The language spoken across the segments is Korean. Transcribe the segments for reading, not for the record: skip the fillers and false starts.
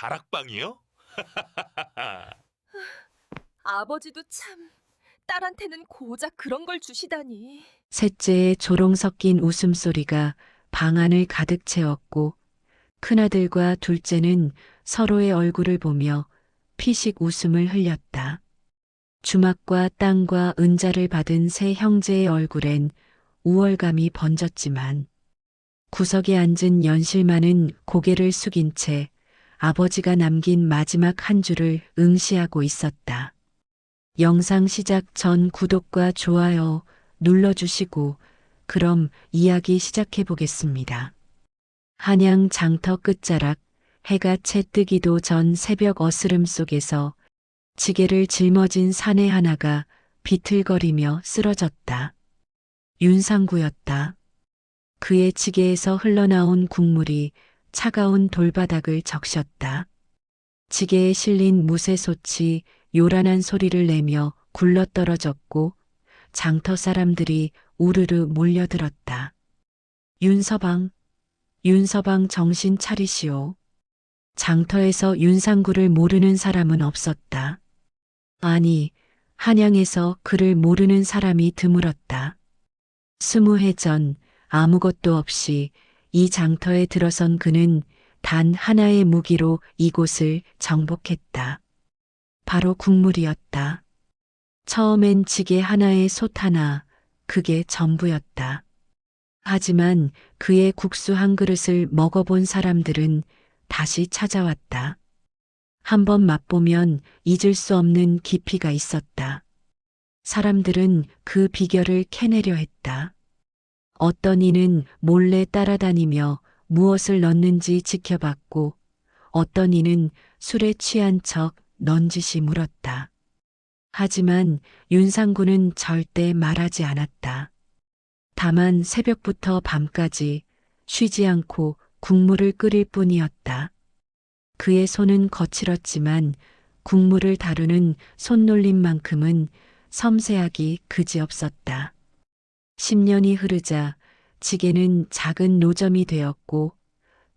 다락방이요? 아버지도 참, 딸한테는 고작 그런 걸 주시다니. 셋째의 조롱 섞인 웃음소리가 방 안을 가득 채웠고 큰아들과 둘째는 서로의 얼굴을 보며 피식 웃음을 흘렸다. 주막과 땅과 은자를 받은 세 형제의 얼굴엔 우월감이 번졌지만 구석에 앉은 연실만은 고개를 숙인 채 아버지가 남긴 마지막 한 줄을 응시하고 있었다. 영상 시작 전 구독과 좋아요 눌러주시고 그럼 이야기 시작해 보겠습니다. 한양 장터 끝자락 해가 채 뜨기도 전 새벽 어스름 속에서 지게를 짊어진 사내 하나가 비틀거리며 쓰러졌다. 윤상구였다. 그의 지게에서 흘러나온 국물이 차가운 돌바닥을 적셨다. 지게에 실린 무쇠솥이 요란한 소리를 내며 굴러떨어졌고 장터 사람들이 우르르 몰려들었다. 윤서방, 윤서방 정신 차리시오. 장터에서 윤상구를 모르는 사람은 없었다. 아니, 한양에서 그를 모르는 사람이 드물었다. 20해 전 아무것도 없이 이 장터에 들어선 그는 단 하나의 무기로 이곳을 정복했다. 바로 국물이었다. 처음엔 지게 하나에 솥 하나, 그게 전부였다. 하지만 그의 국수 한 그릇을 먹어본 사람들은 다시 찾아왔다. 한번 맛보면 잊을 수 없는 깊이가 있었다. 사람들은 그 비결을 캐내려 했다. 어떤 이는 몰래 따라다니며 무엇을 넣는지 지켜봤고 어떤 이는 술에 취한 척 넌지시 물었다. 하지만 윤상구는 절대 말하지 않았다. 다만 새벽부터 밤까지 쉬지 않고 국물을 끓일 뿐이었다. 그의 손은 거칠었지만 국물을 다루는 손놀림만큼은 섬세하기 그지없었다. 10년이 흐르자 지게는 작은 노점이 되었고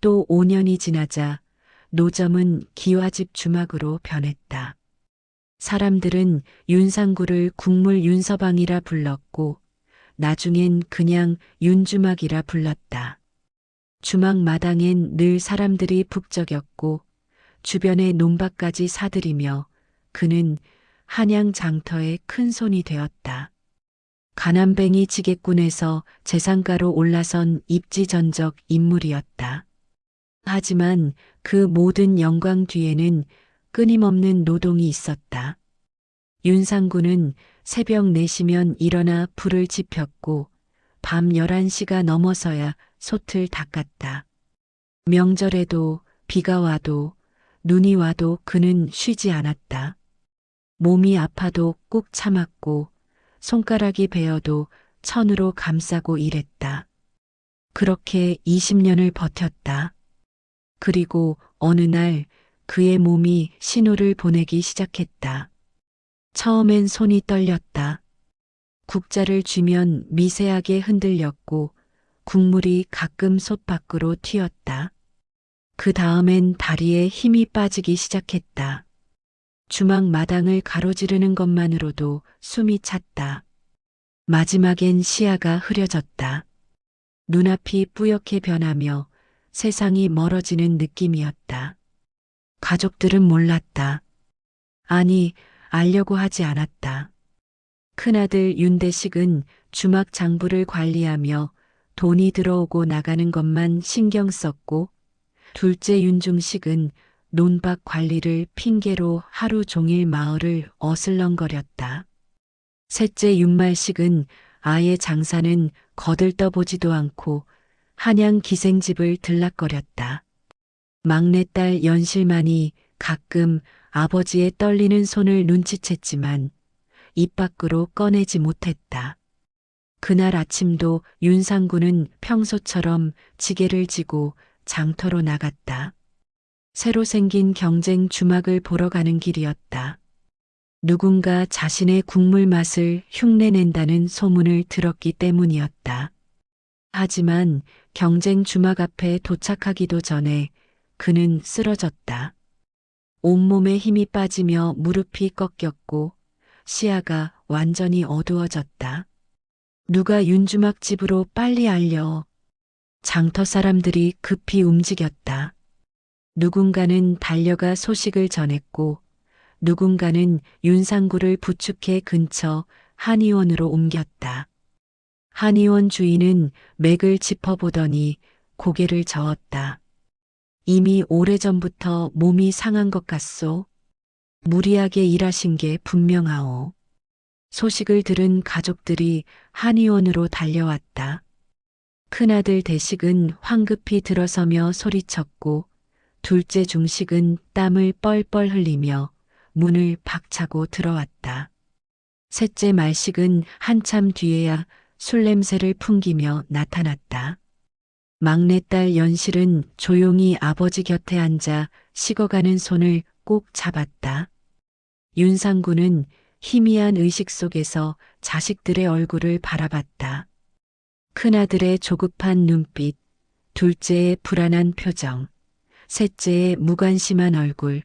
또 5년이 지나자 노점은 기와집 주막으로 변했다. 사람들은 윤상구를 국물 윤서방이라 불렀고 나중엔 그냥 윤주막이라 불렀다. 주막 마당엔 늘 사람들이 북적였고 주변의 논밭까지 사들이며 그는 한양 장터의 큰 손이 되었다. 가난뱅이 지게꾼에서 재상가로 올라선 입지전적 인물이었다. 하지만 그 모든 영광 뒤에는 끊임없는 노동이 있었다. 윤상구는 새벽 4시면 일어나 불을 지폈고 밤 11시가 넘어서야 솥을 닦았다. 명절에도 비가 와도 눈이 와도 그는 쉬지 않았다. 몸이 아파도 꾹 참았고 손가락이 베어도 천으로 감싸고 일했다. 그렇게 20년을 버텼다. 그리고 어느 날 그의 몸이 신호를 보내기 시작했다. 처음엔 손이 떨렸다. 국자를 쥐면 미세하게 흔들렸고 국물이 가끔 솥 밖으로 튀었다. 그 다음엔 다리에 힘이 빠지기 시작했다. 주막 마당을 가로지르는 것만으로도 숨이 찼다. 마지막엔 시야가 흐려졌다. 눈앞이 뿌옇게 변하며 세상이 멀어지는 느낌이었다. 가족들은 몰랐다. 아니, 알려고 하지 않았다. 큰아들 윤대식은 주막 장부를 관리하며 돈이 들어오고 나가는 것만 신경 썼고 둘째 윤중식은 논밭 관리를 핑계로 하루 종일 마을을 어슬렁거렸다. 셋째 윤말식은 아예 장사는 거들떠보지도 않고 한양 기생집을 들락거렸다. 막내딸 연실만이 가끔 아버지의 떨리는 손을 눈치챘지만 입 밖으로 꺼내지 못했다. 그날 아침도 윤상구는 평소처럼 지게를 지고 장터로 나갔다. 새로 생긴 경쟁 주막을 보러 가는 길이었다. 누군가 자신의 국물 맛을 흉내낸다는 소문을 들었기 때문이었다. 하지만 경쟁 주막 앞에 도착하기도 전에 그는 쓰러졌다. 온몸에 힘이 빠지며 무릎이 꺾였고 시야가 완전히 어두워졌다. 누가 윤주막 집으로 빨리 알려. 장터 사람들이 급히 움직였다. 누군가는 달려가 소식을 전했고 누군가는 윤상구를 부축해 근처 한의원으로 옮겼다. 한의원 주인은 맥을 짚어보더니 고개를 저었다. 이미 오래전부터 몸이 상한 것 같소. 무리하게 일하신 게 분명하오. 소식을 들은 가족들이 한의원으로 달려왔다. 큰아들 대식은 황급히 들어서며 소리쳤고 둘째 중식은 땀을 뻘뻘 흘리며 문을 박차고 들어왔다. 셋째 말식은 한참 뒤에야 술 냄새를 풍기며 나타났다. 막내딸 연실은 조용히 아버지 곁에 앉아 식어가는 손을 꼭 잡았다. 윤상구는 희미한 의식 속에서 자식들의 얼굴을 바라봤다. 큰아들의 조급한 눈빛, 둘째의 불안한 표정, 셋째의 무관심한 얼굴,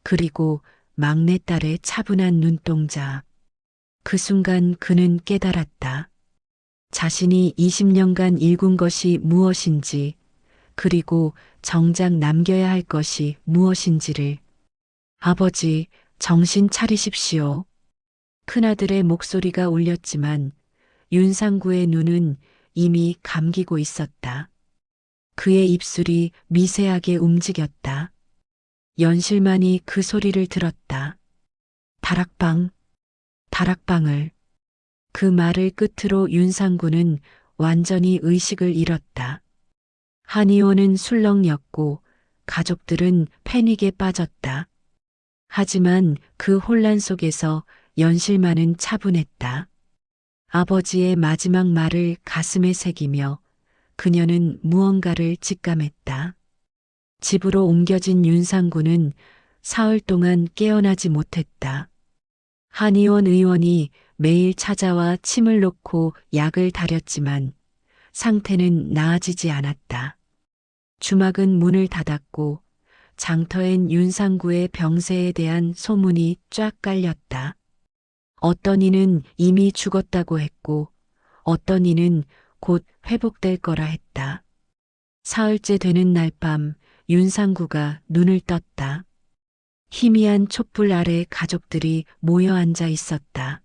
그리고 막내딸의 차분한 눈동자. 그 순간 그는 깨달았다. 자신이 20년간 일군 것이 무엇인지, 그리고 정작 남겨야 할 것이 무엇인지를. 아버지, 정신 차리십시오. 큰아들의 목소리가 울렸지만 윤상구의 눈은 이미 감기고 있었다. 그의 입술이 미세하게 움직였다. 연실만이 그 소리를 들었다. 다락방, 다락방을. 그 말을 끝으로 윤상구는 완전히 의식을 잃었다. 한의원은 술렁였고 가족들은 패닉에 빠졌다. 하지만 그 혼란 속에서 연실만은 차분했다. 아버지의 마지막 말을 가슴에 새기며 그녀는 무언가를 직감했다. 집으로 옮겨진 윤상구는 사흘 동안 깨어나지 못했다. 한의원 의원이 매일 찾아와 침을 놓고 약을 다렸지만 상태는 나아지지 않았다. 주막은 문을 닫았고 장터엔 윤상구의 병세에 대한 소문이 쫙 깔렸다. 어떤 이는 이미 죽었다고 했고 어떤 이는 곧 회복될 거라 했다. 사흘째 되는 날 밤 윤상구가 눈을 떴다. 희미한 촛불 아래 가족들이 모여 앉아 있었다.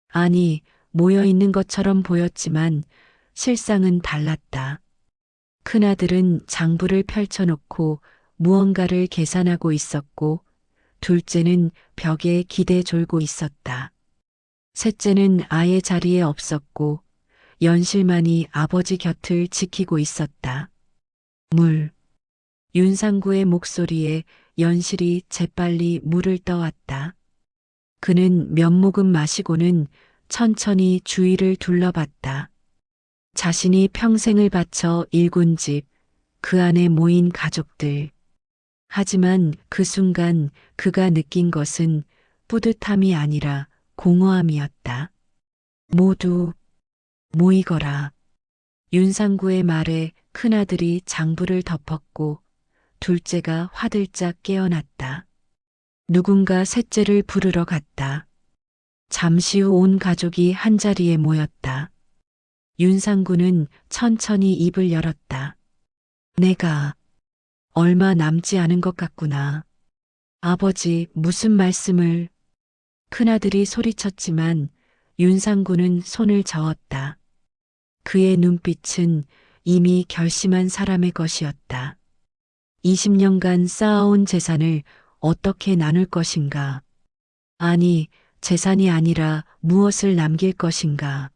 아니, 모여 있는 것처럼 보였지만 실상은 달랐다. 큰아들은 장부를 펼쳐놓고 무언가를 계산하고 있었고 둘째는 벽에 기대 졸고 있었다. 셋째는 아예 자리에 없었고 연실만이 아버지 곁을 지키고 있었다. 물. 윤상구의 목소리에 연실이 재빨리 물을 떠왔다. 그는 몇 모금 마시고는 천천히 주위를 둘러봤다. 자신이 평생을 바쳐 일군 집, 그 안에 모인 가족들. 하지만 그 순간 그가 느낀 것은 뿌듯함이 아니라 공허함이었다. 모두 모이거라. 윤상구의 말에 큰아들이 장부를 덮었고 둘째가 화들짝 깨어났다. 누군가 셋째를 부르러 갔다. 잠시 후 온 가족이 한자리에 모였다. 윤상구는 천천히 입을 열었다. 내가 얼마 남지 않은 것 같구나. 아버지, 무슨 말씀을. 큰아들이 소리쳤지만 윤상구는 손을 저었다. 그의 눈빛은 이미 결심한 사람의 것이었다. 20년간 쌓아온 재산을 어떻게 나눌 것인가? 아니, 재산이 아니라 무엇을 남길 것인가?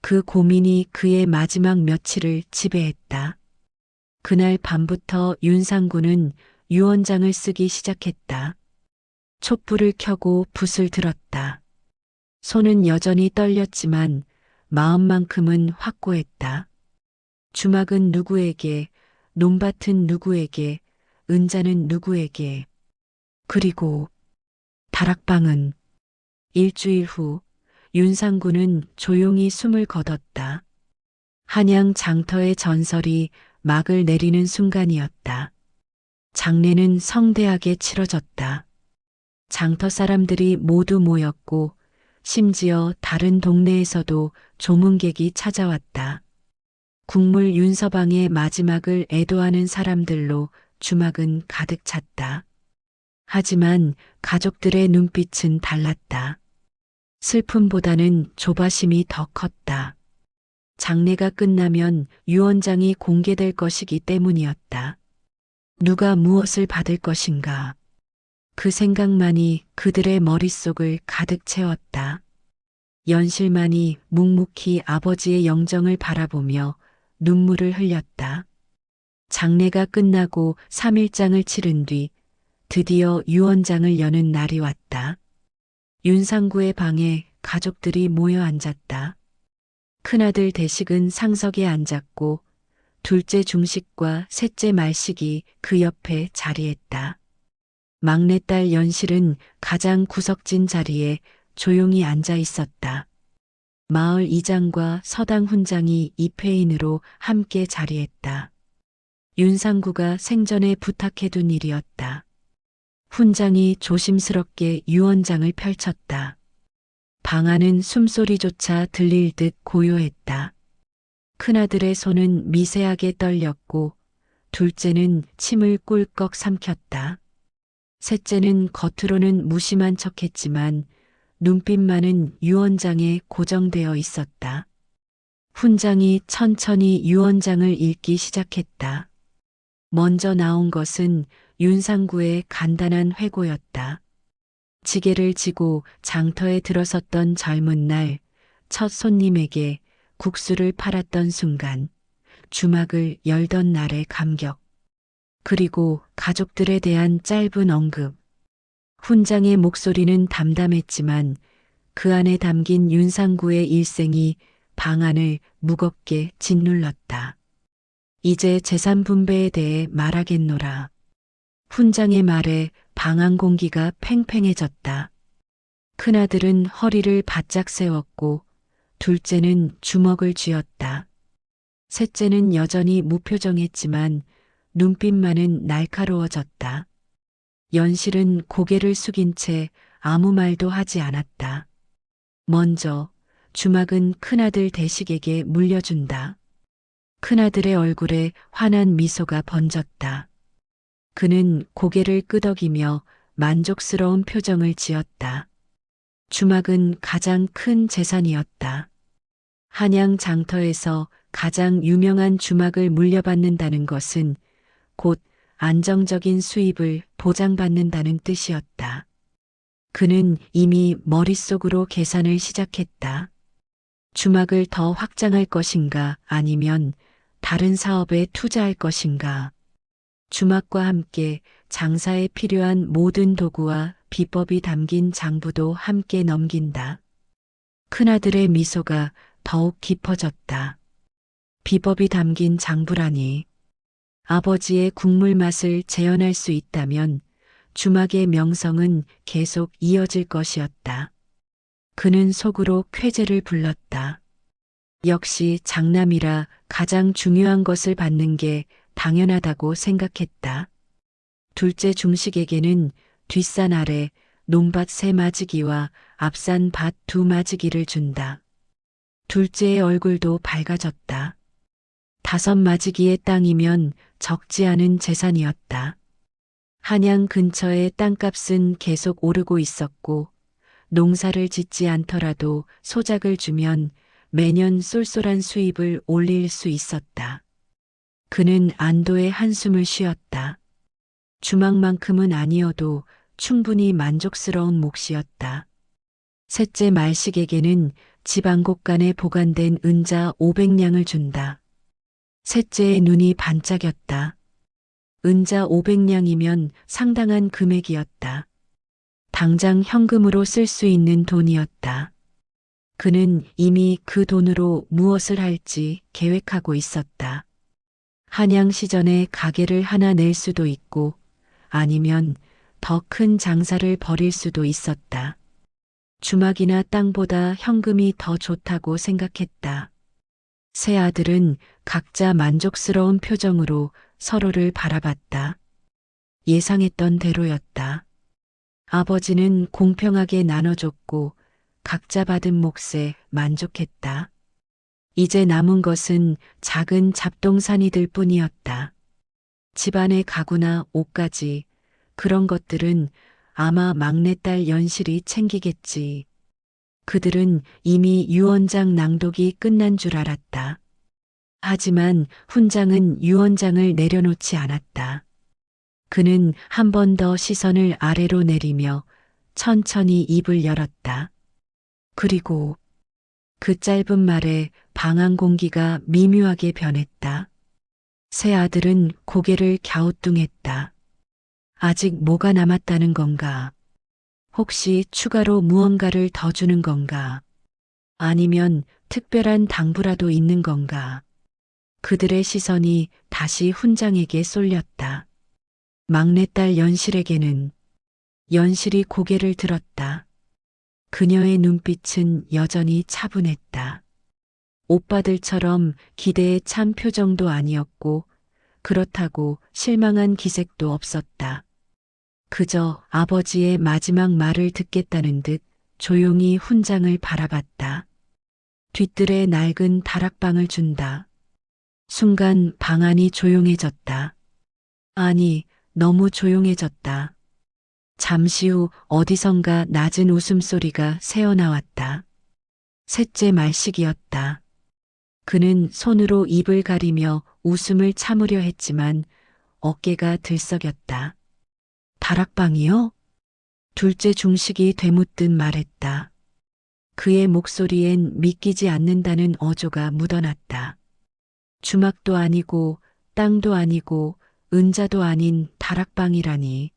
그 고민이 그의 마지막 며칠을 지배했다. 그날 밤부터 윤상구는 유언장을 쓰기 시작했다. 촛불을 켜고 붓을 들었다. 손은 여전히 떨렸지만 마음만큼은 확고했다. 주막은 누구에게, 논밭은 누구에게, 은자는 누구에게. 그리고 다락방은. 일주일 후 윤상구는 조용히 숨을 거뒀다. 한양 장터의 전설이 막을 내리는 순간이었다. 장례는 성대하게 치러졌다. 장터 사람들이 모두 모였고 심지어 다른 동네에서도 조문객이 찾아왔다. 국물 윤서방의 마지막을 애도하는 사람들로 주막은 가득 찼다. 하지만 가족들의 눈빛은 달랐다. 슬픔보다는 조바심이 더 컸다. 장례가 끝나면 유언장이 공개될 것이기 때문이었다. 누가 무엇을 받을 것인가. 그 생각만이 그들의 머릿속을 가득 채웠다. 연실만이 묵묵히 아버지의 영정을 바라보며 눈물을 흘렸다. 장례가 끝나고 3일장을 치른 뒤 드디어 유언장을 여는 날이 왔다. 윤상구의 방에 가족들이 모여 앉았다. 큰아들 대식은 상석에 앉았고 둘째 중식과 셋째 말식이 그 옆에 자리했다. 막내딸 연실은 가장 구석진 자리에 조용히 앉아 있었다. 마을 이장과 서당 훈장이 입회인으로 함께 자리했다. 윤상구가 생전에 부탁해둔 일이었다. 훈장이 조심스럽게 유언장을 펼쳤다. 방 안은 숨소리조차 들릴 듯 고요했다. 큰아들의 손은 미세하게 떨렸고 둘째는 침을 꿀꺽 삼켰다. 셋째는 겉으로는 무심한 척했지만 눈빛만은 유언장에 고정되어 있었다. 훈장이 천천히 유언장을 읽기 시작했다. 먼저 나온 것은 윤상구의 간단한 회고였다. 지게를 지고 장터에 들어섰던 젊은 날, 첫 손님에게 국수를 팔았던 순간, 주막을 열던 날의 감격, 그리고 가족들에 대한 짧은 언급. 훈장의 목소리는 담담했지만 그 안에 담긴 윤상구의 일생이 방 안을 무겁게 짓눌렀다. 이제 재산 분배에 대해 말하겠노라. 훈장의 말에 방 안 공기가 팽팽해졌다. 큰아들은 허리를 바짝 세웠고 둘째는 주먹을 쥐었다. 셋째는 여전히 무표정했지만 눈빛만은 날카로워졌다. 연실은 고개를 숙인 채 아무 말도 하지 않았다. 먼저 주막은 큰아들 대식에게 물려준다. 큰아들의 얼굴에 환한 미소가 번졌다. 그는 고개를 끄덕이며 만족스러운 표정을 지었다. 주막은 가장 큰 재산이었다. 한양 장터에서 가장 유명한 주막을 물려받는다는 것은 곧 안정적인 수입을 보장받는다는 뜻이었다. 그는 이미 머릿속으로 계산을 시작했다. 주막을 더 확장할 것인가 아니면 다른 사업에 투자할 것인가. 주막과 함께 장사에 필요한 모든 도구와 비법이 담긴 장부도 함께 넘긴다. 큰아들의 미소가 더욱 깊어졌다. 비법이 담긴 장부라니. 아버지의 국물 맛을 재현할 수 있다면 주막의 명성은 계속 이어질 것이었다. 그는 속으로 쾌재를 불렀다. 역시 장남이라 가장 중요한 것을 받는 게 당연하다고 생각했다. 둘째 중식에게는 뒷산 아래 논밭 3마지기와 앞산 밭 2마지기를 준다. 둘째의 얼굴도 밝아졌다. 5마지기의 땅이면 적지 않은 재산이었다. 한양 근처의 땅값은 계속 오르고 있었고 농사를 짓지 않더라도 소작을 주면 매년 쏠쏠한 수입을 올릴 수 있었다. 그는 안도의 한숨을 쉬었다. 주막만큼은 아니어도 충분히 만족스러운 몫이었다. 셋째 말식에게는 집 안곳간에 보관된 은자 500냥을 준다. 셋째의 눈이 반짝였다. 은자 500냥이면 상당한 금액이었다. 당장 현금으로 쓸 수 있는 돈이었다. 그는 이미 그 돈으로 무엇을 할지 계획하고 있었다. 한양시전에 가게를 하나 낼 수도 있고 아니면 더 큰 장사를 벌일 수도 있었다. 주막이나 땅보다 현금이 더 좋다고 생각했다. 세 아들은 각자 만족스러운 표정으로 서로를 바라봤다. 예상했던 대로였다. 아버지는 공평하게 나눠줬고 각자 받은 몫에 만족했다. 이제 남은 것은 작은 잡동사니들 뿐이었다. 집안의 가구나 옷까지 그런 것들은 아마 막내딸 연실이 챙기겠지. 그들은 이미 유언장 낭독이 끝난 줄 알았다. 하지만 훈장은 유언장을 내려놓지 않았다. 그는 한 번 더 시선을 아래로 내리며 천천히 입을 열었다. 그리고 그 짧은 말에 방한 공기가 미묘하게 변했다. 새 아들은 고개를 갸우뚱했다. 아직 뭐가 남았다는 건가? 혹시 추가로 무언가를 더 주는 건가? 아니면 특별한 당부라도 있는 건가? 그들의 시선이 다시 훈장에게 쏠렸다. 막내딸 연실에게는 연실이 고개를 들었다. 그녀의 눈빛은 여전히 차분했다. 오빠들처럼 기대에 찬 표정도 아니었고 그렇다고 실망한 기색도 없었다. 그저 아버지의 마지막 말을 듣겠다는 듯 조용히 훈장을 바라봤다. 뒤뜰에 낡은 다락방을 준다. 순간 방 안이 조용해졌다. 아니, 너무 조용해졌다. 잠시 후 어디선가 낮은 웃음소리가 새어나왔다. 셋째 말식이었다. 그는 손으로 입을 가리며 웃음을 참으려 했지만 어깨가 들썩였다. 다락방이요? 둘째 중식이 되묻듯 말했다. 그의 목소리엔 믿기지 않는다는 어조가 묻어났다. 주막도 아니고 땅도 아니고 은자도 아닌 다락방이라니.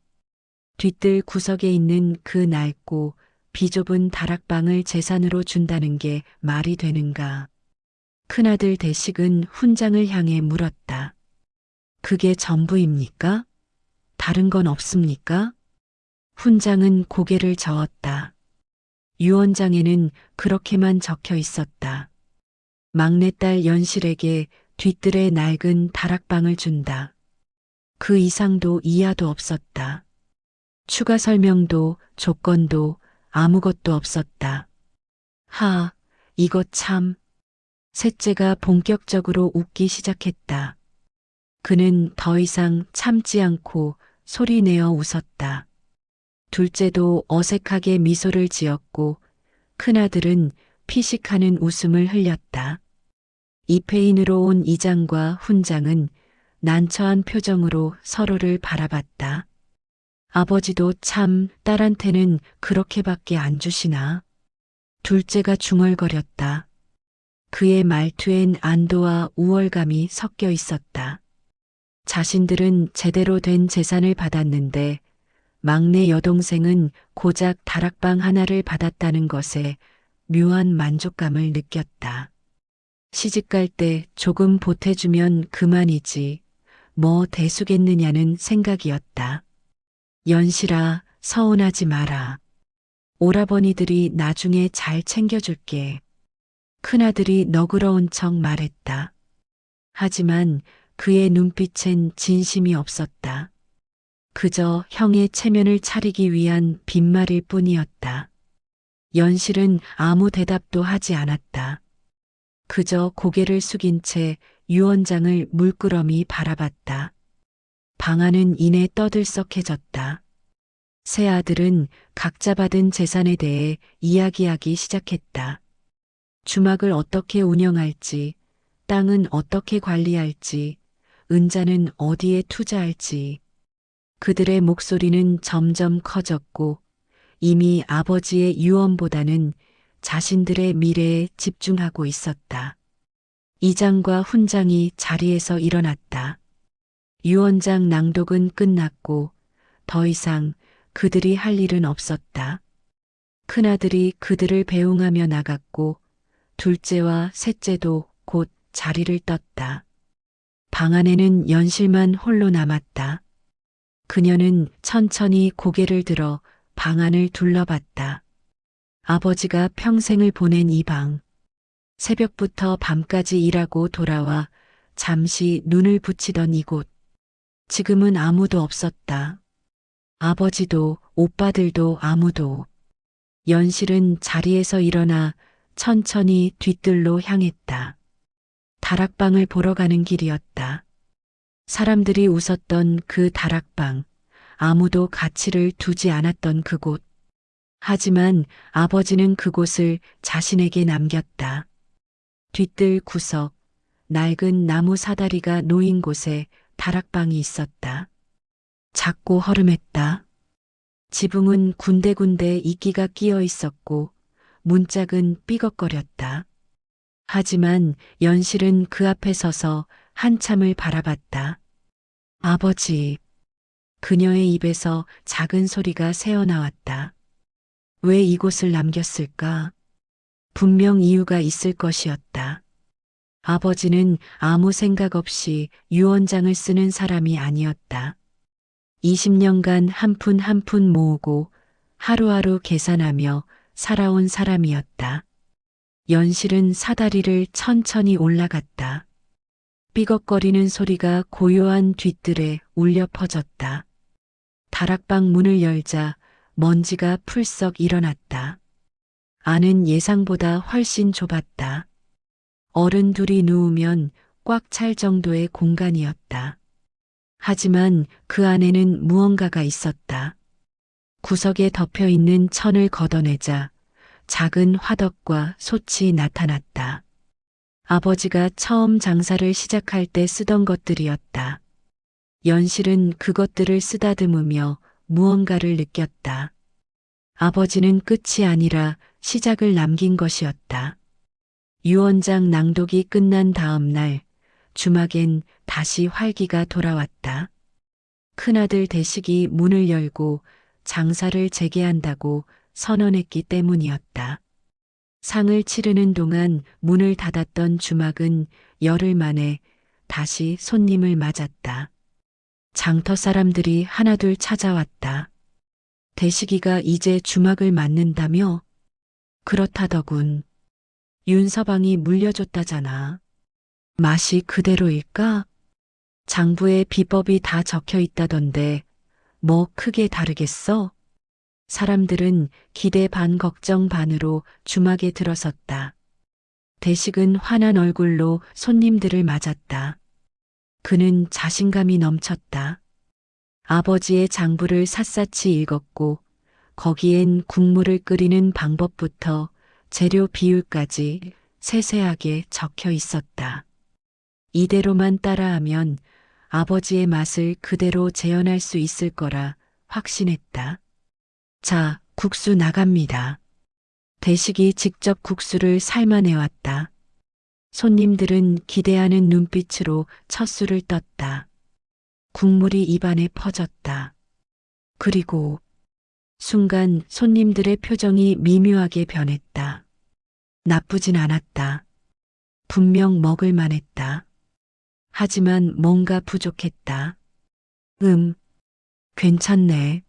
뒤뜰 구석에 있는 그 낡고 비좁은 다락방을 재산으로 준다는 게 말이 되는가. 큰아들 대식은 훈장을 향해 물었다. 그게 전부입니까? 다른 건 없습니까? 훈장은 고개를 저었다. 유언장에는 그렇게만 적혀 있었다. 막내딸 연실에게 뒤뜰에 낡은 다락방을 준다. 그 이상도 이하도 없었다. 추가 설명도 조건도 아무것도 없었다. 하, 이거 참. 셋째가 본격적으로 웃기 시작했다. 그는 더 이상 참지 않고 소리내어 웃었다. 둘째도 어색하게 미소를 지었고 큰아들은 피식하는 웃음을 흘렸다. 이페인으로 온 이장과 훈장은 난처한 표정으로 서로를 바라봤다. 아버지도 참 딸한테는 그렇게밖에 안 주시나? 둘째가 중얼거렸다. 그의 말투엔 안도와 우월감이 섞여 있었다. 자신들은 제대로 된 재산을 받았는데 막내 여동생은 고작 다락방 하나를 받았다는 것에 묘한 만족감을 느꼈다. 시집갈 때 조금 보태주면 그만이지 뭐 대수겠느냐는 생각이었다. 연실아, 서운하지 마라. 오라버니들이 나중에 잘 챙겨줄게. 큰아들이 너그러운 척 말했다. 하지만 그의 눈빛엔 진심이 없었다. 그저 형의 체면을 차리기 위한 빈말일 뿐이었다. 연실은 아무 대답도 하지 않았다. 그저 고개를 숙인 채 유언장을 물끄러미 바라봤다. 방 안은 이내 떠들썩해졌다. 세 아들은 각자 받은 재산에 대해 이야기하기 시작했다. 주막을 어떻게 운영할지, 땅은 어떻게 관리할지, 은자는 어디에 투자할지. 그들의 목소리는 점점 커졌고 이미 아버지의 유언보다는 자신들의 미래에 집중하고 있었다. 이장과 훈장이 자리에서 일어났다. 유언장 낭독은 끝났고 더 이상 그들이 할 일은 없었다. 큰아들이 그들을 배웅하며 나갔고 둘째와 셋째도 곧 자리를 떴다. 방 안에는 연실만 홀로 남았다. 그녀는 천천히 고개를 들어 방 안을 둘러봤다. 아버지가 평생을 보낸 이 방. 새벽부터 밤까지 일하고 돌아와 잠시 눈을 붙이던 이곳. 지금은 아무도 없었다. 아버지도 오빠들도 아무도. 연실은 자리에서 일어나 천천히 뒤뜰로 향했다. 다락방을 보러 가는 길이었다. 사람들이 웃었던 그 다락방, 아무도 가치를 두지 않았던 그곳. 하지만 아버지는 그곳을 자신에게 남겼다. 뒤뜰 구석, 낡은 나무 사다리가 놓인 곳에 다락방이 있었다. 작고 허름했다. 지붕은 군데군데 이끼가 끼어 있었고 문짝은 삐걱거렸다. 하지만 연실은 그 앞에 서서 한참을 바라봤다. 아버지. 그녀의 입에서 작은 소리가 새어나왔다. 왜 이곳을 남겼을까? 분명 이유가 있을 것이었다. 아버지는 아무 생각 없이 유언장을 쓰는 사람이 아니었다. 20년간 한 푼 한 푼 모으고 하루하루 계산하며 살아온 사람이었다. 연실은 사다리를 천천히 올라갔다. 삐걱거리는 소리가 고요한 뒤뜰에 울려 퍼졌다. 다락방 문을 열자 먼지가 풀썩 일어났다. 안은 예상보다 훨씬 좁았다. 어른 둘이 누우면 꽉 찰 정도의 공간이었다. 하지만 그 안에는 무언가가 있었다. 구석에 덮여 있는 천을 걷어내자 작은 화덕과 솥이 나타났다. 아버지가 처음 장사를 시작할 때 쓰던 것들이었다. 연실은 그것들을 쓰다듬으며 무언가를 느꼈다. 아버지는 끝이 아니라 시작을 남긴 것이었다. 유언장 낭독이 끝난 다음 날 주막엔 다시 활기가 돌아왔다. 큰아들 대식이 문을 열고 장사를 재개한다고 선언했기 때문이었다. 상을 치르는 동안 문을 닫았던 주막은 열흘 만에 다시 손님을 맞았다. 장터 사람들이 하나둘 찾아왔다. 대식이가 이제 주막을 맡는다며? 그렇다더군. 윤서방이 물려줬다잖아. 맛이 그대로일까? 장부에 비법이 다 적혀 있다던데 뭐 크게 다르겠어? 사람들은 기대 반 걱정 반으로 주막에 들어섰다. 대식은 환한 얼굴로 손님들을 맞았다. 그는 자신감이 넘쳤다. 아버지의 장부를 샅샅이 읽었고 거기엔 국물을 끓이는 방법부터 재료 비율까지 세세하게 적혀 있었다. 이대로만 따라하면 아버지의 맛을 그대로 재현할 수 있을 거라 확신했다. 자, 국수 나갑니다. 대식이 직접 국수를 삶아내왔다. 손님들은 기대하는 눈빛으로 첫 술을 떴다. 국물이 입안에 퍼졌다. 그리고 순간 손님들의 표정이 미묘하게 변했다. 나쁘진 않았다. 분명 먹을 만했다. 하지만 뭔가 부족했다. 괜찮네.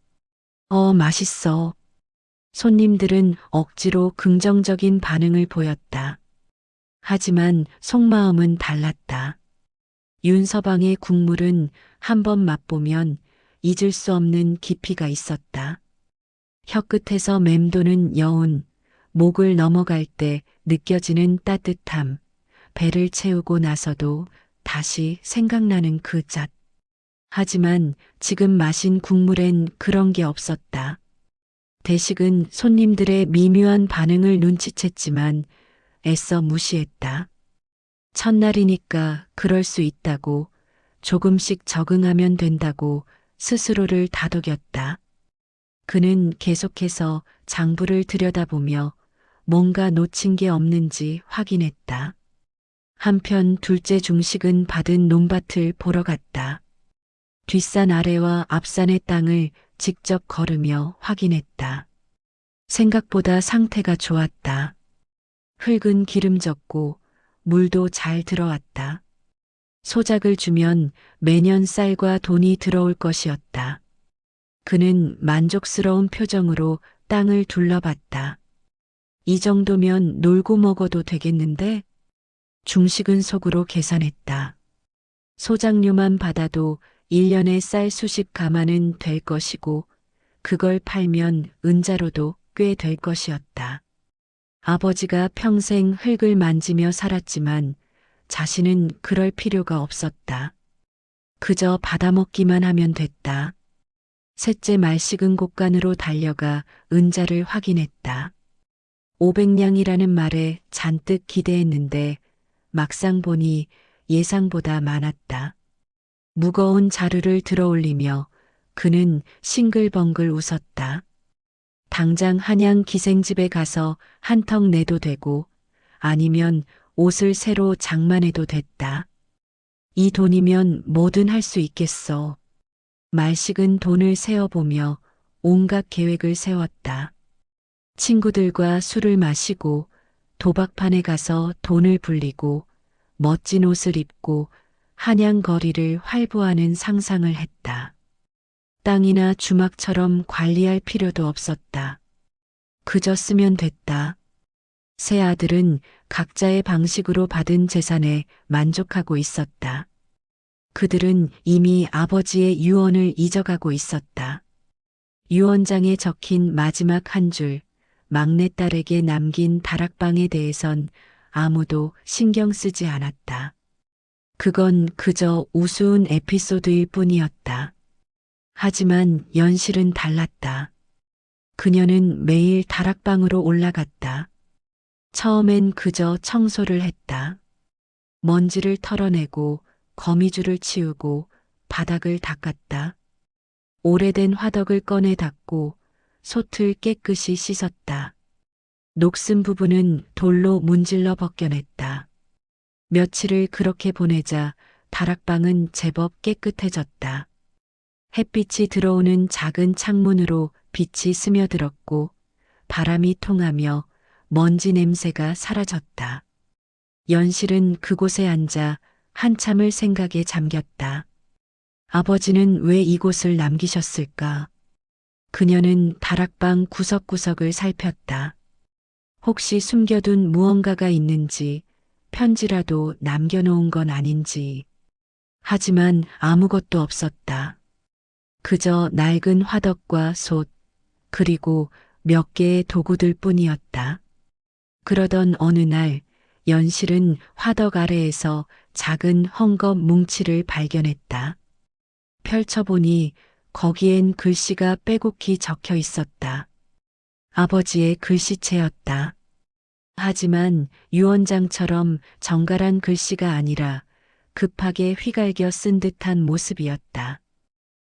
맛있어. 손님들은 억지로 긍정적인 반응을 보였다. 하지만 속마음은 달랐다. 윤서방의 국물은 한번 맛보면 잊을 수 없는 깊이가 있었다. 혀끝에서 맴도는 여운, 목을 넘어갈 때 느껴지는 따뜻함, 배를 채우고 나서도 다시 생각나는 그 잣. 하지만 지금 마신 국물엔 그런 게 없었다. 대식은 손님들의 미묘한 반응을 눈치챘지만 애써 무시했다. 첫날이니까 그럴 수 있다고, 조금씩 적응하면 된다고 스스로를 다독였다. 그는 계속해서 장부를 들여다보며 뭔가 놓친 게 없는지 확인했다. 한편 둘째 중식은 받은 논밭을 보러 갔다. 뒷산 아래와 앞산의 땅을 직접 걸으며 확인했다. 생각보다 상태가 좋았다. 흙은 기름졌고 물도 잘 들어왔다. 소작을 주면 매년 쌀과 돈이 들어올 것이었다. 그는 만족스러운 표정으로 땅을 둘러봤다. 이 정도면 놀고 먹어도 되겠는데? 중식은 속으로 계산했다. 소작료만 받아도 1년에 쌀 수십 가마는 될 것이고 그걸 팔면 은자로도 꽤 될 것이었다. 아버지가 평생 흙을 만지며 살았지만 자신은 그럴 필요가 없었다. 그저 받아먹기만 하면 됐다. 셋째 말식은 곳간으로 달려가 은자를 확인했다. 500냥이라는 말에 잔뜩 기대했는데 막상 보니 예상보다 많았다. 무거운 자루를 들어 올리며 그는 싱글벙글 웃었다. 당장 한양 기생집에 가서 한턱 내도 되고 아니면 옷을 새로 장만해도 됐다. 이 돈이면 뭐든 할 수 있겠어. 말식은 돈을 세어보며 온갖 계획을 세웠다. 친구들과 술을 마시고 도박판에 가서 돈을 불리고 멋진 옷을 입고 한양 거리를 활보하는 상상을 했다. 땅이나 주막처럼 관리할 필요도 없었다. 그저 쓰면 됐다. 세 아들은 각자의 방식으로 받은 재산에 만족하고 있었다. 그들은 이미 아버지의 유언을 잊어가고 있었다. 유언장에 적힌 마지막 한 줄, 막내딸에게 남긴 다락방에 대해선 아무도 신경 쓰지 않았다. 그건 그저 우스운 에피소드일 뿐이었다. 하지만 연실은 달랐다. 그녀는 매일 다락방으로 올라갔다. 처음엔 그저 청소를 했다. 먼지를 털어내고 거미줄을 치우고 바닥을 닦았다. 오래된 화덕을 꺼내 닦고 솥을 깨끗이 씻었다. 녹슨 부분은 돌로 문질러 벗겨냈다. 며칠을 그렇게 보내자 다락방은 제법 깨끗해졌다. 햇빛이 들어오는 작은 창문으로 빛이 스며들었고 바람이 통하며 먼지 냄새가 사라졌다. 연실은 그곳에 앉아 한참을 생각에 잠겼다. 아버지는 왜 이곳을 남기셨을까? 그녀는 다락방 구석구석을 살폈다. 혹시 숨겨둔 무언가가 있는지, 편지라도 남겨놓은 건 아닌지. 하지만 아무것도 없었다. 그저 낡은 화덕과 솥, 그리고 몇 개의 도구들 뿐이었다. 그러던 어느 날, 연실은 화덕 아래에서 작은 헝겊 뭉치를 발견했다. 펼쳐보니 거기엔 글씨가 빼곡히 적혀 있었다. 아버지의 글씨체였다. 하지만 유언장처럼 정갈한 글씨가 아니라 급하게 휘갈겨 쓴 듯한 모습이었다.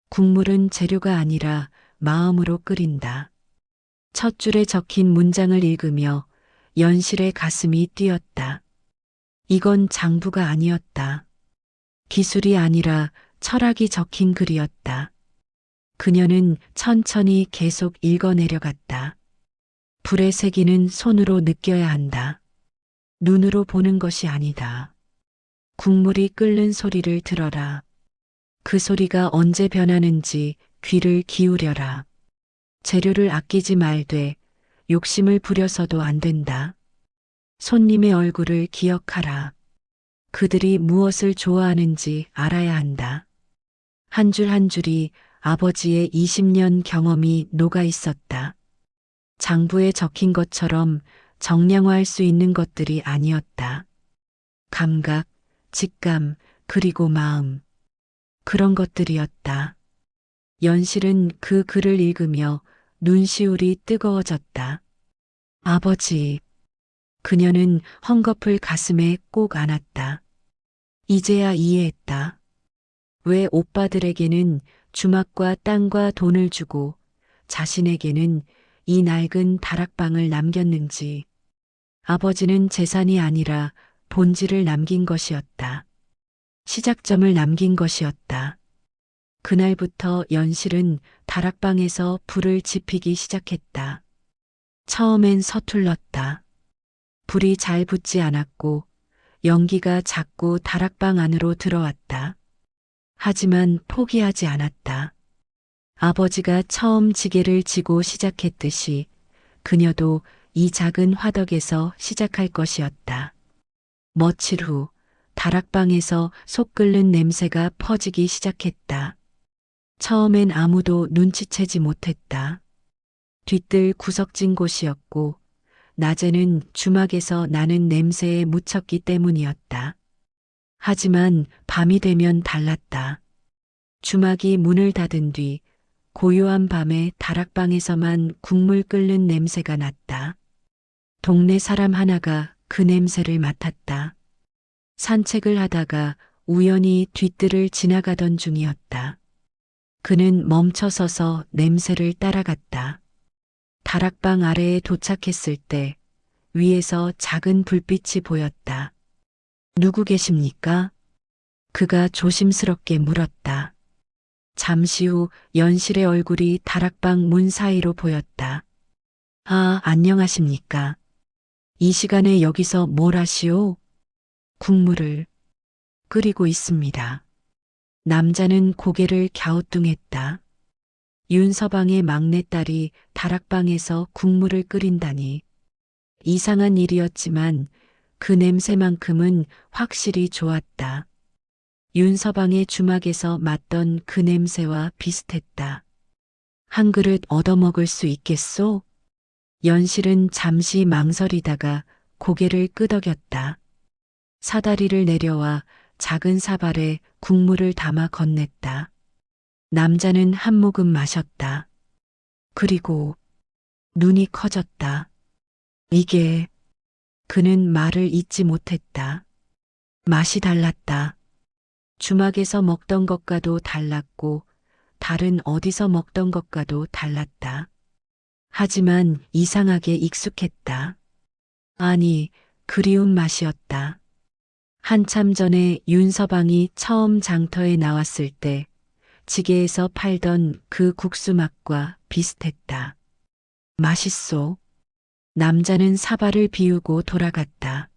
국물은 재료가 아니라 마음으로 끓인다. 첫 줄에 적힌 문장을 읽으며 연실의 가슴이 뛰었다. 이건 장부가 아니었다. 기술이 아니라 철학이 적힌 글이었다. 그녀는 천천히 계속 읽어내려갔다. 불의 세기는 손으로 느껴야 한다. 눈으로 보는 것이 아니다. 국물이 끓는 소리를 들어라. 그 소리가 언제 변하는지 귀를 기울여라. 재료를 아끼지 말되 욕심을 부려서도 안 된다. 손님의 얼굴을 기억하라. 그들이 무엇을 좋아하는지 알아야 한다. 한 줄 한 줄이 아버지의 20년 경험이 녹아 있었다. 장부에 적힌 것처럼 정량화할 수 있는 것들이 아니었다. 감각, 직감, 그리고 마음. 그런 것들이었다. 연실은 그 글을 읽으며 눈시울이 뜨거워졌다. 아버지. 그녀는 헝겊을 가슴에 꼭 안았다. 이제야 이해했다. 왜 오빠들에게는 주막과 땅과 돈을 주고 자신에게는 이 낡은 다락방을 남겼는지. 아버지는 재산이 아니라 본질을 남긴 것이었다. 시작점을 남긴 것이었다. 그날부터 연실은 다락방에서 불을 지피기 시작했다. 처음엔 서툴렀다. 불이 잘 붙지 않았고 연기가 자꾸 다락방 안으로 들어왔다. 하지만 포기하지 않았다. 아버지가 처음 지게를 지고 시작했듯이 그녀도 이 작은 화덕에서 시작할 것이었다. 며칠 후 다락방에서 속 끓는 냄새가 퍼지기 시작했다. 처음엔 아무도 눈치채지 못했다. 뒤뜰 구석진 곳이었고 낮에는 주막에서 나는 냄새에 묻혔기 때문이었다. 하지만 밤이 되면 달랐다. 주막이 문을 닫은 뒤 고요한 밤에 다락방에서만 국물 끓는 냄새가 났다. 동네 사람 하나가 그 냄새를 맡았다. 산책을 하다가 우연히 뒤뜰을 지나가던 중이었다. 그는 멈춰서서 냄새를 따라갔다. 다락방 아래에 도착했을 때 위에서 작은 불빛이 보였다. 누구 계십니까? 그가 조심스럽게 물었다. 잠시 후 연실의 얼굴이 다락방 문 사이로 보였다. 아, 안녕하십니까? 이 시간에 여기서 뭘 하시오? 국물을 끓이고 있습니다. 남자는 고개를 갸우뚱했다. 윤서방의 막내딸이 다락방에서 국물을 끓인다니. 이상한 일이었지만 그 냄새만큼은 확실히 좋았다. 윤서방의 주막에서 맡던 그 냄새와 비슷했다. 한 그릇 얻어먹을 수 있겠소? 연실은 잠시 망설이다가 고개를 끄덕였다. 사다리를 내려와 작은 사발에 국물을 담아 건넸다. 남자는 한 모금 마셨다. 그리고 눈이 커졌다. 이게, 그는 말을 잇지 못했다. 맛이 달랐다. 주막에서 먹던 것과도 달랐고 다른 어디서 먹던 것과도 달랐다. 하지만 이상하게 익숙했다. 아니, 그리운 맛이었다. 한참 전에 윤서방이 처음 장터에 나왔을 때 지게에서 팔던 그 국수 맛과 비슷했다. 맛있소. 남자는 사발을 비우고 돌아갔다.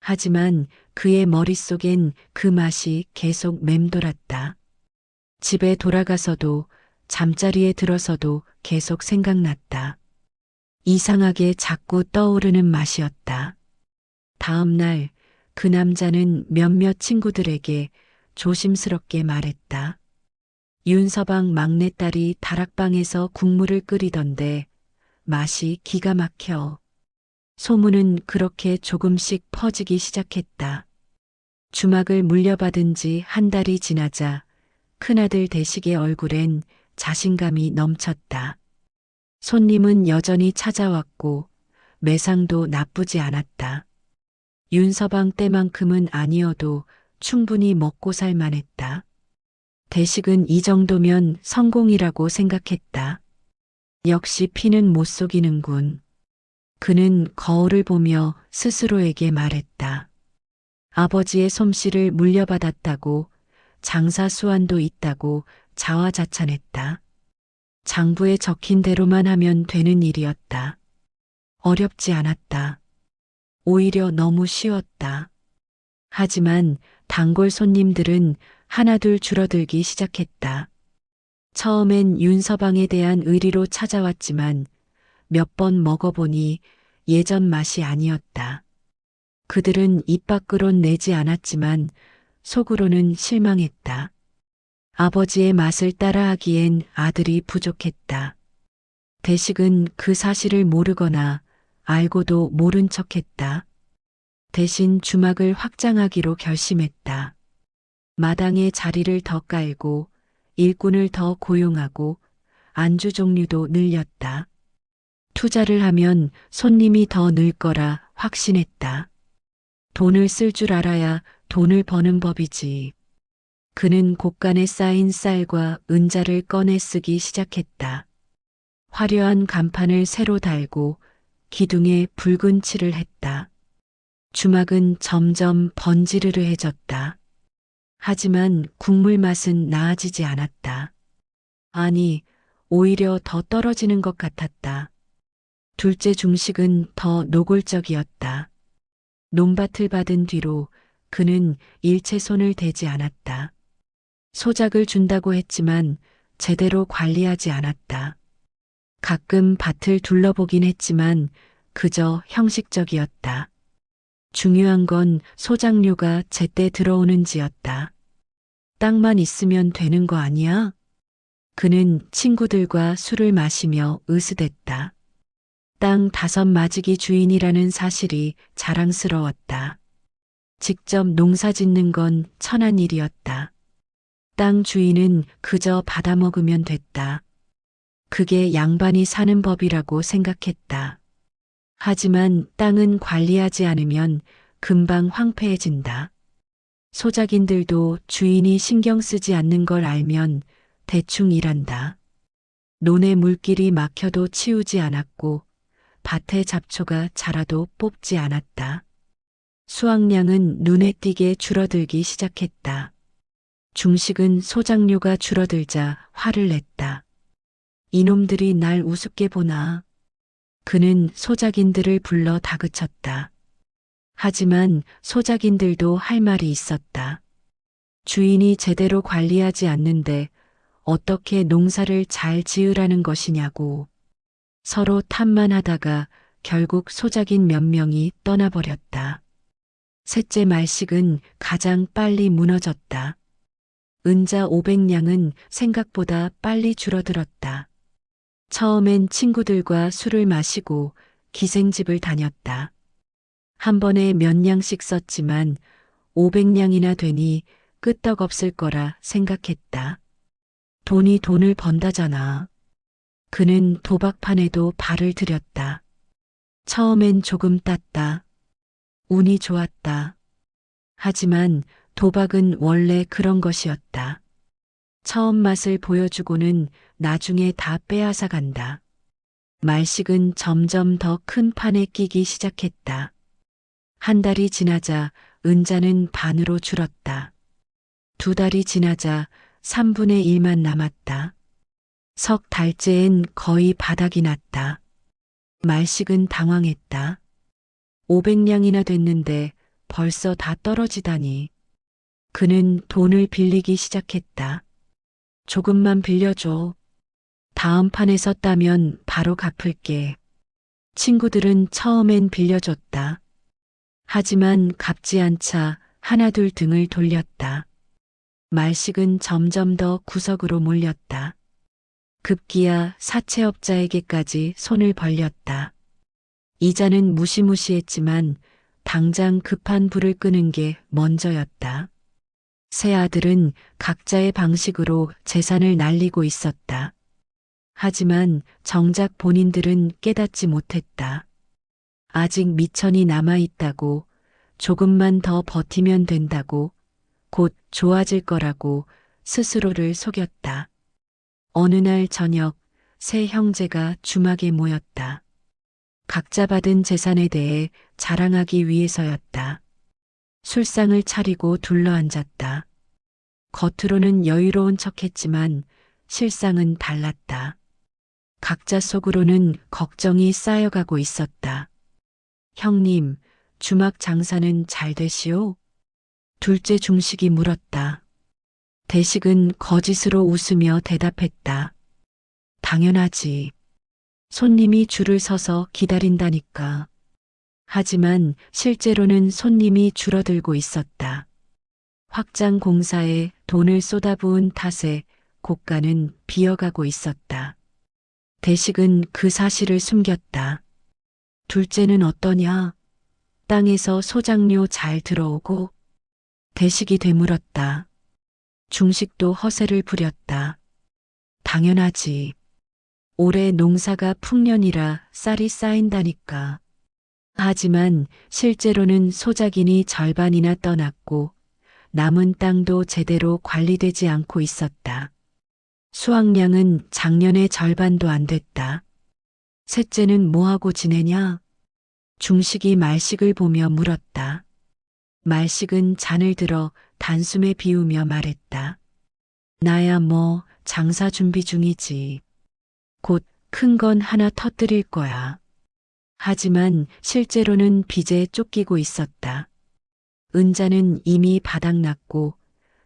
하지만 그의 머릿속엔 그 맛이 계속 맴돌았다. 집에 돌아가서도 잠자리에 들어서도 계속 생각났다. 이상하게 자꾸 떠오르는 맛이었다. 다음 날 그 남자는 몇몇 친구들에게 조심스럽게 말했다. 윤서방 막내딸이 다락방에서 국물을 끓이던데 맛이 기가 막혀. 소문은 그렇게 조금씩 퍼지기 시작했다. 주막을 물려받은 지 한 달이 지나자 큰아들 대식의 얼굴엔 자신감이 넘쳤다. 손님은 여전히 찾아왔고 매상도 나쁘지 않았다. 윤서방 때만큼은 아니어도 충분히 먹고 살 만했다. 대식은 이 정도면 성공이라고 생각했다. 역시 피는 못 속이는군. 그는 거울을 보며 스스로에게 말했다. 아버지의 솜씨를 물려받았다고, 장사 수완도 있다고 자화자찬했다. 장부에 적힌 대로만 하면 되는 일이었다. 어렵지 않았다. 오히려 너무 쉬웠다. 하지만 단골 손님들은 하나둘 줄어들기 시작했다. 처음엔 윤서방에 대한 의리로 찾아왔지만 몇 번 먹어보니 예전 맛이 아니었다. 그들은 입 밖으론 내지 않았지만 속으로는 실망했다. 아버지의 맛을 따라하기엔 아들이 부족했다. 대식은 그 사실을 모르거나 알고도 모른 척했다. 대신 주막을 확장하기로 결심했다. 마당에 자리를 더 깔고 일꾼을 더 고용하고 안주 종류도 늘렸다. 투자를 하면 손님이 더 늘 거라 확신했다. 돈을 쓸 줄 알아야 돈을 버는 법이지. 그는 곳간에 쌓인 쌀과 은자를 꺼내 쓰기 시작했다. 화려한 간판을 새로 달고 기둥에 붉은 칠을 했다. 주막은 점점 번지르르해졌다. 하지만 국물 맛은 나아지지 않았다. 아니, 오히려 더 떨어지는 것 같았다. 둘째 중식은 더 노골적이었다. 논밭을 받은 뒤로 그는 일체 손을 대지 않았다. 소작을 준다고 했지만 제대로 관리하지 않았다. 가끔 밭을 둘러보긴 했지만 그저 형식적이었다. 중요한 건 소작료가 제때 들어오는지였다. 땅만 있으면 되는 거 아니야? 그는 친구들과 술을 마시며 으스댔다. 땅 5마지기 주인이라는 사실이 자랑스러웠다. 직접 농사 짓는 건 천한 일이었다. 땅 주인은 그저 받아먹으면 됐다. 그게 양반이 사는 법이라고 생각했다. 하지만 땅은 관리하지 않으면 금방 황폐해진다. 소작인들도 주인이 신경 쓰지 않는 걸 알면 대충 일한다. 논에 물길이 막혀도 치우지 않았고 밭에 잡초가 자라도 뽑지 않았다. 수확량은 눈에 띄게 줄어들기 시작했다. 중식은 소작료가 줄어들자 화를 냈다. 이놈들이 날 우습게 보나. 그는 소작인들을 불러 다그쳤다. 하지만 소작인들도 할 말이 있었다. 주인이 제대로 관리하지 않는데 어떻게 농사를 잘 지으라는 것이냐고. 서로 탓만 하다가 결국 소작인 몇 명이 떠나버렸다. 셋째 말식은 가장 빨리 무너졌다. 은자 500냥은 생각보다 빨리 줄어들었다. 처음엔 친구들과 술을 마시고 기생집을 다녔다. 한 번에 몇 냥씩 썼지만 500냥이나 되니 끄떡없을 거라 생각했다. 돈이 돈을 번다잖아. 그는 도박판에도 발을 들였다. 처음엔 조금 땄다. 운이 좋았다. 하지만 도박은 원래 그런 것이었다. 처음 맛을 보여주고는 나중에 다 빼앗아 간다. 말식은 점점 더 큰 판에 끼기 시작했다. 한 달이 지나자 은자는 반으로 줄었다. 2달이 지나자 3분의 1만 남았다. 석 달째엔 거의 바닥이 났다. 말식은 당황했다. 500냥이나 됐는데 벌써 다 떨어지다니. 그는 돈을 빌리기 시작했다. 조금만 빌려줘. 다음 판에서 따면 바로 갚을게. 친구들은 처음엔 빌려줬다. 하지만 갚지 않자 하나둘 등을 돌렸다. 말식은 점점 더 구석으로 몰렸다. 급기야 사채업자에게까지 손을 벌렸다. 이자는 무시무시했지만 당장 급한 불을 끄는 게 먼저였다. 세 아들은 각자의 방식으로 재산을 날리고 있었다. 하지만 정작 본인들은 깨닫지 못했다. 아직 미천이 남아있다고, 조금만 더 버티면 된다고, 곧 좋아질 거라고 스스로를 속였다. 어느 날 저녁 세 형제가 주막에 모였다. 각자 받은 재산에 대해 자랑하기 위해서였다. 술상을 차리고 둘러앉았다. 겉으로는 여유로운 척했지만 실상은 달랐다. 각자 속으로는 걱정이 쌓여가고 있었다. 형님, 주막 장사는 잘 되시오? 둘째 중식이 물었다. 대식은 거짓으로 웃으며 대답했다. 당연하지. 손님이 줄을 서서 기다린다니까. 하지만 실제로는 손님이 줄어들고 있었다. 확장 공사에 돈을 쏟아부은 탓에 고가는 비어가고 있었다. 대식은 그 사실을 숨겼다. 둘째는 어떠냐? 땅에서 소작료 잘 들어오고? 대식이 되물었다. 중식도 허세를 부렸다. 당연하지. 올해 농사가 풍년이라 쌀이 쌓인다니까. 하지만 실제로는 소작인이 절반이나 떠났고 남은 땅도 제대로 관리되지 않고 있었다. 수확량은 작년의 절반도 안 됐다. 셋째는 뭐하고 지내냐? 중식이 말식을 보며 물었다. 말식은 잔을 들어 단숨에 비우며 말했다. 나야 뭐 장사 준비 중이지. 곧 큰 건 하나 터뜨릴 거야. 하지만 실제로는 빚에 쫓기고 있었다. 은자는 이미 바닥났고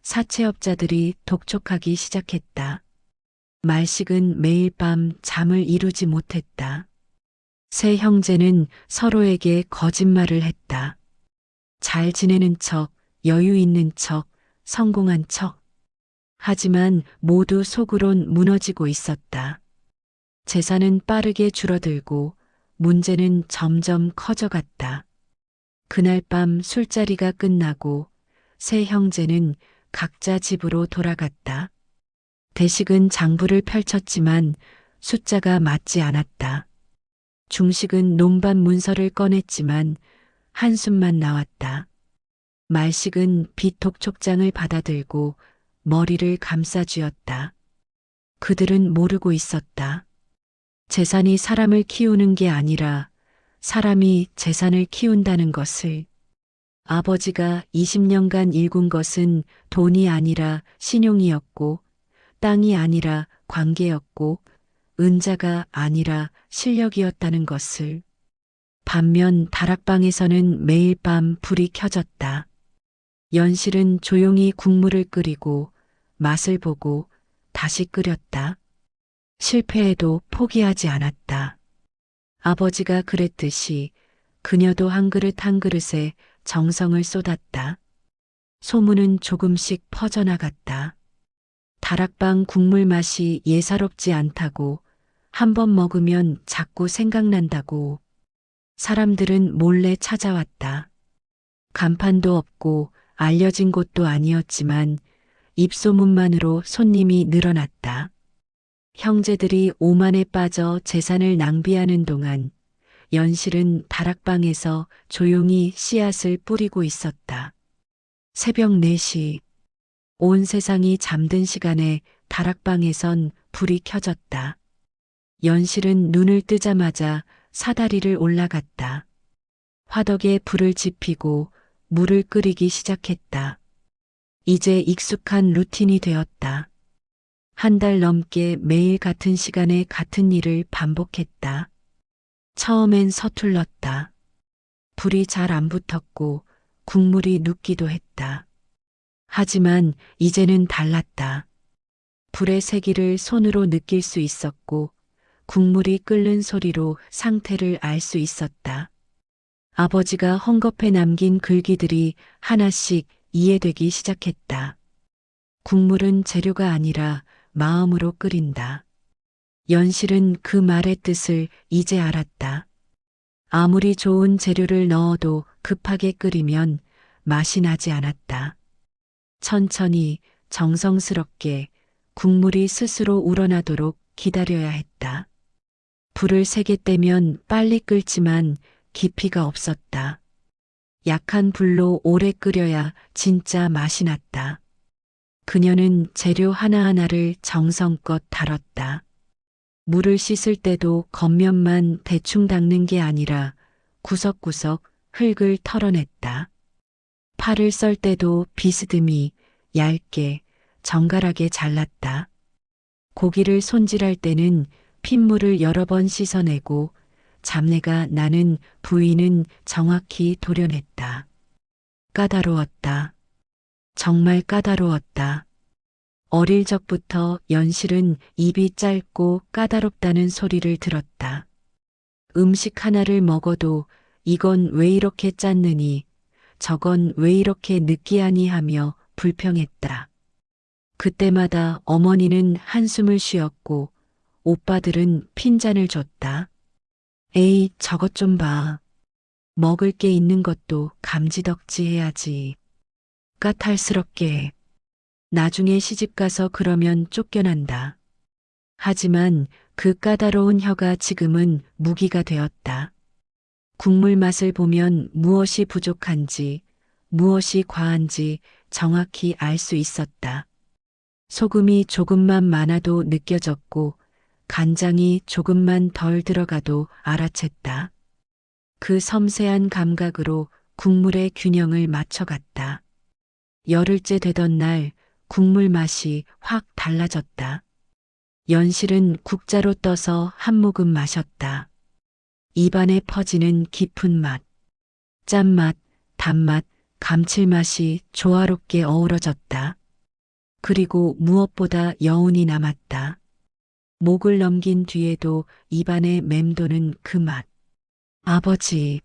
사채업자들이 독촉하기 시작했다. 말식은 매일 밤 잠을 이루지 못했다. 세 형제는 서로에게 거짓말을 했다. 잘 지내는 척, 여유 있는 척, 성공한 척. 하지만 모두 속으론 무너지고 있었다. 재산은 빠르게 줄어들고 문제는 점점 커져갔다. 그날 밤 술자리가 끝나고 세 형제는 각자 집으로 돌아갔다. 대식은 장부를 펼쳤지만 숫자가 맞지 않았다. 중식은 논밭 문서를 꺼냈지만 한숨만 나왔다. 말식은 비톡촉장을 받아들고 머리를 감싸쥐었다. 그들은 모르고 있었다. 재산이 사람을 키우는 게 아니라 사람이 재산을 키운다는 것을. 아버지가 20년간 일군 것은 돈이 아니라 신용이었고, 땅이 아니라 관계였고, 은자가 아니라 실력이었다는 것을. 반면 다락방에서는 매일 밤 불이 켜졌다. 연실은 조용히 국물을 끓이고 맛을 보고 다시 끓였다. 실패해도 포기하지 않았다. 아버지가 그랬듯이 그녀도 한 그릇 한 그릇에 정성을 쏟았다. 소문은 조금씩 퍼져나갔다. 다락방 국물 맛이 예사롭지 않다고, 한 번 먹으면 자꾸 생각난다고. 사람들은 몰래 찾아왔다. 간판도 없고 알려진 곳도 아니었지만 입소문만으로 손님이 늘어났다. 형제들이 오만에 빠져 재산을 낭비하는 동안 연실은 다락방에서 조용히 씨앗을 뿌리고 있었다. 새벽 4시, 온 세상이 잠든 시간에 다락방에선 불이 켜졌다. 연실은 눈을 뜨자마자 사다리를 올라갔다. 화덕에 불을 지피고 물을 끓이기 시작했다. 이제 익숙한 루틴이 되었다. 한 달 넘게 매일 같은 시간에 같은 일을 반복했다. 처음엔 서툴렀다. 불이 잘 안 붙었고 국물이 눕기도 했다. 하지만 이제는 달랐다. 불의 세기를 손으로 느낄 수 있었고 국물이 끓는 소리로 상태를 알 수 있었다. 아버지가 헝겊에 남긴 글귀들이 하나씩 이해되기 시작했다. 국물은 재료가 아니라 마음으로 끓인다. 연실은 그 말의 뜻을 이제 알았다. 아무리 좋은 재료를 넣어도 급하게 끓이면 맛이 나지 않았다. 천천히 정성스럽게 국물이 스스로 우러나도록 기다려야 했다. 불을 세게 떼면 빨리 끓지만 깊이가 없었다. 약한 불로 오래 끓여야 진짜 맛이 났다. 그녀는 재료 하나하나를 정성껏 다뤘다. 물을 씻을 때도 겉면만 대충 닦는 게 아니라 구석구석 흙을 털어냈다. 파를 썰 때도 비스듬히 얇게 정갈하게 잘랐다. 고기를 손질할 때는 핏물을 여러 번 씻어내고 잡내가 나는 부위는 정확히 도려냈다. 까다로웠다. 정말 까다로웠다. 어릴 적부터 연실은 입이 짧고 까다롭다는 소리를 들었다. 음식 하나를 먹어도 이건 왜 이렇게 짰느니, 저건 왜 이렇게 느끼하니 하며 불평했다. 그때마다 어머니는 한숨을 쉬었고 오빠들은 핀잔을 줬다. 에이, 저것 좀 봐. 먹을 게 있는 것도 감지덕지 해야지. 까탈스럽게. 나중에 시집가서 그러면 쫓겨난다. 하지만 그 까다로운 혀가 지금은 무기가 되었다. 국물 맛을 보면 무엇이 부족한지, 무엇이 과한지 정확히 알 수 있었다. 소금이 조금만 많아도 느껴졌고 간장이 조금만 덜 들어가도 알아챘다. 그 섬세한 감각으로 국물의 균형을 맞춰갔다. 열흘째 되던 날 국물 맛이 확 달라졌다. 연실은 국자로 떠서 한 모금 마셨다. 입안에 퍼지는 깊은 맛, 짠맛, 단맛, 감칠맛이 조화롭게 어우러졌다. 그리고 무엇보다 여운이 남았다. 목을 넘긴 뒤에도 입안에 맴도는 그 맛. 아버지.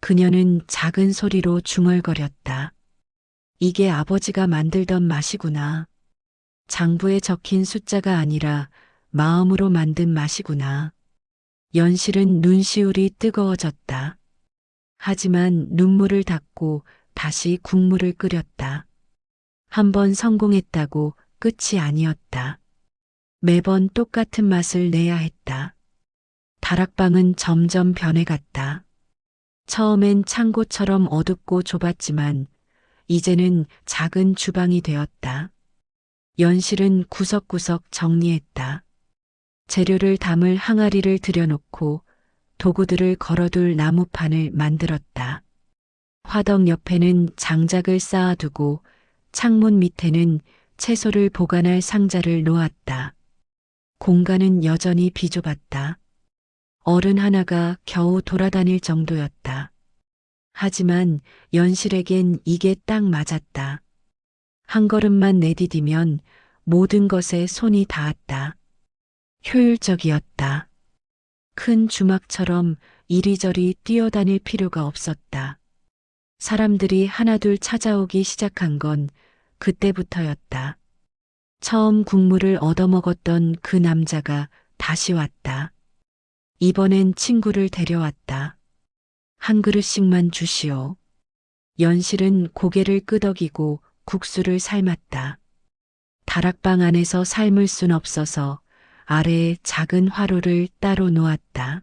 그녀는 작은 소리로 중얼거렸다. 이게 아버지가 만들던 맛이구나. 장부에 적힌 숫자가 아니라 마음으로 만든 맛이구나. 연실은 눈시울이 뜨거워졌다. 하지만 눈물을 닦고 다시 국물을 끓였다. 한 번 성공했다고 끝이 아니었다. 매번 똑같은 맛을 내야 했다. 다락방은 점점 변해갔다. 처음엔 창고처럼 어둡고 좁았지만 이제는 작은 주방이 되었다. 연실은 구석구석 정리했다. 재료를 담을 항아리를 들여놓고 도구들을 걸어둘 나무판을 만들었다. 화덕 옆에는 장작을 쌓아두고 창문 밑에는 채소를 보관할 상자를 놓았다. 공간은 여전히 비좁았다. 어른 하나가 겨우 돌아다닐 정도였다. 하지만 연실에겐 이게 딱 맞았다. 한 걸음만 내디디면 모든 것에 손이 닿았다. 효율적이었다. 큰 주막처럼 이리저리 뛰어다닐 필요가 없었다. 사람들이 하나둘 찾아오기 시작한 건 그때부터였다. 처음 국물을 얻어먹었던 그 남자가 다시 왔다. 이번엔 친구를 데려왔다. 한 그릇씩만 주시오. 연실은 고개를 끄덕이고 국수를 삶았다. 다락방 안에서 삶을 순 없어서 아래에 작은 화로를 따로 놓았다.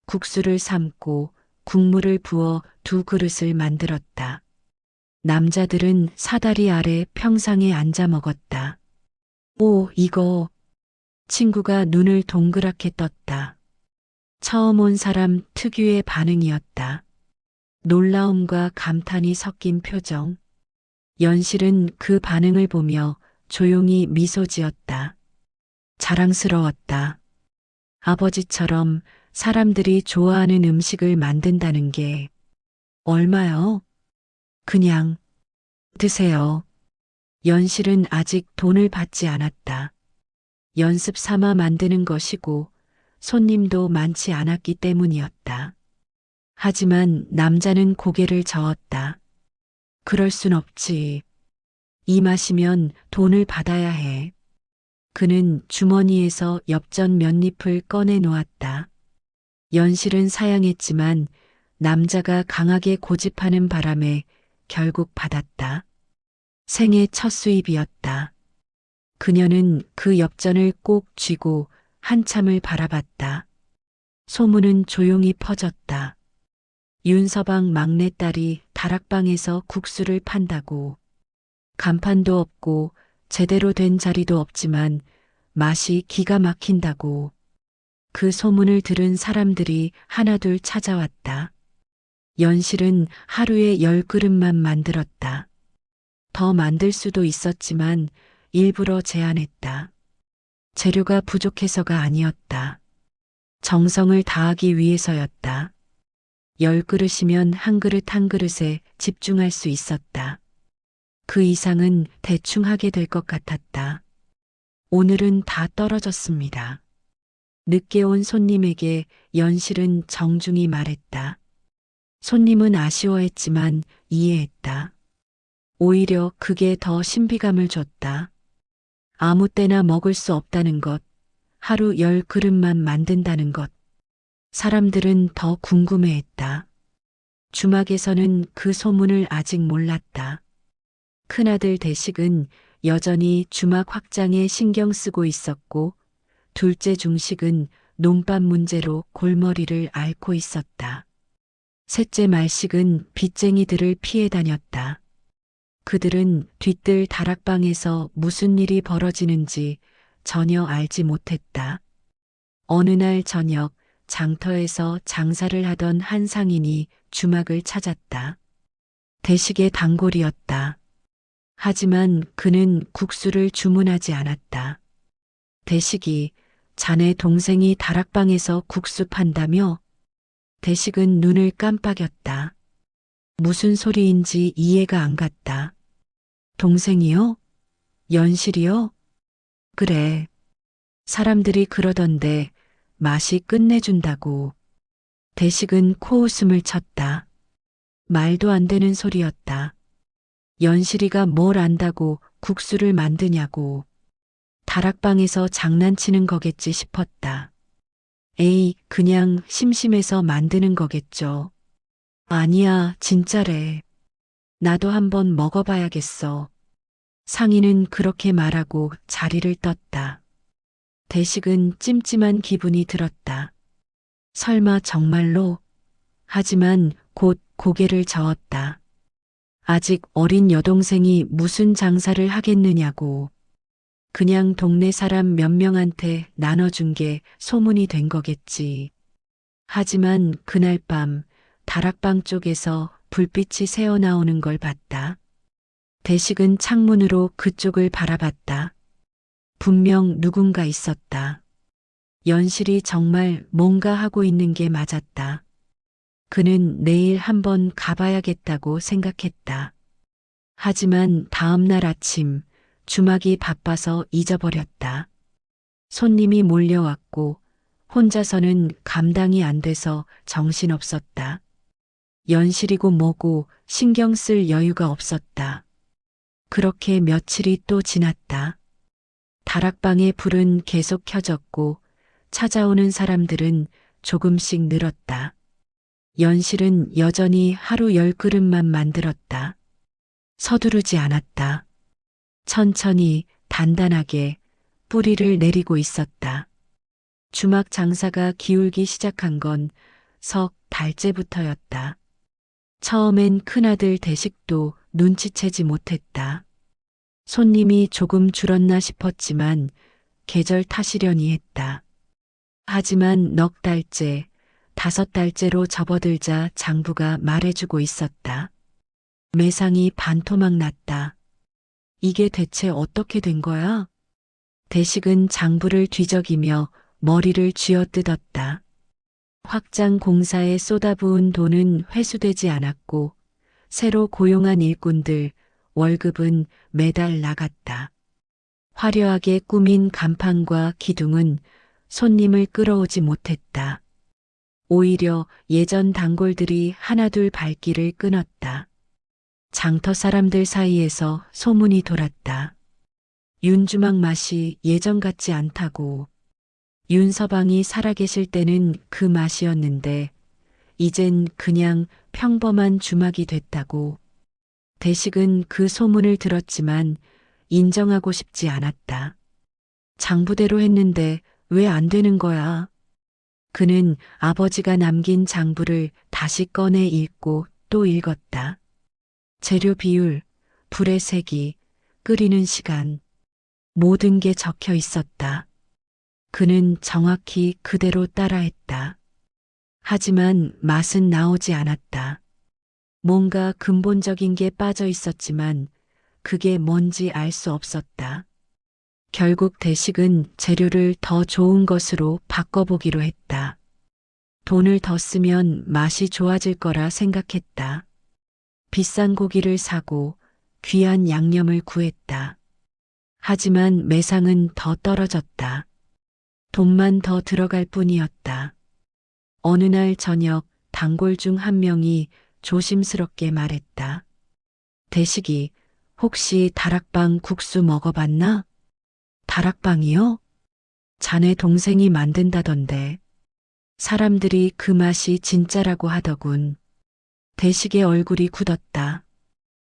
국수를 삶고 국물을 부어 2그릇을 만들었다. 남자들은 사다리 아래 평상에 앉아 먹었다. 오, 이거. 친구가 눈을 동그랗게 떴다. 처음 온 사람 특유의 반응이었다. 놀라움과 감탄이 섞인 표정. 연실은 그 반응을 보며 조용히 미소 지었다. 자랑스러웠다. 아버지처럼 사람들이 좋아하는 음식을 만든다는 게 얼마요? 그냥 드세요. 연실은 아직 돈을 받지 않았다. 연습 삼아 만드는 것이고 손님도 많지 않았기 때문이었다. 하지만 남자는 고개를 저었다. 그럴 순 없지. 이 맛이면 돈을 받아야 해. 그는 주머니에서 엽전 몇 잎을 꺼내 놓았다. 연실은 사양했지만 남자가 강하게 고집하는 바람에 결국 받았다. 생애 첫 수입이었다. 그녀는 그 엽전을 꼭 쥐고 한참을 바라봤다. 소문은 조용히 퍼졌다. 윤서방 막내딸이 다락방에서 국수를 판다고. 간판도 없고 제대로 된 자리도 없지만 맛이 기가 막힌다고. 그 소문을 들은 사람들이 하나둘 찾아왔다. 연실은 하루에 10그릇만 만들었다. 더 만들 수도 있었지만 일부러 제한했다. 재료가 부족해서가 아니었다. 정성을 다하기 위해서였다. 10그릇이면 한 그릇 한 그릇에 집중할 수 있었다. 그 이상은 대충 하게 될 것 같았다. 오늘은 다 떨어졌습니다. 늦게 온 손님에게 연실은 정중히 말했다. 손님은 아쉬워했지만 이해했다. 오히려 그게 더 신비감을 줬다. 아무 때나 먹을 수 없다는 것, 하루 10그릇만 만든다는 것. 사람들은 더 궁금해했다. 주막에서는 그 소문을 아직 몰랐다. 큰아들 대식은 여전히 주막 확장에 신경 쓰고 있었고, 둘째 중식은 논밭 문제로 골머리를 앓고 있었다. 셋째 말식은 빚쟁이들을 피해 다녔다. 그들은 뒤뜰 다락방에서 무슨 일이 벌어지는지 전혀 알지 못했다. 어느 날 저녁 장터에서 장사를 하던 한 상인이 주막을 찾았다. 대식의 단골이었다. 하지만 그는 국수를 주문하지 않았다. 대식이 자네 동생이 다락방에서 국수 판다며? 대식은 눈을 깜빡였다. 무슨 소리인지 이해가 안 갔다. 동생이요? 연실이요? 그래. 사람들이 그러던데 맛이 끝내준다고. 대식은 코웃음을 쳤다. 말도 안 되는 소리였다. 연실이가 뭘 안다고 국수를 만드냐고. 다락방에서 장난치는 거겠지 싶었다. 에이, 그냥 심심해서 만드는 거겠죠. 아니야, 진짜래. 나도 한번 먹어봐야겠어. 상인은 그렇게 말하고 자리를 떴다. 대식은 찜찜한 기분이 들었다. 설마 정말로? 하지만 곧 고개를 저었다. 아직 어린 여동생이 무슨 장사를 하겠느냐고. 그냥 동네 사람 몇 명한테 나눠준 게 소문이 된 거겠지. 하지만 그날 밤 다락방 쪽에서 불빛이 새어나오는 걸 봤다. 대식은 창문으로 그쪽을 바라봤다. 분명 누군가 있었다. 연실이 정말 뭔가 하고 있는 게 맞았다. 그는 내일 한번 가봐야겠다고 생각했다. 하지만 다음 날 아침 주막이 바빠서 잊어버렸다. 손님이 몰려왔고 혼자서는 감당이 안 돼서 정신없었다. 연실이고 뭐고 신경 쓸 여유가 없었다. 그렇게 며칠이 또 지났다. 다락방의 불은 계속 켜졌고 찾아오는 사람들은 조금씩 늘었다. 연실은 여전히 하루 10그릇만 만들었다. 서두르지 않았다. 천천히 단단하게 뿌리를 내리고 있었다. 주막 장사가 기울기 시작한 건 석 달째부터였다. 처음엔 큰아들 대식도 눈치채지 못했다. 손님이 조금 줄었나 싶었지만 계절 탓이려니 했다. 하지만 넉 달째, 5달째로 접어들자 장부가 말해주고 있었다. 매상이 반토막 났다. 이게 대체 어떻게 된 거야? 대식은 장부를 뒤적이며 머리를 쥐어뜯었다. 확장 공사에 쏟아부은 돈은 회수되지 않았고 새로 고용한 일꾼들 월급은 매달 나갔다. 화려하게 꾸민 간판과 기둥은 손님을 끌어오지 못했다. 오히려 예전 단골들이 하나둘 발길을 끊었다. 장터 사람들 사이에서 소문이 돌았다. 윤주막 맛이 예전 같지 않다고. 윤서방이 살아계실 때는 그 맛이었는데 이젠 그냥 평범한 주막이 됐다고. 대식은 그 소문을 들었지만 인정하고 싶지 않았다. 장부대로 했는데 왜 안 되는 거야? 그는 아버지가 남긴 장부를 다시 꺼내 읽고 또 읽었다. 재료 비율, 불의 세기, 끓이는 시간, 모든 게 적혀 있었다. 그는 정확히 그대로 따라했다. 하지만 맛은 나오지 않았다. 뭔가 근본적인 게 빠져 있었지만 그게 뭔지 알 수 없었다. 결국 대식은 재료를 더 좋은 것으로 바꿔보기로 했다. 돈을 더 쓰면 맛이 좋아질 거라 생각했다. 비싼 고기를 사고 귀한 양념을 구했다. 하지만 매상은 더 떨어졌다. 돈만 더 들어갈 뿐이었다. 어느 날 저녁 단골 중 한 명이 조심스럽게 말했다. 대식이 혹시 다락방 국수 먹어봤나? 다락방이요? 자네 동생이 만든다던데. 사람들이 그 맛이 진짜라고 하더군. 대식의 얼굴이 굳었다.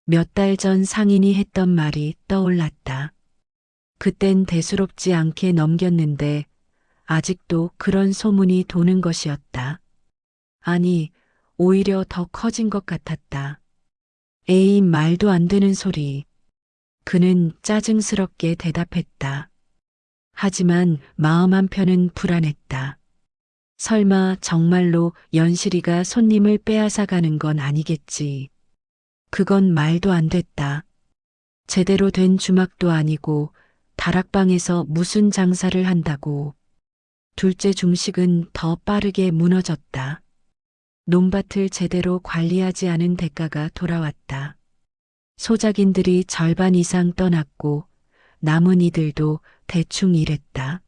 몇 달 전 상인이 했던 말이 떠올랐다. 그땐 대수롭지 않게 넘겼는데 아직도 그런 소문이 도는 것이었다. 아니, 오히려 더 커진 것 같았다. 에이, 말도 안 되는 소리. 그는 짜증스럽게 대답했다. 하지만 마음 한편은 불안했다. 설마 정말로 연실이가 손님을 빼앗아 가는 건 아니겠지. 그건 말도 안 됐다. 제대로 된 주막도 아니고 다락방에서 무슨 장사를 한다고. 둘째 중식은 더 빠르게 무너졌다. 논밭을 제대로 관리하지 않은 대가가 돌아왔다. 소작인들이 절반 이상 떠났고 남은 이들도 대충 일했다.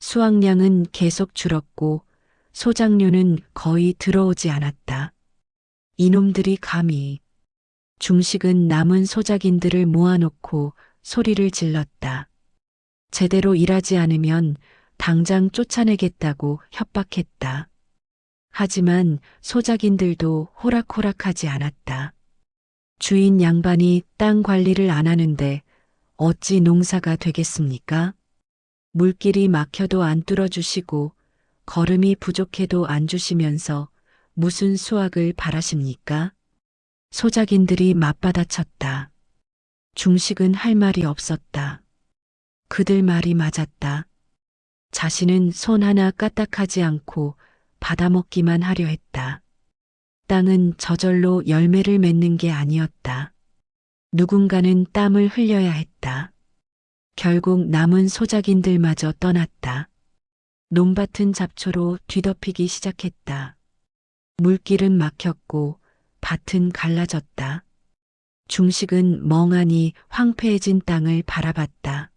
수확량은 계속 줄었고 소작료는 거의 들어오지 않았다. 이놈들이 감히. 중식은 남은 소작인들을 모아놓고 소리를 질렀다. 제대로 일하지 않으면 당장 쫓아내겠다고 협박했다. 하지만 소작인들도 호락호락하지 않았다. 주인 양반이 땅 관리를 안 하는데 어찌 농사가 되겠습니까? 물길이 막혀도 안 뚫어주시고 걸음이 부족해도 안 주시면서 무슨 수확을 바라십니까? 소작인들이 맞받아쳤다. 중식은 할 말이 없었다. 그들 말이 맞았다. 자신은 손 하나 까딱하지 않고 받아먹기만 하려 했다. 땅은 저절로 열매를 맺는 게 아니었다. 누군가는 땀을 흘려야 했다. 결국 남은 소작인들마저 떠났다. 논밭은 잡초로 뒤덮이기 시작했다. 물길은 막혔고 밭은 갈라졌다. 중식은 멍하니 황폐해진 땅을 바라봤다.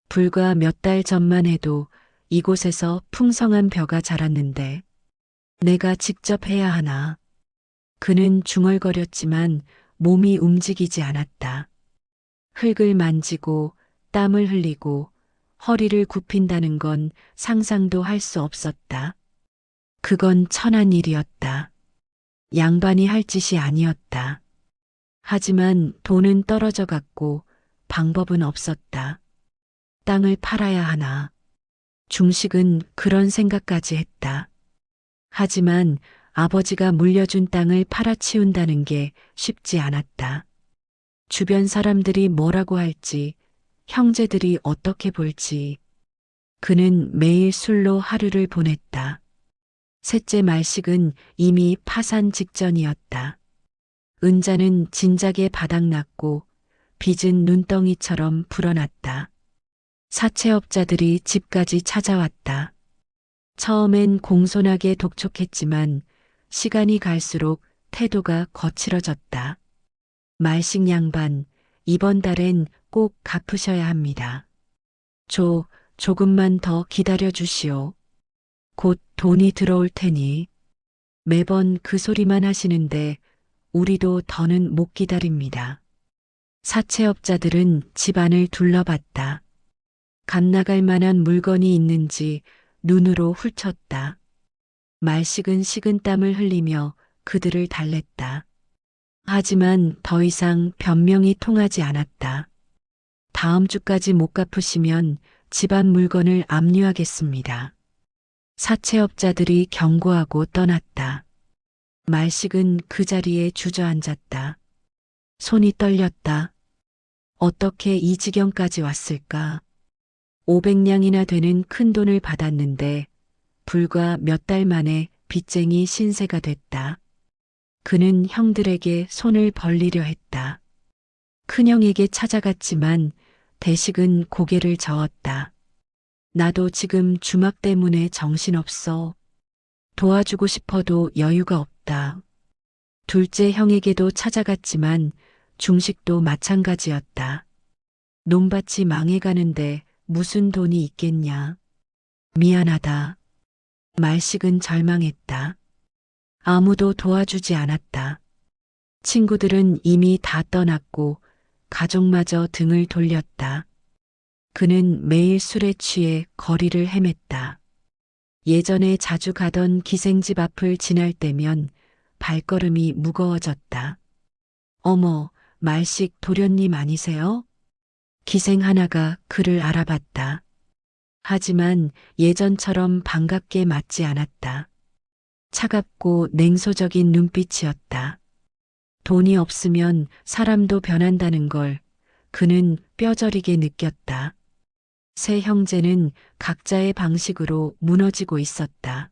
불과 몇 달 전만 해도 이곳에서 풍성한 벼가 자랐는데 내가 직접 해야 하나. 그는 중얼거렸지만 몸이 움직이지 않았다. 흙을 만지고 땀을 흘리고 허리를 굽힌다는 건 상상도 할 수 없었다. 그건 천한 일이었다. 양반이 할 짓이 아니었다. 하지만 돈은 떨어져 갔고 방법은 없었다. 땅을 팔아야 하나. 중식은 그런 생각까지 했다. 하지만 아버지가 물려준 땅을 팔아치운다는 게 쉽지 않았다. 주변 사람들이 뭐라고 할지, 형제들이 어떻게 볼지. 그는 매일 술로 하루를 보냈다. 셋째 말식은 이미 파산 직전이었다. 은자는 진작에 바닥났고 빚은 눈덩이처럼 불어났다. 사채업자들이 집까지 찾아왔다. 처음엔 공손하게 독촉했지만 시간이 갈수록 태도가 거칠어졌다. 말식 양반, 이번 달엔 꼭 갚으셔야 합니다. 조금만 더 기다려 주시오. 곧 돈이 들어올 테니. 매번 그 소리만 하시는데 우리도 더는 못 기다립니다. 사채업자들은 집안을 둘러봤다. 값 나갈 만한 물건이 있는지 눈으로 훑쳤다. 말식은 식은땀을 흘리며 그들을 달랬다. 하지만 더 이상 변명이 통하지 않았다. 다음 주까지 못 갚으시면 집안 물건을 압류하겠습니다. 사채업자들이 경고하고 떠났다. 말식은 그 자리에 주저앉았다. 손이 떨렸다. 어떻게 이 지경까지 왔을까? 500냥이나 되는 큰 돈을 받았는데 불과 몇 달 만에 빚쟁이 신세가 됐다. 그는 형들에게 손을 벌리려 했다. 큰형에게 찾아갔지만 대식은 고개를 저었다. 나도 지금 주막 때문에 정신없어. 도와주고 싶어도 여유가 없다. 둘째 형에게도 찾아갔지만 중식도 마찬가지였다. 논밭이 망해가는데 무슨 돈이 있겠냐. 미안하다. 말식은 절망했다. 아무도 도와주지 않았다. 친구들은 이미 다 떠났고 가족마저 등을 돌렸다. 그는 매일 술에 취해 거리를 헤맸다. 예전에 자주 가던 기생집 앞을 지날 때면 발걸음이 무거워졌다. 어머, 말식 도련님 아니세요? 기생 하나가 그를 알아봤다. 하지만 예전처럼 반갑게 맞지 않았다. 차갑고 냉소적인 눈빛이었다. 돈이 없으면 사람도 변한다는 걸 그는 뼈저리게 느꼈다. 세 형제는 각자의 방식으로 무너지고 있었다.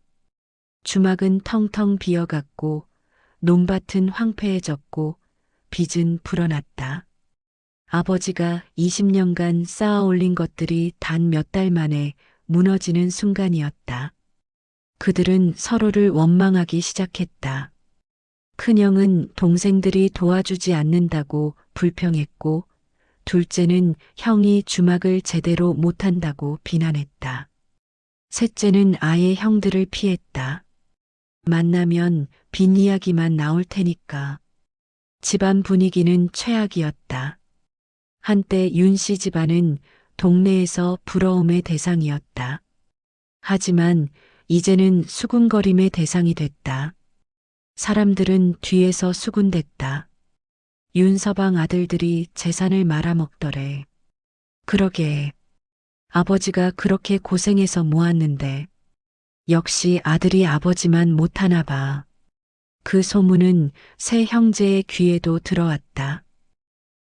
주막은 텅텅 비어갔고 논밭은 황폐해졌고 빚은 불어났다. 아버지가 20년간 쌓아 올린 것들이 단 몇 달 만에 무너지는 순간이었다. 그들은 서로를 원망하기 시작했다. 큰형은 동생들이 도와주지 않는다고 불평했고 둘째는 형이 주막을 제대로 못한다고 비난했다. 셋째는 아예 형들을 피했다. 만나면 빈 이야기만 나올 테니까. 집안 분위기는 최악이었다. 한때 윤씨 집안은 동네에서 부러움의 대상이었다. 하지만 이제는 수군거림의 대상이 됐다. 사람들은 뒤에서 수군댔다. 윤서방 아들들이 재산을 말아먹더래. 그러게 아버지가 그렇게 고생해서 모았는데 역시 아들이 아버지만 못하나 봐. 그 소문은 세 형제의 귀에도 들어왔다.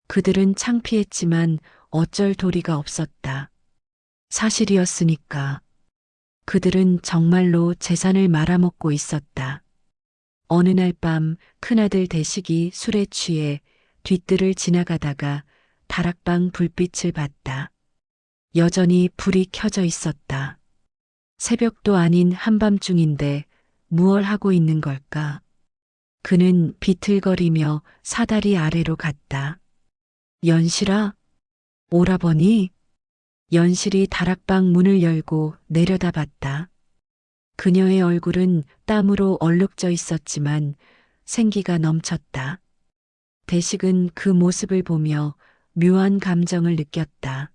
그들은 창피했지만 어쩔 도리가 없었다. 사실이었으니까. 그들은 정말로 재산을 말아먹고 있었다. 어느 날 밤 큰아들 대식이 술에 취해 뒷뜰을 지나가다가 다락방 불빛을 봤다. 여전히 불이 켜져 있었다. 새벽도 아닌 한밤중인데 무얼 하고 있는 걸까? 그는 비틀거리며 사다리 아래로 갔다. 연실아, 오라버니? 연실이 다락방 문을 열고 내려다봤다. 그녀의 얼굴은 땀으로 얼룩져 있었지만 생기가 넘쳤다. 대식은 그 모습을 보며 묘한 감정을 느꼈다.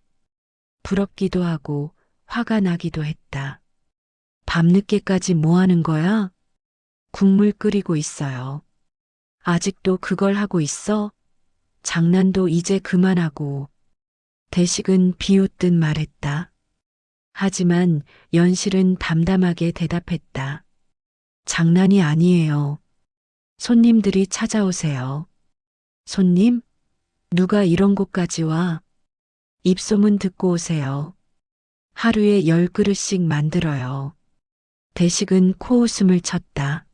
부럽기도 하고 화가 나기도 했다. 밤늦게까지 뭐 하는 거야? 국물 끓이고 있어요. 아직도 그걸 하고 있어? 장난도 이제 그만하고. 대식은 비웃듯 말했다. 하지만 연실은 담담하게 대답했다. 장난이 아니에요. 손님들이 찾아오세요. 손님? 누가 이런 곳까지 와? 입소문 듣고 오세요. 하루에 10그릇씩 만들어요. 대식은 코웃음을 쳤다.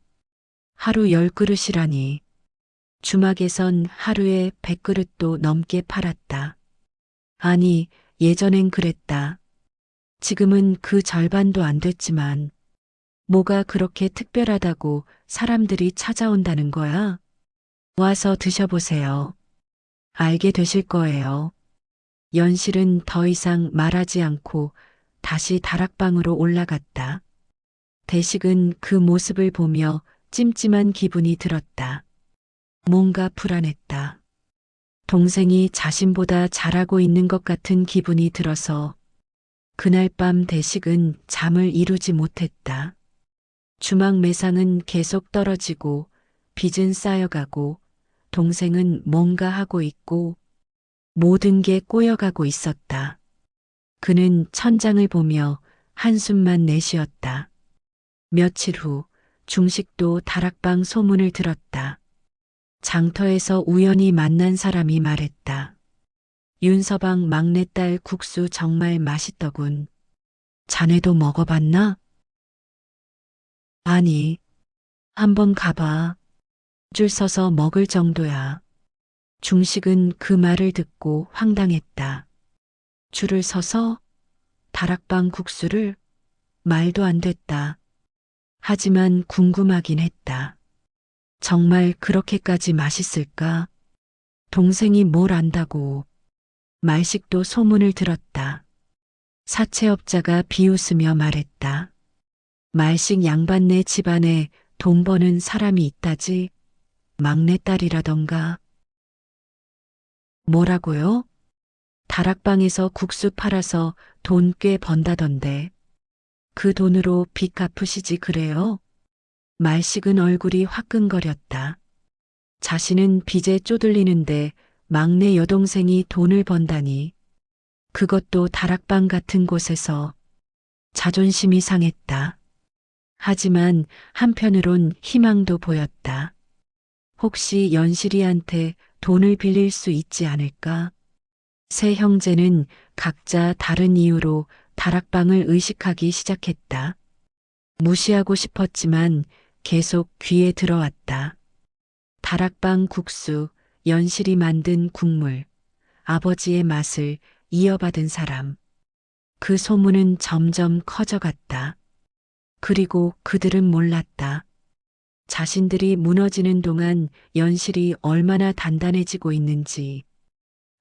하루 10그릇이라니. 주막에선 하루에 100그릇도 넘게 팔았다. 아니, 예전엔 그랬다. 지금은 그 절반도 안 됐지만 뭐가 그렇게 특별하다고 사람들이 찾아온다는 거야? 와서 드셔보세요. 알게 되실 거예요. 연실은 더 이상 말하지 않고 다시 다락방으로 올라갔다. 대식은 그 모습을 보며 찜찜한 기분이 들었다. 뭔가 불안했다. 동생이 자신보다 잘하고 있는 것 같은 기분이 들어서 그날 밤 대식은 잠을 이루지 못했다. 주막 매상은 계속 떨어지고 빚은 쌓여가고 동생은 뭔가 하고 있고 모든 게 꼬여가고 있었다. 그는 천장을 보며 한숨만 내쉬었다. 며칠 후 중식도 다락방 소문을 들었다. 장터에서 우연히 만난 사람이 말했다. 윤서방 막내딸 국수 정말 맛있더군. 자네도 먹어봤나? 아니, 한번 가봐. 줄 서서 먹을 정도야. 중식은 그 말을 듣고 황당했다. 줄을 서서 다락방 국수를 말도 안 됐다. 하지만 궁금하긴 했다. 정말 그렇게까지 맛있을까? 동생이 뭘 안다고. 말식도 소문을 들었다. 사채업자가 비웃으며 말했다. 말식 양반네 집안에 돈 버는 사람이 있다지. 막내딸이라던가. 뭐라고요? 다락방에서 국수 팔아서 돈 꽤 번다던데. 그 돈으로 빚 갚으시지 그래요? 말식은 얼굴이 화끈거렸다. 자신은 빚에 쪼들리는데 막내 여동생이 돈을 번다니. 그것도 다락방 같은 곳에서. 자존심이 상했다. 하지만 한편으론 희망도 보였다. 혹시 연실이한테 돈을 빌릴 수 있지 않을까? 세 형제는 각자 다른 이유로 다락방을 의식하기 시작했다. 무시하고 싶었지만 계속 귀에 들어왔다. 다락방 국수, 연실이 만든 국물, 아버지의 맛을 이어받은 사람. 그 소문은 점점 커져갔다. 그리고 그들은 몰랐다. 자신들이 무너지는 동안 연실이 얼마나 단단해지고 있는지,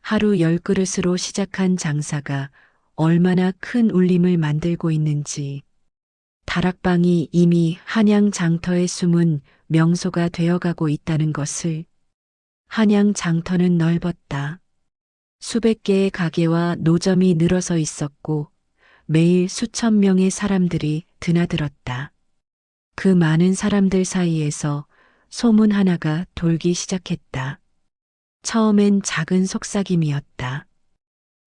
하루 10그릇으로 시작한 장사가 얼마나 큰 울림을 만들고 있는지, 다락방이 이미 한양 장터의 숨은 명소가 되어가고 있다는 것을. 한양 장터는 넓었다. 수백 개의 가게와 노점이 늘어서 있었고 매일 수천 명의 사람들이 드나들었다. 그 많은 사람들 사이에서 소문 하나가 돌기 시작했다. 처음엔 작은 속삭임이었다.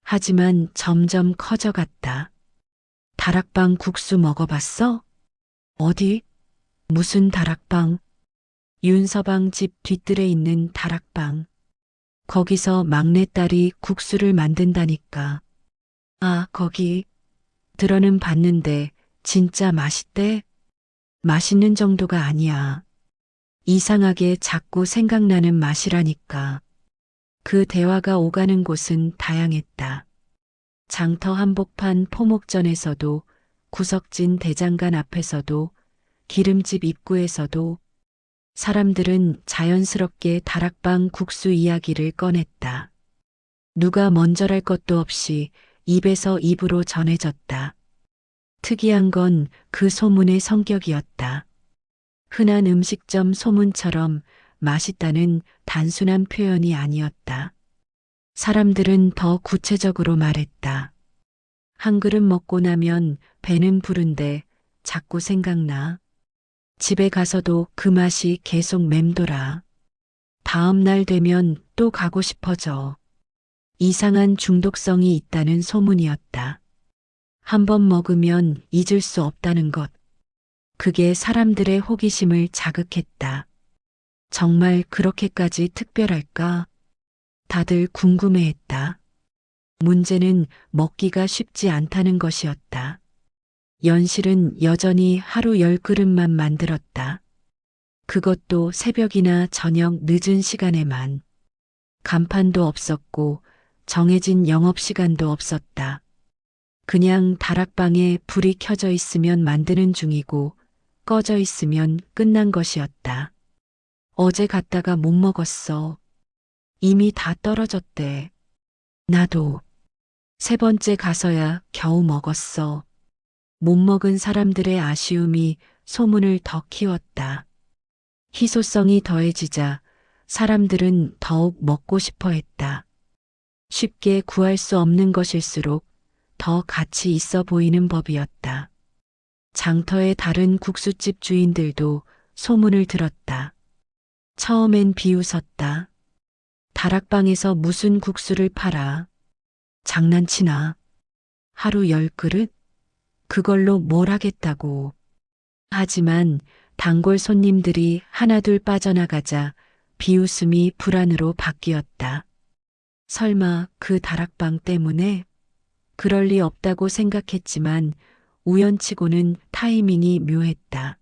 하지만 점점 커져갔다. 다락방 국수 먹어봤어? 어디? 무슨 다락방? 윤서방 집 뒤뜰에 있는 다락방. 거기서 막내딸이 국수를 만든다니까. 아, 거기. 들어는 봤는데 진짜 맛있대? 맛있는 정도가 아니야. 이상하게 자꾸 생각나는 맛이라니까. 그 대화가 오가는 곳은 다양했다. 장터 한복판 포목전에서도, 구석진 대장간 앞에서도, 기름집 입구에서도 사람들은 자연스럽게 다락방 국수 이야기를 꺼냈다. 누가 먼저랄 것도 없이 입에서 입으로 전해졌다. 특이한 건 그 소문의 성격이었다. 흔한 음식점 소문처럼 맛있다는 단순한 표현이 아니었다. 사람들은 더 구체적으로 말했다. 한 그릇 먹고 나면 배는 부른데 자꾸 생각나. 집에 가서도 그 맛이 계속 맴돌아. 다음 날 되면 또 가고 싶어져. 이상한 중독성이 있다는 소문이었다. 한 번 먹으면 잊을 수 없다는 것. 그게 사람들의 호기심을 자극했다. 정말 그렇게까지 특별할까? 다들 궁금해했다. 문제는 먹기가 쉽지 않다는 것이었다. 연실은 여전히 하루 10그릇만 만들었다. 그것도 새벽이나 저녁 늦은 시간에만. 간판도 없었고 정해진 영업시간도 없었다. 그냥 다락방에 불이 켜져 있으면 만드는 중이고 꺼져 있으면 끝난 것이었다. 어제 갔다가 못 먹었어. 이미 다 떨어졌대. 나도. 세 번째 가서야 겨우 먹었어. 못 먹은 사람들의 아쉬움이 소문을 더 키웠다. 희소성이 더해지자 사람들은 더욱 먹고 싶어 했다. 쉽게 구할 수 없는 것일수록 더 가치 있어 보이는 법이었다. 장터의 다른 국수집 주인들도 소문을 들었다. 처음엔 비웃었다. 다락방에서 무슨 국수를 팔아? 장난치나? 하루 10그릇? 그걸로 뭘 하겠다고. 하지만 단골 손님들이 하나둘 빠져나가자 비웃음이 불안으로 바뀌었다. 설마 그 다락방 때문에? 그럴 리 없다고 생각했지만 우연치고는 타이밍이 묘했다.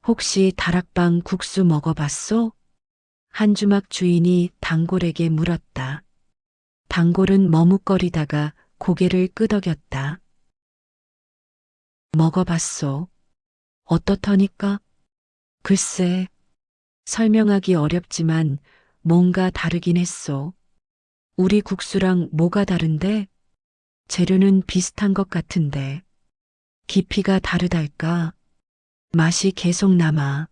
혹시 다락방 국수 먹어봤소? 한주막 주인이 단골에게 물었다. 단골은 머뭇거리다가 고개를 끄덕였다. 먹어봤소. 어떻더니까? 글쎄, 설명하기 어렵지만 뭔가 다르긴 했소. 우리 국수랑 뭐가 다른데? 재료는 비슷한 것 같은데. 깊이가 다르달까? 맛이 계속 남아.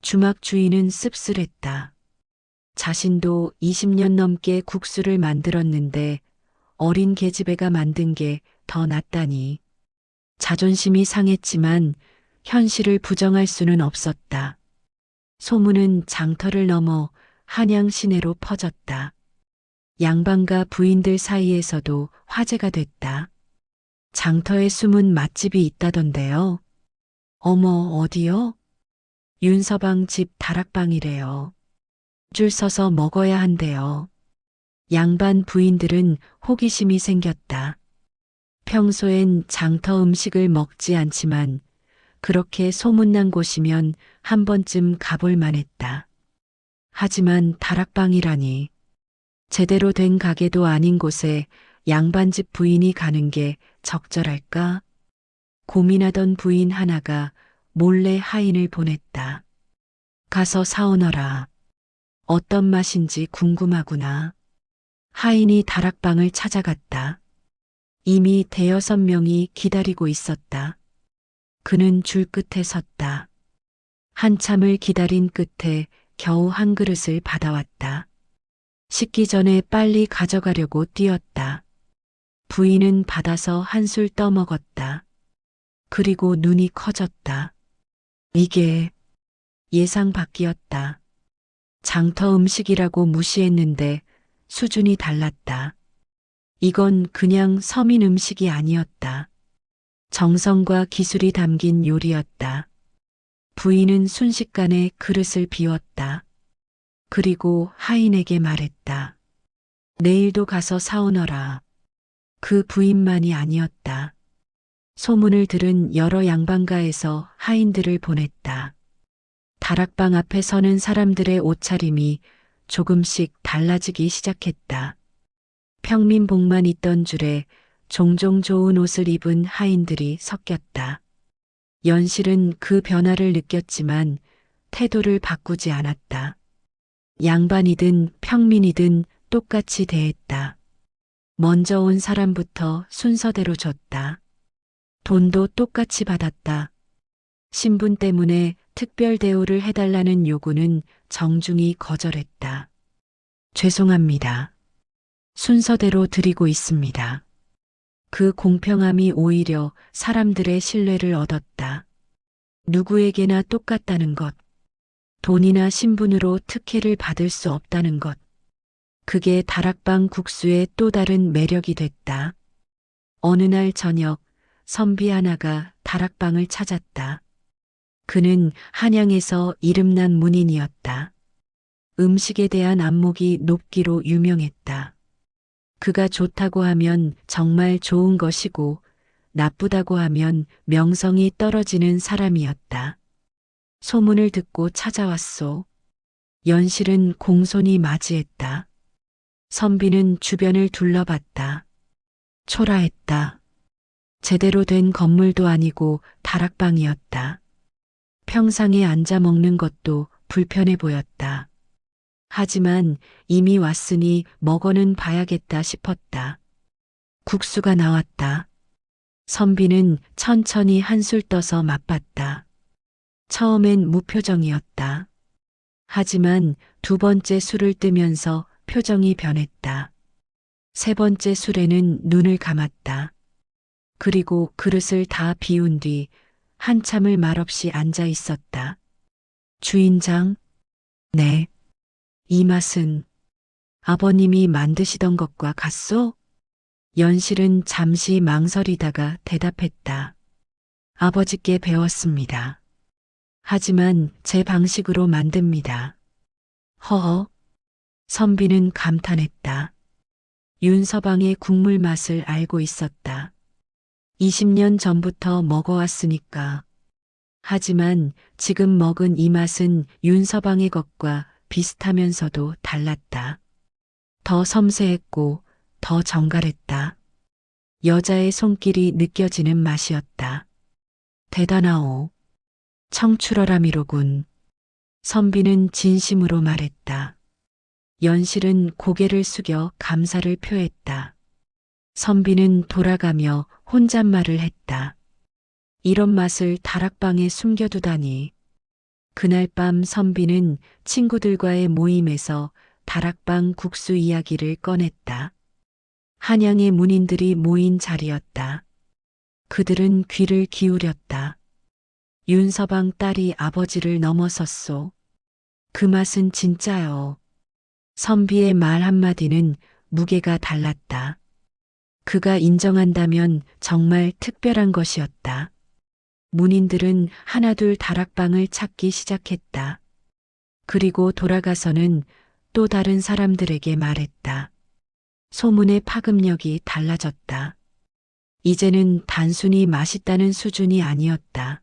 주막 주인은 씁쓸했다. 자신도 20년 넘게 국수를 만들었는데 어린 계집애가 만든 게 더 낫다니. 자존심이 상했지만 현실을 부정할 수는 없었다. 소문은 장터를 넘어 한양 시내로 퍼졌다. 양반가 부인들 사이에서도 화제가 됐다. 장터에 숨은 맛집이 있다던데요. 어머, 어디요? 윤서방 집 다락방이래요. 줄 서서 먹어야 한대요. 양반 부인들은 호기심이 생겼다. 평소엔 장터 음식을 먹지 않지만 그렇게 소문난 곳이면 한 번쯤 가볼 만했다. 하지만 다락방이라니. 제대로 된 가게도 아닌 곳에 양반집 부인이 가는 게 적절할까? 고민하던 부인 하나가 몰래 하인을 보냈다. 가서 사오너라. 어떤 맛인지 궁금하구나. 하인이 다락방을 찾아갔다. 이미 대여섯 명이 기다리고 있었다. 그는 줄 끝에 섰다. 한참을 기다린 끝에 겨우 한 그릇을 받아왔다. 식기 전에 빨리 가져가려고 뛰었다. 부인은 받아서 한술 떠먹었다. 그리고 눈이 커졌다. 이게 예상 밖이었다. 장터 음식이라고 무시했는데 수준이 달랐다. 이건 그냥 서민 음식이 아니었다. 정성과 기술이 담긴 요리였다. 부인은 순식간에 그릇을 비웠다. 그리고 하인에게 말했다. 내일도 가서 사오너라. 그 부인만이 아니었다. 소문을 들은 여러 양반가에서 하인들을 보냈다. 다락방 앞에 서는 사람들의 옷차림이 조금씩 달라지기 시작했다. 평민복만 있던 줄에 종종 좋은 옷을 입은 하인들이 섞였다. 연실은 그 변화를 느꼈지만 태도를 바꾸지 않았다. 양반이든 평민이든 똑같이 대했다. 먼저 온 사람부터 순서대로 줬다. 돈도 똑같이 받았다. 신분 때문에 특별 대우를 해달라는 요구는 정중히 거절했다. 죄송합니다. 순서대로 드리고 있습니다. 그 공평함이 오히려 사람들의 신뢰를 얻었다. 누구에게나 똑같다는 것, 돈이나 신분으로 특혜를 받을 수 없다는 것. 그게 다락방 국수의 또 다른 매력이 됐다. 어느 날 저녁, 선비 하나가 다락방을 찾았다. 그는 한양에서 이름난 문인이었다. 음식에 대한 안목이 높기로 유명했다. 그가 좋다고 하면 정말 좋은 것이고 나쁘다고 하면 명성이 떨어지는 사람이었다. 소문을 듣고 찾아왔소. 연실은 공손히 맞이했다. 선비는 주변을 둘러봤다. 초라했다. 제대로 된 건물도 아니고 다락방이었다. 평상에 앉아 먹는 것도 불편해 보였다. 하지만 이미 왔으니 먹어는 봐야겠다 싶었다. 국수가 나왔다. 선비는 천천히 한술 떠서 맛봤다. 처음엔 무표정이었다. 하지만 두 번째 술을 뜨면서 표정이 변했다. 세 번째 술에는 눈을 감았다. 그리고 그릇을 다 비운 뒤 한참을 말없이 앉아 있었다. 주인장? 네. 이 맛은 아버님이 만드시던 것과 같소? 연실은 잠시 망설이다가 대답했다. 아버지께 배웠습니다. 하지만 제 방식으로 만듭니다. 허허. 선비는 감탄했다. 윤서방의 국물 맛을 알고 있었다. 20년 전부터 먹어왔으니까. 하지만 지금 먹은 이 맛은 윤서방의 것과 비슷하면서도 달랐다. 더 섬세했고 더 정갈했다. 여자의 손길이 느껴지는 맛이었다. 대단하오. 청출어람이로군. 선비는 진심으로 말했다. 연실은 고개를 숙여 감사를 표했다. 선비는 돌아가며 혼잣말을 했다. 이런 맛을 다락방에 숨겨두다니. 그날 밤 선비는 친구들과의 모임에서 다락방 국수 이야기를 꺼냈다. 한양의 문인들이 모인 자리였다. 그들은 귀를 기울였다. 윤서방 딸이 아버지를 넘어섰소. 그 맛은 진짜요. 선비의 말 한마디는 무게가 달랐다. 그가 인정한다면 정말 특별한 것이었다. 문인들은 하나둘 다락방을 찾기 시작했다. 그리고 돌아가서는 또 다른 사람들에게 말했다. 소문의 파급력이 달라졌다. 이제는 단순히 맛있다는 수준이 아니었다.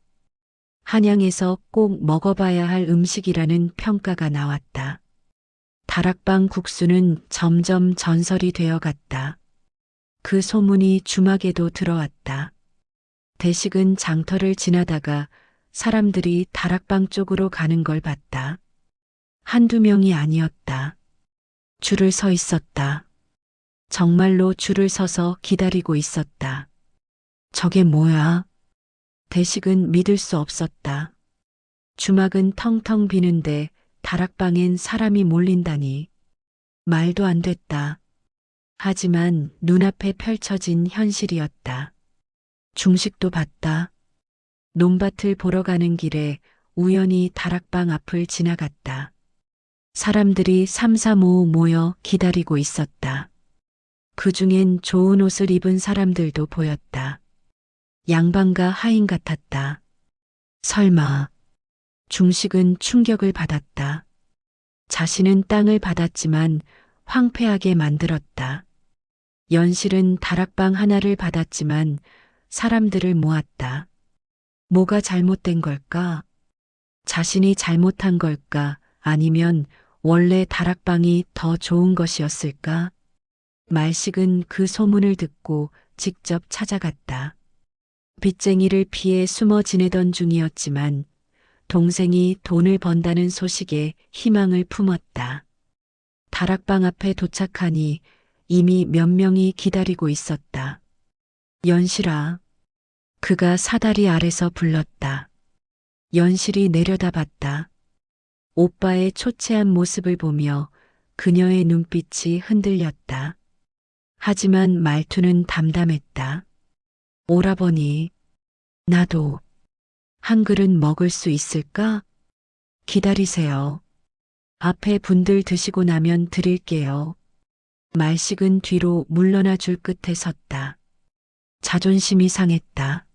한양에서 꼭 먹어봐야 할 음식이라는 평가가 나왔다. 다락방 국수는 점점 전설이 되어갔다. 그 소문이 주막에도 들어왔다. 대식은 장터를 지나다가 사람들이 다락방 쪽으로 가는 걸 봤다. 한두 명이 아니었다. 줄을 서 있었다. 정말로 줄을 서서 기다리고 있었다. 저게 뭐야? 대식은 믿을 수 없었다. 주막은 텅텅 비는데 다락방엔 사람이 몰린다니. 말도 안 됐다. 하지만 눈앞에 펼쳐진 현실이었다. 중식도 봤다. 논밭을 보러 가는 길에 우연히 다락방 앞을 지나갔다. 사람들이 삼삼오오 모여 기다리고 있었다. 그 중엔 좋은 옷을 입은 사람들도 보였다. 양반과 하인 같았다. 설마. 중식은 충격을 받았다. 자신은 땅을 받았지만 황폐하게 만들었다. 연실은 다락방 하나를 받았지만 사람들을 모았다. 뭐가 잘못된 걸까? 자신이 잘못한 걸까? 아니면 원래 다락방이 더 좋은 것이었을까? 말식은 그 소문을 듣고 직접 찾아갔다. 빚쟁이를 피해 숨어 지내던 중이었지만 동생이 돈을 번다는 소식에 희망을 품었다. 다락방 앞에 도착하니 이미 몇 명이 기다리고 있었다. 연실아. 그가 사다리 아래서 불렀다. 연실이 내려다봤다. 오빠의 초췌한 모습을 보며 그녀의 눈빛이 흔들렸다. 하지만 말투는 담담했다. 오라버니, 나도 한 그릇 먹을 수 있을까? 기다리세요. 앞에 분들 드시고 나면 드릴게요. 말식은 뒤로 물러나 줄 끝에 섰다. 자존심이 상했다.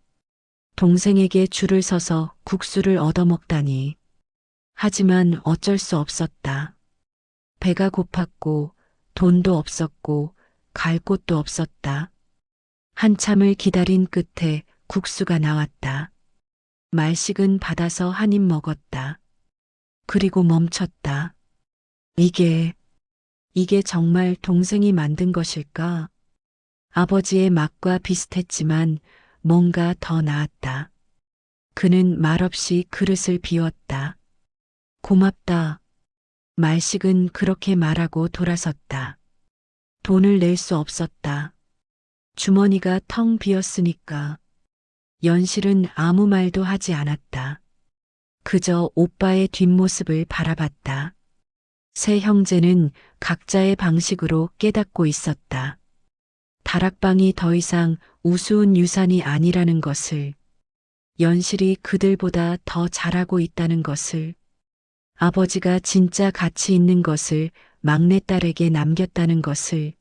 동생에게 줄을 서서 국수를 얻어먹다니. 하지만 어쩔 수 없었다. 배가 고팠고 돈도 없었고 갈 곳도 없었다. 한참을 기다린 끝에 국수가 나왔다. 말식은 받아서 한 입 먹었다. 그리고 멈췄다. 이게 정말 동생이 만든 것일까? 아버지의 맛과 비슷했지만 뭔가 더 나았다. 그는 말없이 그릇을 비웠다. 고맙다. 말식은 그렇게 말하고 돌아섰다. 돈을 낼 수 없었다. 주머니가 텅 비었으니까. 연실은 아무 말도 하지 않았다. 그저 오빠의 뒷모습을 바라봤다. 세 형제는 각자의 방식으로 깨닫고 있었다. 다락방이 더 이상 우스운 유산이 아니라는 것을, 연실이 그들보다 더 잘하고 있다는 것을, 아버지가 진짜 가치 있는 것을 막내딸에게 남겼다는 것을,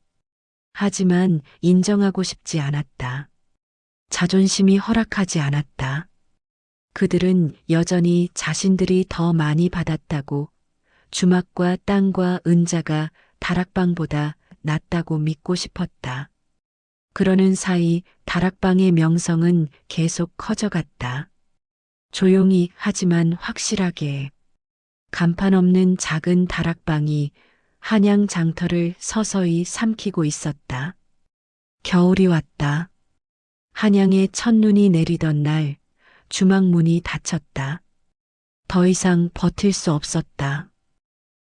하지만 인정하고 싶지 않았다. 자존심이 허락하지 않았다. 그들은 여전히 자신들이 더 많이 받았다고, 주막과 땅과 은자가 다락방보다 낫다고 믿고 싶었다. 그러는 사이 다락방의 명성은 계속 커져갔다. 조용히 하지만 확실하게. 간판 없는 작은 다락방이 한양 장터를 서서히 삼키고 있었다. 겨울이 왔다. 한양에 첫눈이 내리던 날 주막 문이 닫혔다. 더 이상 버틸 수 없었다.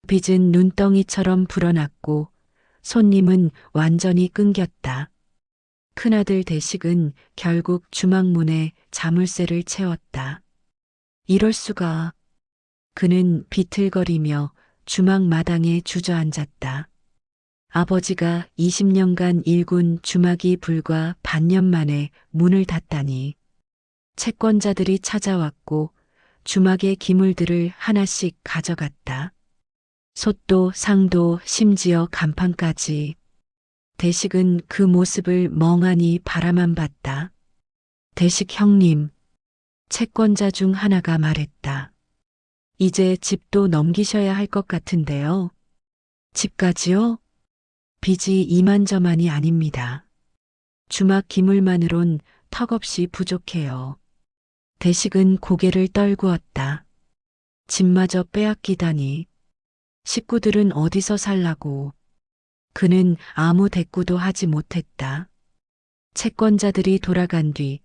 빚은 눈덩이처럼 불어났고 손님은 완전히 끊겼다. 큰아들 대식은 결국 주막문에 자물쇠를 채웠다. 이럴 수가. 그는 비틀거리며 주막 마당에 주저앉았다. 아버지가 20년간 일군 주막이 불과 반년 만에 문을 닫다니. 채권자들이 찾아왔고 주막의 기물들을 하나씩 가져갔다. 솥도 상도 심지어 간판까지. 대식은 그 모습을 멍하니 바라만 봤다. 대식 형님, 채권자 중 하나가 말했다. 이제 집도 넘기셔야 할 것 같은데요. 집까지요? 빚이 이만저만이 아닙니다. 주막 기물만으론 턱없이 부족해요. 대식은 고개를 떨구었다. 집마저 빼앗기다니. 식구들은 어디서 살라고. 그는 아무 대꾸도 하지 못했다. 채권자들이 돌아간 뒤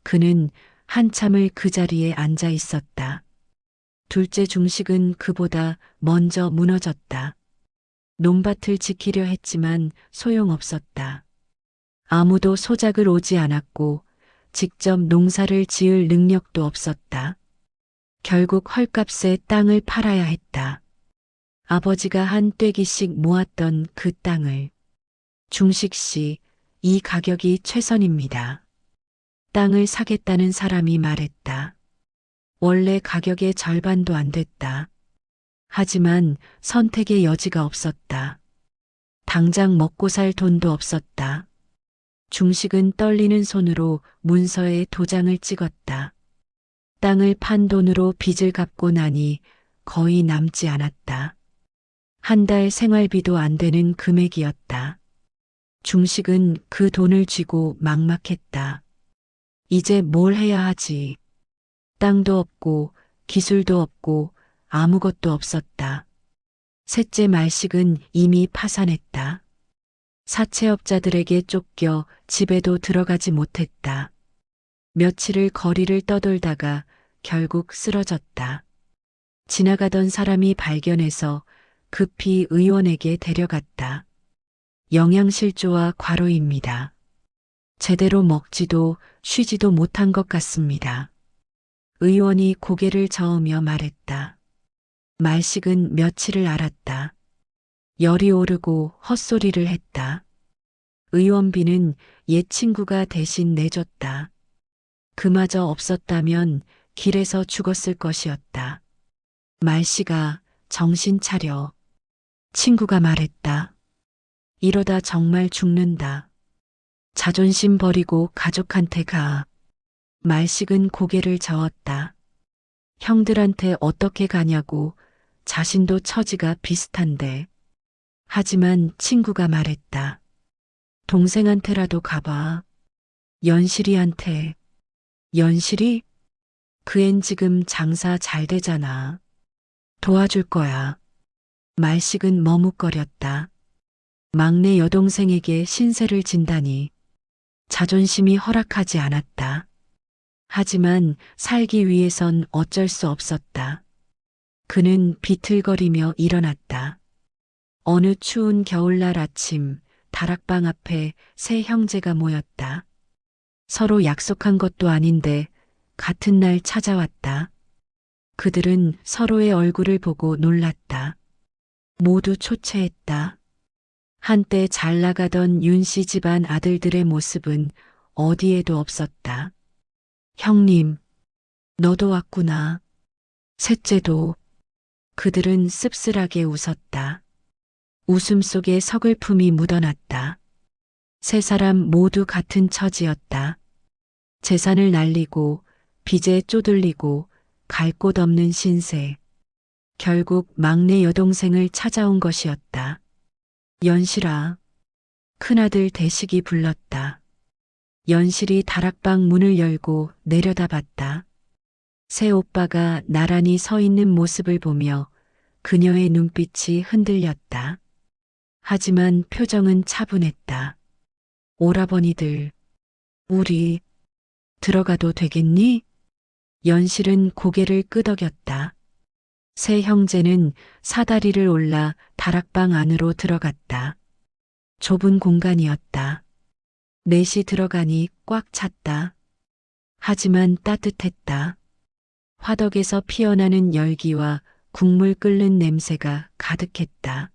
그는 한참을 그 자리에 앉아 있었다. 둘째 중식은 그보다 먼저 무너졌다. 논밭을 지키려 했지만 소용없었다. 아무도 소작을 오지 않았고 직접 농사를 지을 능력도 없었다. 결국 헐값에 땅을 팔아야 했다. 아버지가 한 떼기씩 모았던 그 땅을. 중식 씨, 이 가격이 최선입니다. 땅을 사겠다는 사람이 말했다. 원래 가격의 절반도 안 됐다. 하지만 선택의 여지가 없었다. 당장 먹고 살 돈도 없었다. 중식은 떨리는 손으로 문서에 도장을 찍었다. 땅을 판 돈으로 빚을 갚고 나니 거의 남지 않았다. 한 달 생활비도 안 되는 금액이었다. 중식은 그 돈을 쥐고 막막했다. 이제 뭘 해야 하지? 땅도 없고 기술도 없고 아무것도 없었다. 셋째 말식은 이미 파산했다. 사채업자들에게 쫓겨 집에도 들어가지 못했다. 며칠을 거리를 떠돌다가 결국 쓰러졌다. 지나가던 사람이 발견해서 급히 의원에게 데려갔다. 영양실조와 과로입니다. 제대로 먹지도 쉬지도 못한 것 같습니다. 의원이 고개를 저으며 말했다. 말식은 며칠을 앓았다. 열이 오르고 헛소리를 했다. 의원비는 옛 친구가 대신 내줬다. 그마저 없었다면 길에서 죽었을 것이었다. 말씨가 정신 차려. 친구가 말했다. 이러다 정말 죽는다. 자존심 버리고 가족한테 가. 말식은 고개를 저었다. 형들한테 어떻게 가냐고, 자신도 처지가 비슷한데. 하지만 친구가 말했다. 동생한테라도 가봐. 연실이한테. 연실이? 그 앤 지금 장사 잘 되잖아. 도와줄 거야. 말식은 머뭇거렸다. 막내 여동생에게 신세를 진다니. 자존심이 허락하지 않았다. 하지만 살기 위해선 어쩔 수 없었다. 그는 비틀거리며 일어났다. 어느 추운 겨울날 아침, 다락방 앞에 세 형제가 모였다. 서로 약속한 것도 아닌데 같은 날 찾아왔다. 그들은 서로의 얼굴을 보고 놀랐다. 모두 초췌했다. 한때 잘 나가던 윤씨 집안 아들들의 모습은 어디에도 없었다. 형님, 너도 왔구나. 셋째도. 그들은 씁쓸하게 웃었다. 웃음 속에 서글픔이 묻어났다. 세 사람 모두 같은 처지였다. 재산을 날리고 빚에 쪼들리고 갈 곳 없는 신세. 결국 막내 여동생을 찾아온 것이었다. 연실아. 큰아들 대식이 불렀다. 연실이 다락방 문을 열고 내려다봤다. 새 오빠가 나란히 서 있는 모습을 보며 그녀의 눈빛이 흔들렸다. 하지만 표정은 차분했다. 오라버니들, 우리 들어가도 되겠니? 연실은 고개를 끄덕였다. 세 형제는 사다리를 올라 다락방 안으로 들어갔다. 좁은 공간이었다. 넷이 들어가니 꽉 찼다. 하지만 따뜻했다. 화덕에서 피어나는 열기와 국물 끓는 냄새가 가득했다.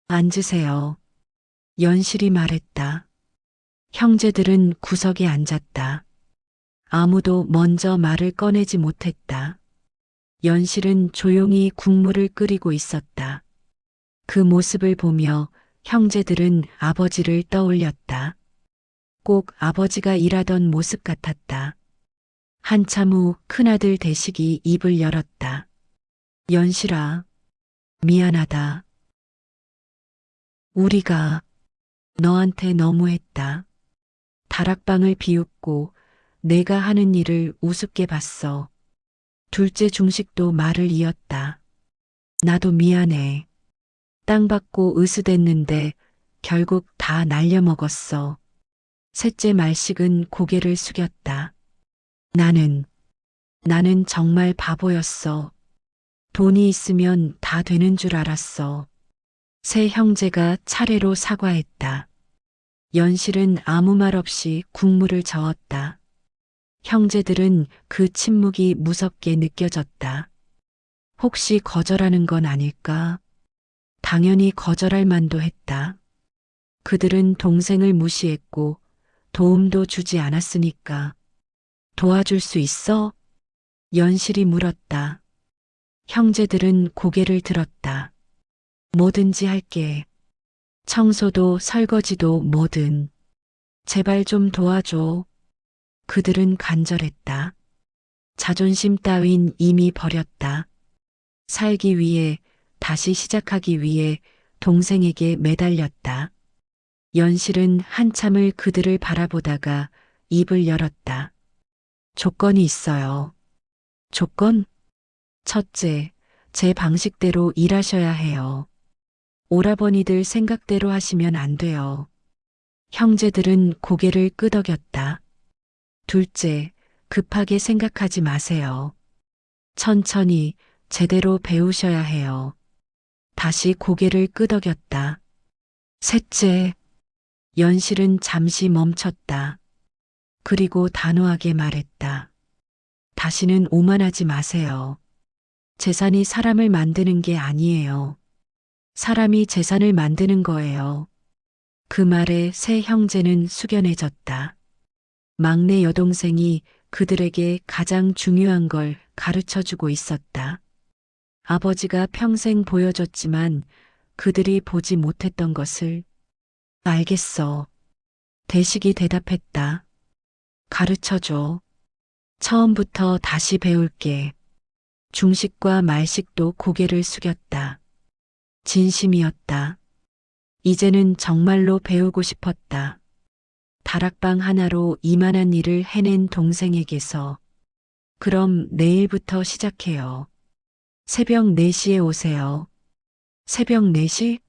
앉으세요. 연실이 말했다. 형제들은 구석에 앉았다. 아무도 먼저 말을 꺼내지 못했다. 연실은 조용히 국물을 끓이고 있었다. 그 모습을 보며 형제들은 아버지를 떠올렸다. 꼭 아버지가 일하던 모습 같았다. 한참 후 큰아들 대식이 입을 열었다. 연실아, 미안하다. 우리가 너한테 너무했다. 다락방을 비웃고 내가 하는 일을 우습게 봤어. 둘째 중식도 말을 이었다. 나도 미안해. 땅 받고 으스댔는데 결국 다 날려먹었어. 셋째 말식은 고개를 숙였다. 나는 정말 바보였어. 돈이 있으면 다 되는 줄 알았어. 세 형제가 차례로 사과했다. 연실은 아무 말 없이 국물을 저었다. 형제들은 그 침묵이 무섭게 느껴졌다. 혹시 거절하는 건 아닐까? 당연히 거절할 만도 했다. 그들은 동생을 무시했고 도움도 주지 않았으니까. 도와줄 수 있어? 연실이 물었다. 형제들은 고개를 들었다. 뭐든지 할게. 청소도 설거지도 뭐든. 제발 좀 도와줘. 그들은 간절했다. 자존심 따윈 이미 버렸다. 살기 위해, 다시 시작하기 위해 동생에게 매달렸다. 연실은 한참을 그들을 바라보다가 입을 열었다. 조건이 있어요. 조건? 첫째, 제 방식대로 일하셔야 해요. 오라버니들 생각대로 하시면 안 돼요. 형제들은 고개를 끄덕였다. 둘째, 급하게 생각하지 마세요. 천천히 제대로 배우셔야 해요. 다시 고개를 끄덕였다. 셋째, 연실은 잠시 멈췄다. 그리고 단호하게 말했다. 다시는 오만하지 마세요. 재산이 사람을 만드는 게 아니에요. 사람이 재산을 만드는 거예요. 그 말에 세 형제는 숙연해졌다. 막내 여동생이 그들에게 가장 중요한 걸 가르쳐 주고 있었다. 아버지가 평생 보여줬지만 그들이 보지 못했던 것을. 알겠어. 대식이 대답했다. 가르쳐 줘. 처음부터 다시 배울게. 중식과 말식도 고개를 숙였다. 진심이었다. 이제는 정말로 배우고 싶었다. 다락방 하나로 이만한 일을 해낸 동생에게서. 그럼 내일부터 시작해요. 새벽 4시에 오세요. 새벽 4시?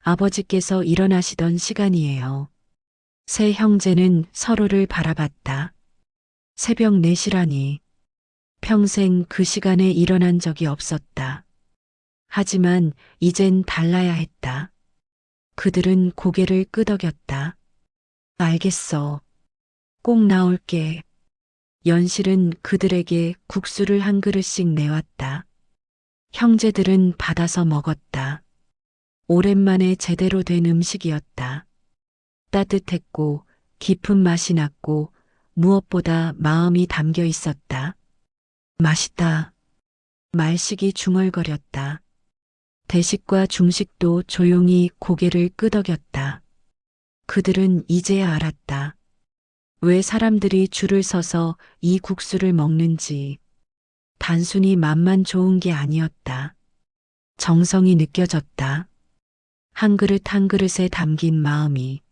아버지께서 일어나시던 시간이에요. 세 형제는 서로를 바라봤다. 새벽 4시라니. 평생 그 시간에 일어난 적이 없었다. 하지만 이젠 달라야 했다. 그들은 고개를 끄덕였다. 알겠어. 꼭 나올게. 연실은 그들에게 국수를 한 그릇씩 내왔다. 형제들은 받아서 먹었다. 오랜만에 제대로 된 음식이었다. 따뜻했고 깊은 맛이 났고 무엇보다 마음이 담겨 있었다. 맛있다. 말식이 중얼거렸다. 대식과 중식도 조용히 고개를 끄덕였다. 그들은 이제야 알았다. 왜 사람들이 줄을 서서 이 국수를 먹는지. 단순히 맛만 좋은 게 아니었다. 정성이 느껴졌다. 한 그릇 한 그릇에 담긴 마음이.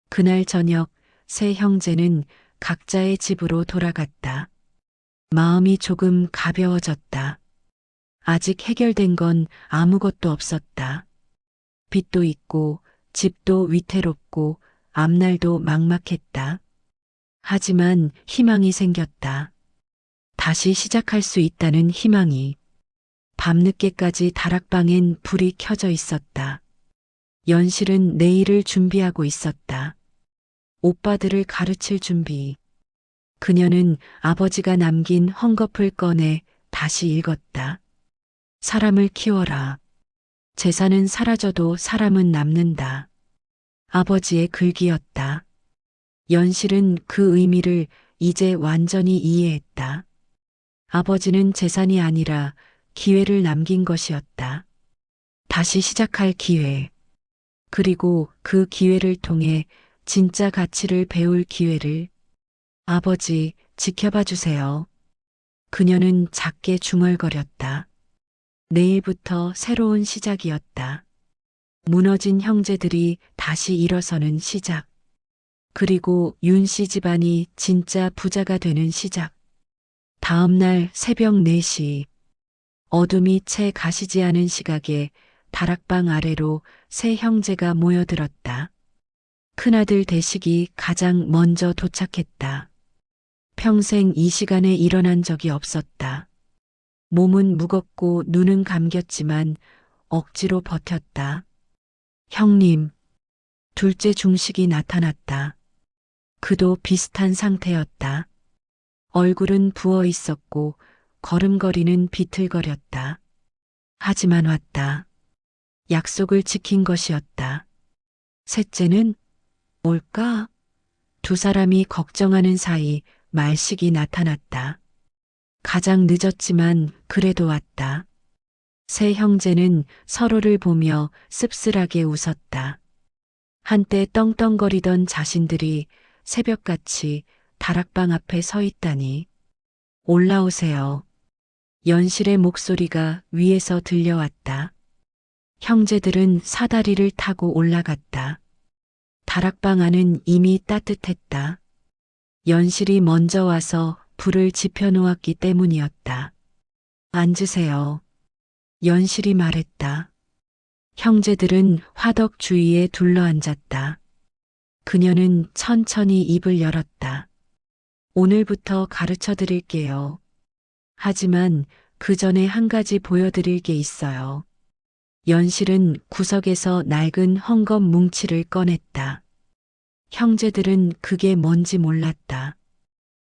그날 저녁 세 형제는 각자의 집으로 돌아갔다. 마음이 조금 가벼워졌다. 아직 해결된 건 아무것도 없었다. 빚도 있고 집도 위태롭고 앞날도 막막했다. 하지만 희망이 생겼다. 다시 시작할 수 있다는 희망이. 밤늦게까지 다락방엔 불이 켜져 있었다. 연실은 내일을 준비하고 있었다. 오빠들을 가르칠 준비. 그녀는 아버지가 남긴 헝겊을 꺼내 다시 읽었다. 사람을 키워라. 재산은 사라져도 사람은 남는다. 아버지의 글귀였다. 연실은 그 의미를 이제 완전히 이해했다. 아버지는 재산이 아니라 기회를 남긴 것이었다. 다시 시작할 기회. 그리고 그 기회를 통해 진짜 가치를 배울 기회를. 아버지, 지켜봐 주세요. 그녀는 작게 중얼거렸다. 내일부터 새로운 시작이었다. 무너진 형제들이 다시 일어서는 시작. 그리고 윤 씨 집안이 진짜 부자가 되는 시작. 다음 날 새벽 4시. 어둠이 채 가시지 않은 시각에 다락방 아래로 세 형제가 모여들었다. 큰아들 대식이 가장 먼저 도착했다. 평생 이 시간에 일어난 적이 없었다. 몸은 무겁고 눈은 감겼지만 억지로 버텼다. 형님, 둘째 중식이 나타났다. 그도 비슷한 상태였다. 얼굴은 부어 있었고 걸음걸이는 비틀거렸다. 하지만 왔다. 약속을 지킨 것이었다. 셋째는 뭘까? 두 사람이 걱정하는 사이 말식이 나타났다. 가장 늦었지만 그래도 왔다. 세 형제는 서로를 보며 씁쓸하게 웃었다. 한때 떵떵거리던 자신들이 새벽같이 다락방 앞에 서 있다니. 올라오세요. 연실의 목소리가 위에서 들려왔다. 형제들은 사다리를 타고 올라갔다. 다락방 안은 이미 따뜻했다. 연실이 먼저 와서 불을 지펴놓았기 때문이었다. 앉으세요. 연실이 말했다. 형제들은 화덕 주위에 둘러앉았다. 그녀는 천천히 입을 열었다. 오늘부터 가르쳐 드릴게요. 하지만 그 전에 한 가지 보여드릴 게 있어요. 연실은 구석에서 낡은 헝겊 뭉치를 꺼냈다. 형제들은 그게 뭔지 몰랐다.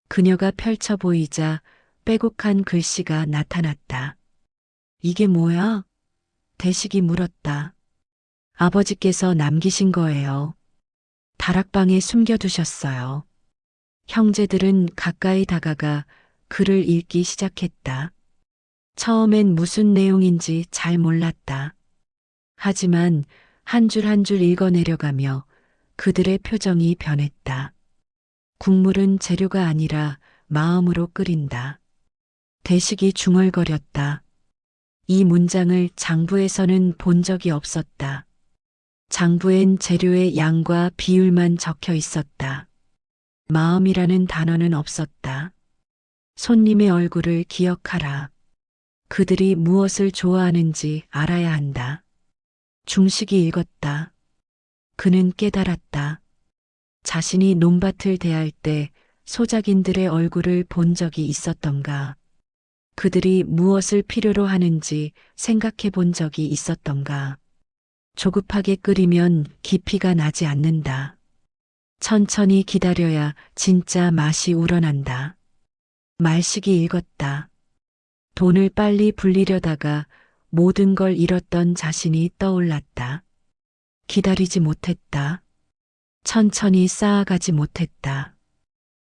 그녀가 펼쳐 보이자 빼곡한 글씨가 나타났다. 이게 뭐야? 대식이 물었다. 아버지께서 남기신 거예요. 다락방에 숨겨두셨어요. 형제들은 가까이 다가가 글을 읽기 시작했다. 처음엔 무슨 내용인지 잘 몰랐다. 하지만 한 줄 한 줄 읽어내려가며 그들의 표정이 변했다. 국물은 재료가 아니라 마음으로 끓인다. 대식이 중얼거렸다. 이 문장을 장부에서는 본 적이 없었다. 장부엔 재료의 양과 비율만 적혀 있었다. 마음이라는 단어는 없었다. 손님의 얼굴을 기억하라. 그들이 무엇을 좋아하는지 알아야 한다. 중식이 읽었다. 그는 깨달았다. 자신이 논밭을 대할 때 소작인들의 얼굴을 본 적이 있었던가. 그들이 무엇을 필요로 하는지 생각해 본 적이 있었던가. 조급하게 끓이면 깊이가 나지 않는다. 천천히 기다려야 진짜 맛이 우러난다. 말식이 읽었다. 돈을 빨리 불리려다가 모든 걸 잃었던 자신이 떠올랐다. 기다리지 못했다. 천천히 쌓아가지 못했다.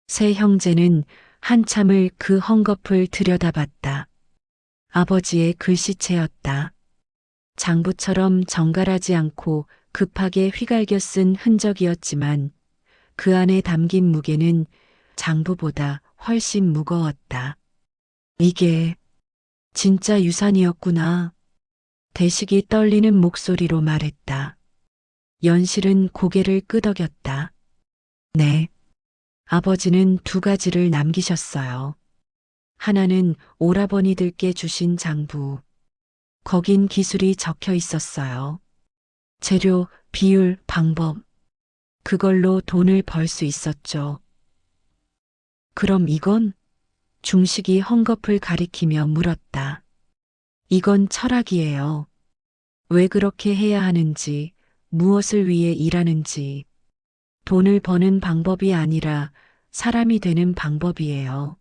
세 형제는 한참을 그 헝겊을 들여다봤다. 아버지의 글씨체였다. 장부처럼 정갈하지 않고 급하게 휘갈겨 쓴 흔적이었지만 그 안에 담긴 무게는 장부보다 훨씬 무거웠다. 이게 진짜 유산이었구나. 대식이 떨리는 목소리로 말했다. 연실은 고개를 끄덕였다. 네. 아버지는 두 가지를 남기셨어요. 하나는 오라버니들께 주신 장부. 거긴 기술이 적혀 있었어요. 재료, 비율, 방법. 그걸로 돈을 벌 수 있었죠. 그럼 이건? 중식이 헝겊을 가리키며 물었다. 이건 철학이에요. 왜 그렇게 해야 하는지, 무엇을 위해 일하는지. 돈을 버는 방법이 아니라 사람이 되는 방법이에요.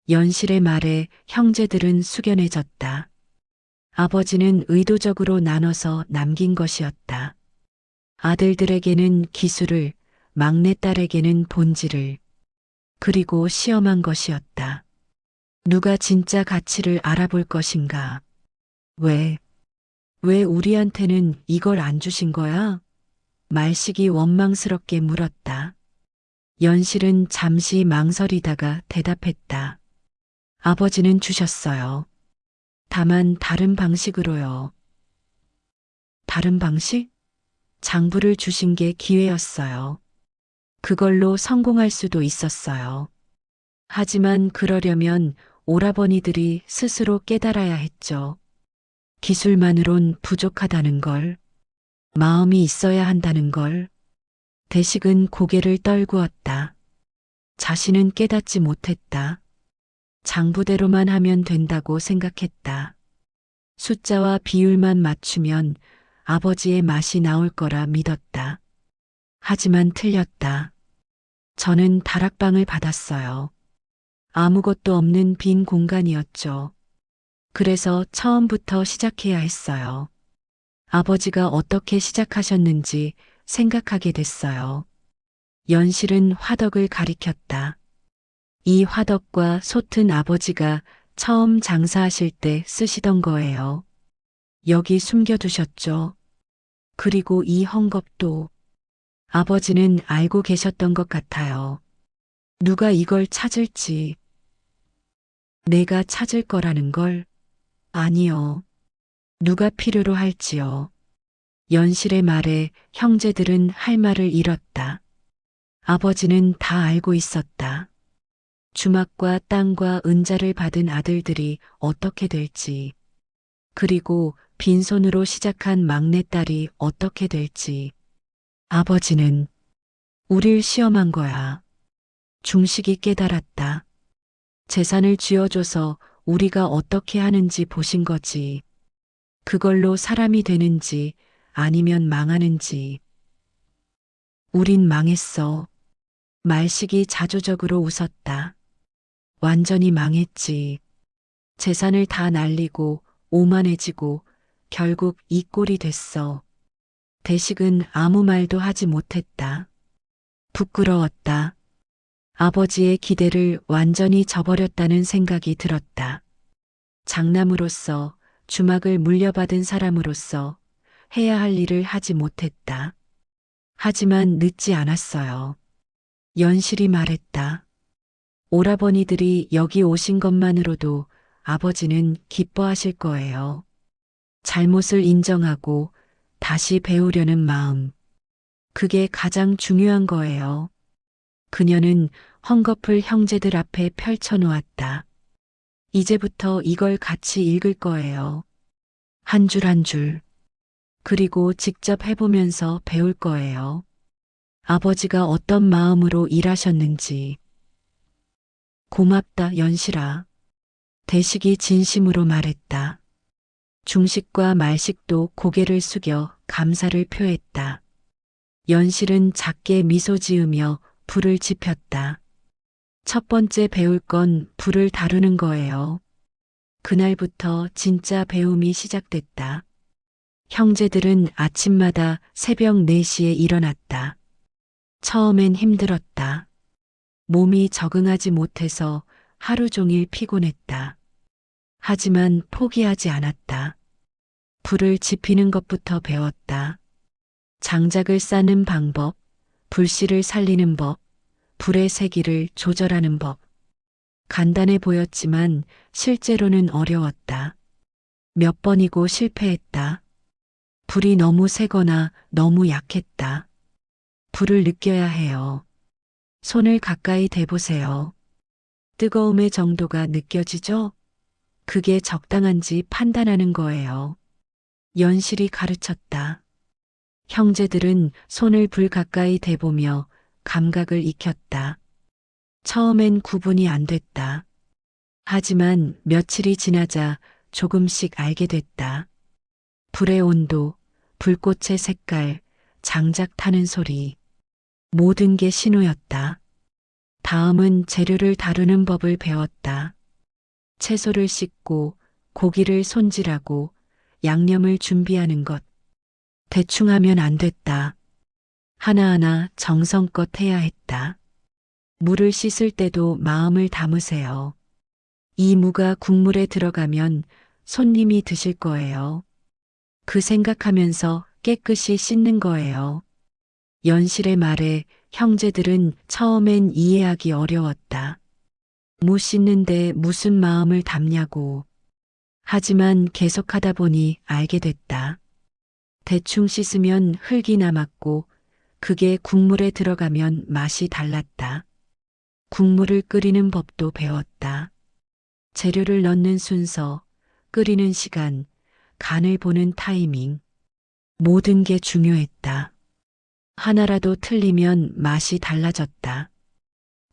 연실의 말에 형제들은 숙연해졌다. 아버지는 의도적으로 나눠서 남긴 것이었다. 아들들에게는 기술을, 막내딸에게는 본질을, 그리고 시험한 것이었다. 누가 진짜 가치를 알아볼 것인가? 왜 우리한테는 이걸 안 주신 거야? 말식이 원망스럽게 물었다. 연실은 잠시 망설이다가 대답했다. 아버지는 주셨어요. 다만 다른 방식으로요. 다른 방식? 장부를 주신 게 기회였어요. 그걸로 성공할 수도 있었어요. 하지만 그러려면 오라버니들이 스스로 깨달아야 했죠. 기술만으론 부족하다는 걸, 마음이 있어야 한다는 걸. 대식은 고개를 떨구었다. 자신은 깨닫지 못했다. 장부대로만 하면 된다고 생각했다. 숫자와 비율만 맞추면 아버지의 맛이 나올 거라 믿었다. 하지만 틀렸다. 저는 다락방을 받았어요. 아무것도 없는 빈 공간이었죠. 그래서 처음부터 시작해야 했어요. 아버지가 어떻게 시작하셨는지 생각하게 됐어요. 연실은 화덕을 가리켰다. 이 화덕과 솥은 아버지가 처음 장사하실 때 쓰시던 거예요. 여기 숨겨두셨죠. 그리고 이 헝겊도 아버지는 알고 계셨던 것 같아요. 누가 이걸 찾을지. 내가 찾을 거라는 걸? 아니요. 누가 필요로 할지요. 연실의 말에 형제들은 할 말을 잃었다. 아버지는 다 알고 있었다. 주막과 땅과 은자를 받은 아들들이 어떻게 될지, 그리고 빈손으로 시작한 막내딸이 어떻게 될지. 아버지는 우릴 시험한 거야. 중식이 깨달았다. 재산을 쥐어줘서 우리가 어떻게 하는지 보신 거지. 그걸로 사람이 되는지 아니면 망하는지. 우린 망했어. 말식이 자조적으로 웃었다. 완전히 망했지. 재산을 다 날리고 오만해지고 결국 이 꼴이 됐어. 대식은 아무 말도 하지 못했다. 부끄러웠다. 아버지의 기대를 완전히 저버렸다는 생각이 들었다. 장남으로서 주막을 물려받은 사람으로서 해야 할 일을 하지 못했다. 하지만 늦지 않았어요. 연실이 말했다. 오라버니들이 여기 오신 것만으로도 아버지는 기뻐하실 거예요. 잘못을 인정하고 다시 배우려는 마음. 그게 가장 중요한 거예요. 그녀는 헝겊을 형제들 앞에 펼쳐놓았다. 이제부터 이걸 같이 읽을 거예요. 한 줄 한 줄. 그리고 직접 해보면서 배울 거예요. 아버지가 어떤 마음으로 일하셨는지. 고맙다, 연실아. 대식이 진심으로 말했다. 중식과 말식도 고개를 숙여 감사를 표했다. 연실은 작게 미소 지으며 불을 지폈다. 첫 번째 배울 건 불을 다루는 거예요. 그날부터 진짜 배움이 시작됐다. 형제들은 아침마다 새벽 4시에 일어났다. 처음엔 힘들었다. 몸이 적응하지 못해서 하루 종일 피곤했다. 하지만 포기하지 않았다. 불을 지피는 것부터 배웠다. 장작을 싸는 방법, 불씨를 살리는 법, 불의 세기를 조절하는 법. 간단해 보였지만 실제로는 어려웠다. 몇 번이고 실패했다. 불이 너무 세거나 너무 약했다. 불을 느껴야 해요. 손을 가까이 대보세요. 뜨거움의 정도가 느껴지죠? 그게 적당한지 판단하는 거예요. 연실이 가르쳤다. 형제들은 손을 불 가까이 대보며 감각을 익혔다. 처음엔 구분이 안 됐다. 하지만 며칠이 지나자 조금씩 알게 됐다. 불의 온도, 불꽃의 색깔, 장작 타는 소리. 모든 게 신호였다. 다음은 재료를 다루는 법을 배웠다. 채소를 씻고 고기를 손질하고 양념을 준비하는 것. 대충 하면 안 됐다. 하나하나 정성껏 해야 했다. 물을 씻을 때도 마음을 담으세요. 이 무가 국물에 들어가면 손님이 드실 거예요. 그 생각하면서 깨끗이 씻는 거예요. 연실의 말에 형제들은 처음엔 이해하기 어려웠다. 무 씻는데 무슨 마음을 담냐고. 하지만 계속하다 보니 알게 됐다. 대충 씻으면 흙이 남았고 그게 국물에 들어가면 맛이 달랐다. 국물을 끓이는 법도 배웠다. 재료를 넣는 순서, 끓이는 시간, 간을 보는 타이밍. 모든 게 중요했다. 하나라도 틀리면 맛이 달라졌다.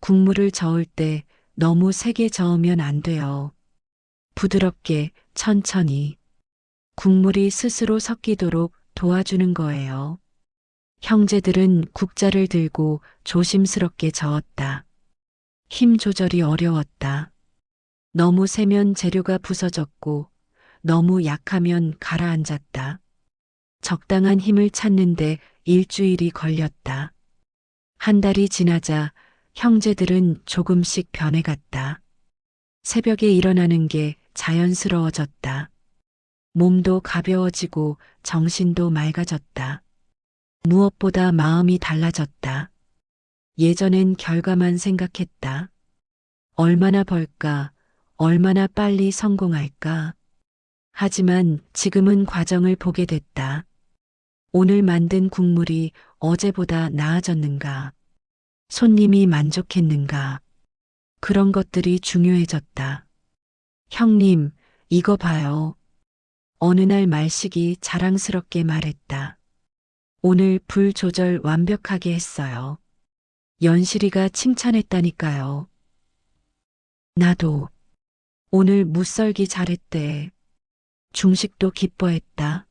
국물을 저을 때 너무 세게 저으면 안 돼요. 부드럽게, 천천히. 국물이 스스로 섞이도록 도와주는 거예요. 형제들은 국자를 들고 조심스럽게 저었다. 힘 조절이 어려웠다. 너무 세면 재료가 부서졌고 너무 약하면 가라앉았다. 적당한 힘을 찾는데 일주일이 걸렸다. 한 달이 지나자 형제들은 조금씩 변해갔다. 새벽에 일어나는 게 자연스러워졌다. 몸도 가벼워지고 정신도 맑아졌다. 무엇보다 마음이 달라졌다. 예전엔 결과만 생각했다. 얼마나 벌까, 얼마나 빨리 성공할까. 하지만 지금은 과정을 보게 됐다. 오늘 만든 국물이 어제보다 나아졌는가? 손님이 만족했는가? 그런 것들이 중요해졌다. 형님, 이거 봐요. 어느 날 말식이 자랑스럽게 말했다. 오늘 불 조절 완벽하게 했어요. 연실이가 칭찬했다니까요. 나도 오늘 무썰기 잘했대. 중식도 기뻐했다.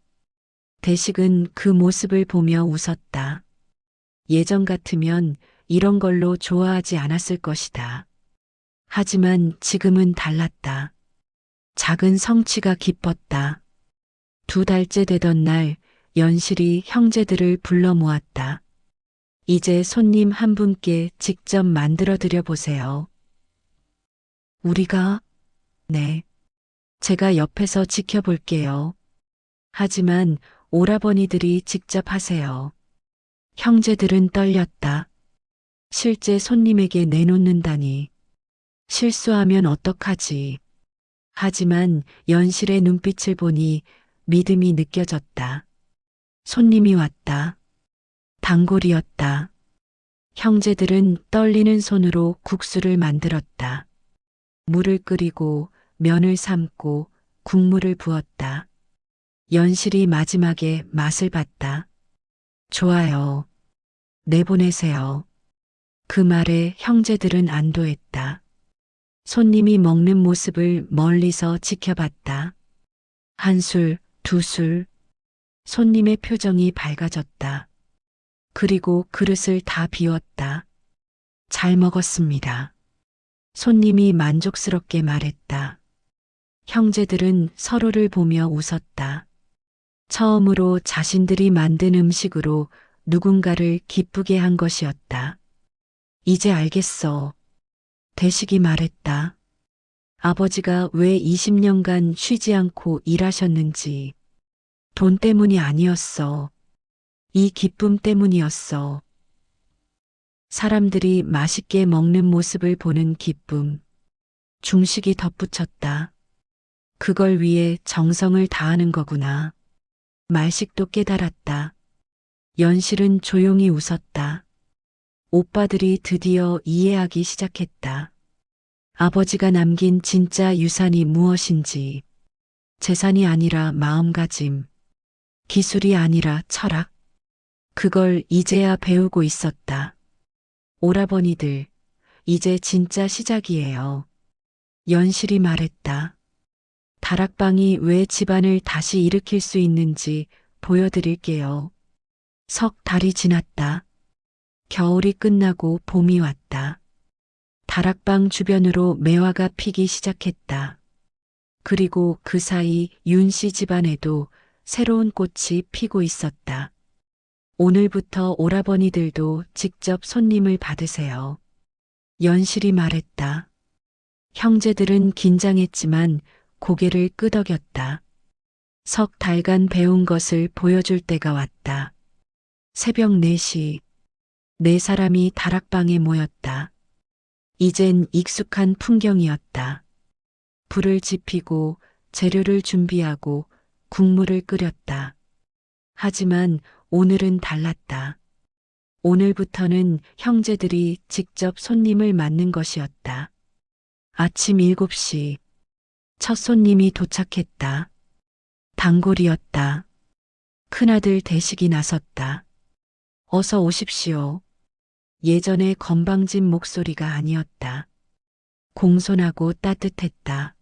대식은 그 모습을 보며 웃었다. 예전 같으면 이런 걸로 좋아하지 않았을 것이다. 하지만 지금은 달랐다. 작은 성취가 기뻤다. 2달째 되던 날 연실이 형제들을 불러 모았다. 이제 손님 한 분께 직접 만들어 드려 보세요. 우리가? 네. 제가 옆에서 지켜볼게요. 하지만 오라버니들이 직접 하세요. 형제들은 떨렸다. 실제 손님에게 내놓는다니. 실수하면 어떡하지. 하지만 연실의 눈빛을 보니 믿음이 느껴졌다. 손님이 왔다. 단골이었다. 형제들은 떨리는 손으로 국수를 만들었다. 물을 끓이고 면을 삶고 국물을 부었다. 연실이 마지막에 맛을 봤다. 좋아요. 내보내세요. 그 말에 형제들은 안도했다. 손님이 먹는 모습을 멀리서 지켜봤다. 한 술, 2술. 손님의 표정이 밝아졌다. 그리고 그릇을 다 비웠다. 잘 먹었습니다. 손님이 만족스럽게 말했다. 형제들은 서로를 보며 웃었다. 처음으로 자신들이 만든 음식으로 누군가를 기쁘게 한 것이었다. 이제 알겠어. 대식이 말했다. 아버지가 왜 20년간 쉬지 않고 일하셨는지. 돈 때문이 아니었어. 이 기쁨 때문이었어. 사람들이 맛있게 먹는 모습을 보는 기쁨. 중식이 덧붙였다. 그걸 위해 정성을 다하는 거구나. 말식도 깨달았다. 연실은 조용히 웃었다. 오빠들이 드디어 이해하기 시작했다. 아버지가 남긴 진짜 유산이 무엇인지. 재산이 아니라 마음가짐. 기술이 아니라 철학. 그걸 이제야 배우고 있었다. 오라버니들, 이제 진짜 시작이에요. 연실이 말했다. 다락방이 왜 집안을 다시 일으킬 수 있는지 보여드릴게요. 석 달이 지났다. 겨울이 끝나고 봄이 왔다. 다락방 주변으로 매화가 피기 시작했다. 그리고 그 사이 윤 씨 집안에도 새로운 꽃이 피고 있었다. 오늘부터 오라버니들도 직접 손님을 받으세요. 연실이 말했다. 형제들은 긴장했지만 고개를 끄덕였다. 석 달간 배운 것을 보여줄 때가 왔다. 새벽 4시, 4사람이 다락방에 모였다. 이젠 익숙한 풍경이었다. 불을 지피고 재료를 준비하고 국물을 끓였다. 하지만 오늘은 달랐다. 오늘부터는 형제들이 직접 손님을 맞는 것이었다. 아침 7시, 첫 손님이 도착했다. 단골이었다. 큰아들 대식이 나섰다. 어서 오십시오. 예전의 건방진 목소리가 아니었다. 공손하고 따뜻했다.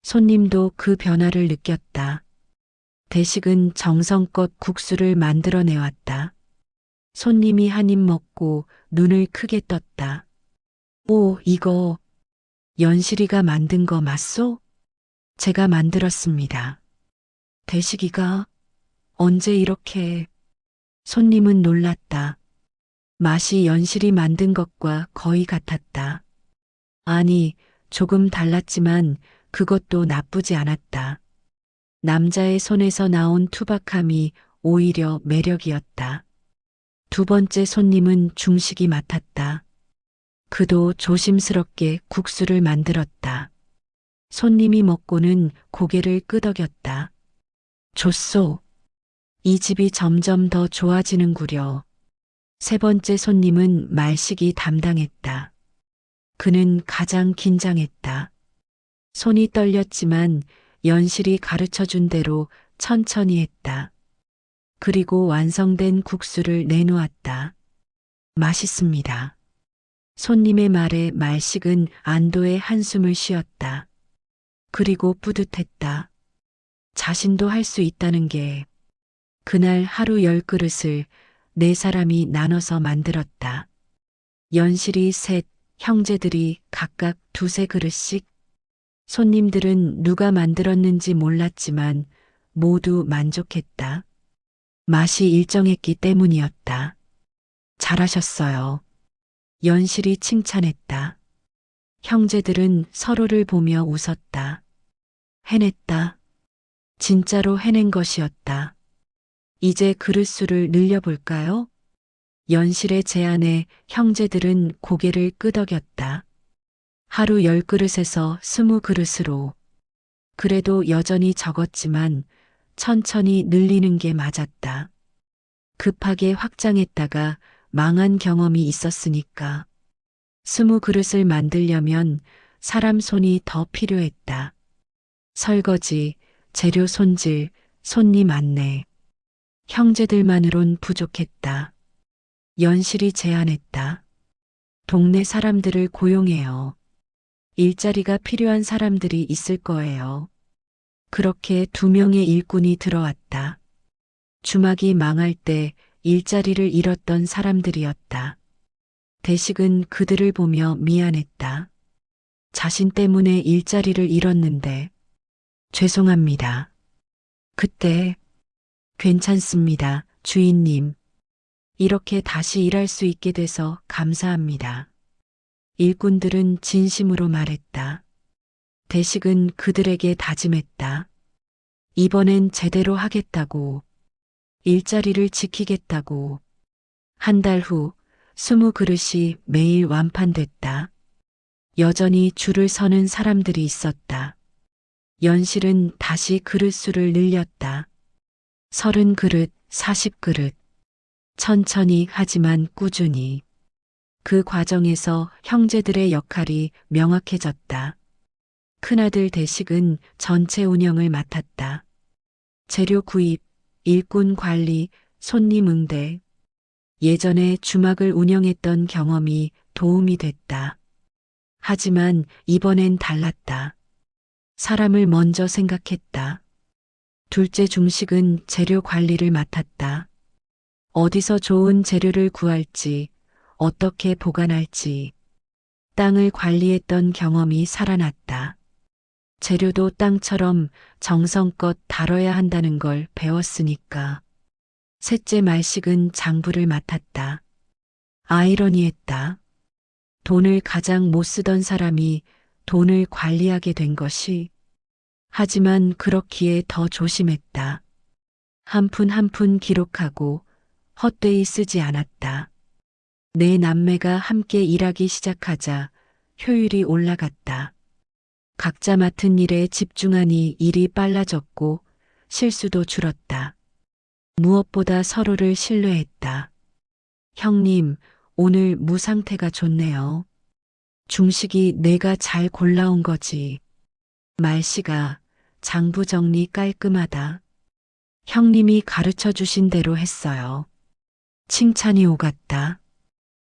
손님도 그 변화를 느꼈다. 대식은 정성껏 국수를 만들어내왔다. 손님이 한 입 먹고 눈을 크게 떴다. 오, 이거 연실이가 만든 거 맞소? 제가 만들었습니다. 대식이가? 언제 이렇게? 손님은 놀랐다. 맛이 연실이 만든 것과 거의 같았다. 아니, 조금 달랐지만 그것도 나쁘지 않았다. 남자의 손에서 나온 투박함이 오히려 매력이었다. 두 번째 손님은 중식이 맡았다. 그도 조심스럽게 국수를 만들었다. 손님이 먹고는 고개를 끄덕였다. 좋소. 이 집이 점점 더 좋아지는구려. 세 번째 손님은 말식이 담당했다. 그는 가장 긴장했다. 손이 떨렸지만 연실이 가르쳐 준 대로 천천히 했다. 그리고 완성된 국수를 내놓았다. 맛있습니다. 손님의 말에 말식은 안도의 한숨을 쉬었다. 그리고 뿌듯했다. 자신도 할 수 있다는 게. 그날 하루 10그릇을 4사람이 나눠서 만들었다. 연실이 셋, 형제들이 각각 2~3그릇씩. 손님들은 누가 만들었는지 몰랐지만 모두 만족했다. 맛이 일정했기 때문이었다. 잘하셨어요. 연실이 칭찬했다. 형제들은 서로를 보며 웃었다. 해냈다. 진짜로 해낸 것이었다. 이제 그릇수를 늘려볼까요? 연실의 제안에 형제들은 고개를 끄덕였다. 하루 10그릇에서 20그릇으로. 그래도 여전히 적었지만 천천히 늘리는 게 맞았다. 급하게 확장했다가 망한 경험이 있었으니까. 20그릇을 만들려면 사람 손이 더 필요했다. 설거지, 재료 손질, 손님 안내. 형제들만으론 부족했다. 연실이 제안했다. 동네 사람들을 고용해요. 일자리가 필요한 사람들이 있을 거예요. 그렇게 2명의 일꾼이 들어왔다. 주막이 망할 때 일자리를 잃었던 사람들이었다. 대식은 그들을 보며 미안했다. 자신 때문에 일자리를 잃었는데. 죄송합니다. 그때 괜찮습니다, 주인님. 이렇게 다시 일할 수 있게 돼서 감사합니다. 일꾼들은 진심으로 말했다. 대식은 그들에게 다짐했다. 이번엔 제대로 하겠다고. 일자리를 지키겠다고. 한 달 후 20그릇이 매일 완판됐다. 여전히 줄을 서는 사람들이 있었다. 연실은 다시 그릇수를 늘렸다. 30그릇, 40그릇. 천천히 하지만 꾸준히. 그 과정에서 형제들의 역할이 명확해졌다. 큰아들 대식은 전체 운영을 맡았다. 재료 구입, 일꾼 관리, 손님 응대. 예전에 주막을 운영했던 경험이 도움이 됐다. 하지만 이번엔 달랐다. 사람을 먼저 생각했다. 둘째 중식은 재료 관리를 맡았다. 어디서 좋은 재료를 구할지, 어떻게 보관할지. 땅을 관리했던 경험이 살아났다. 재료도 땅처럼 정성껏 다뤄야 한다는 걸 배웠으니까. 셋째 말식은 장부를 맡았다. 아이러니했다. 돈을 가장 못 쓰던 사람이 돈을 관리하게 된 것이. 하지만 그렇기에 더 조심했다. 한 푼 한 푼 기록하고 헛되이 쓰지 않았다. 네 남매가 함께 일하기 시작하자 효율이 올라갔다. 각자 맡은 일에 집중하니 일이 빨라졌고 실수도 줄었다. 무엇보다 서로를 신뢰했다. 형님, 오늘 무 상태가 좋네요. 중식이 내가 잘 골라온 거지. 말씨가 장부 정리 깔끔하다. 형님이 가르쳐 주신 대로 했어요. 칭찬이 오갔다.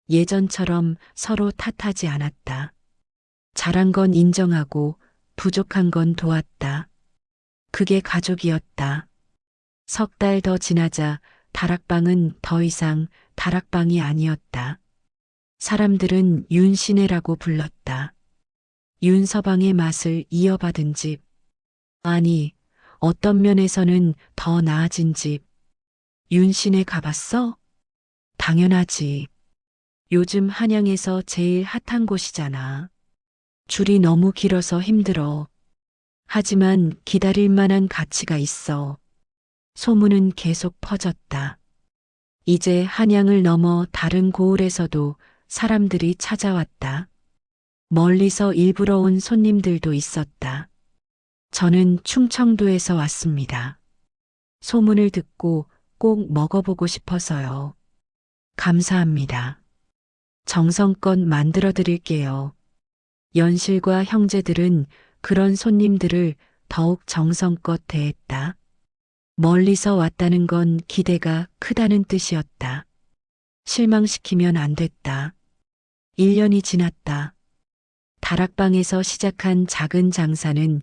예전처럼 서로 탓하지 않았다. 잘한 건 인정하고 부족한 건 도왔다. 그게 가족이었다. 3달 더 지나자 다락방은 더 이상 다락방이 아니었다. 사람들은 윤시내라고 불렀다. 윤서방의 맛을 이어받은 집. 아니, 어떤 면에서는 더 나아진 집. 윤신에 가봤어? 당연하지. 요즘 한양에서 제일 핫한 곳이잖아. 줄이 너무 길어서 힘들어. 하지만 기다릴 만한 가치가 있어. 소문은 계속 퍼졌다. 이제 한양을 넘어 다른 고을에서도 사람들이 찾아왔다. 멀리서 일부러 온 손님들도 있었다. 저는 충청도에서 왔습니다. 소문을 듣고 꼭 먹어보고 싶어서요. 감사합니다. 정성껏 만들어 드릴게요. 연실과 형제들은 그런 손님들을 더욱 정성껏 대했다. 멀리서 왔다는 건 기대가 크다는 뜻이었다. 실망시키면 안 됐다. 1년이 지났다. 다락방에서 시작한 작은 장사는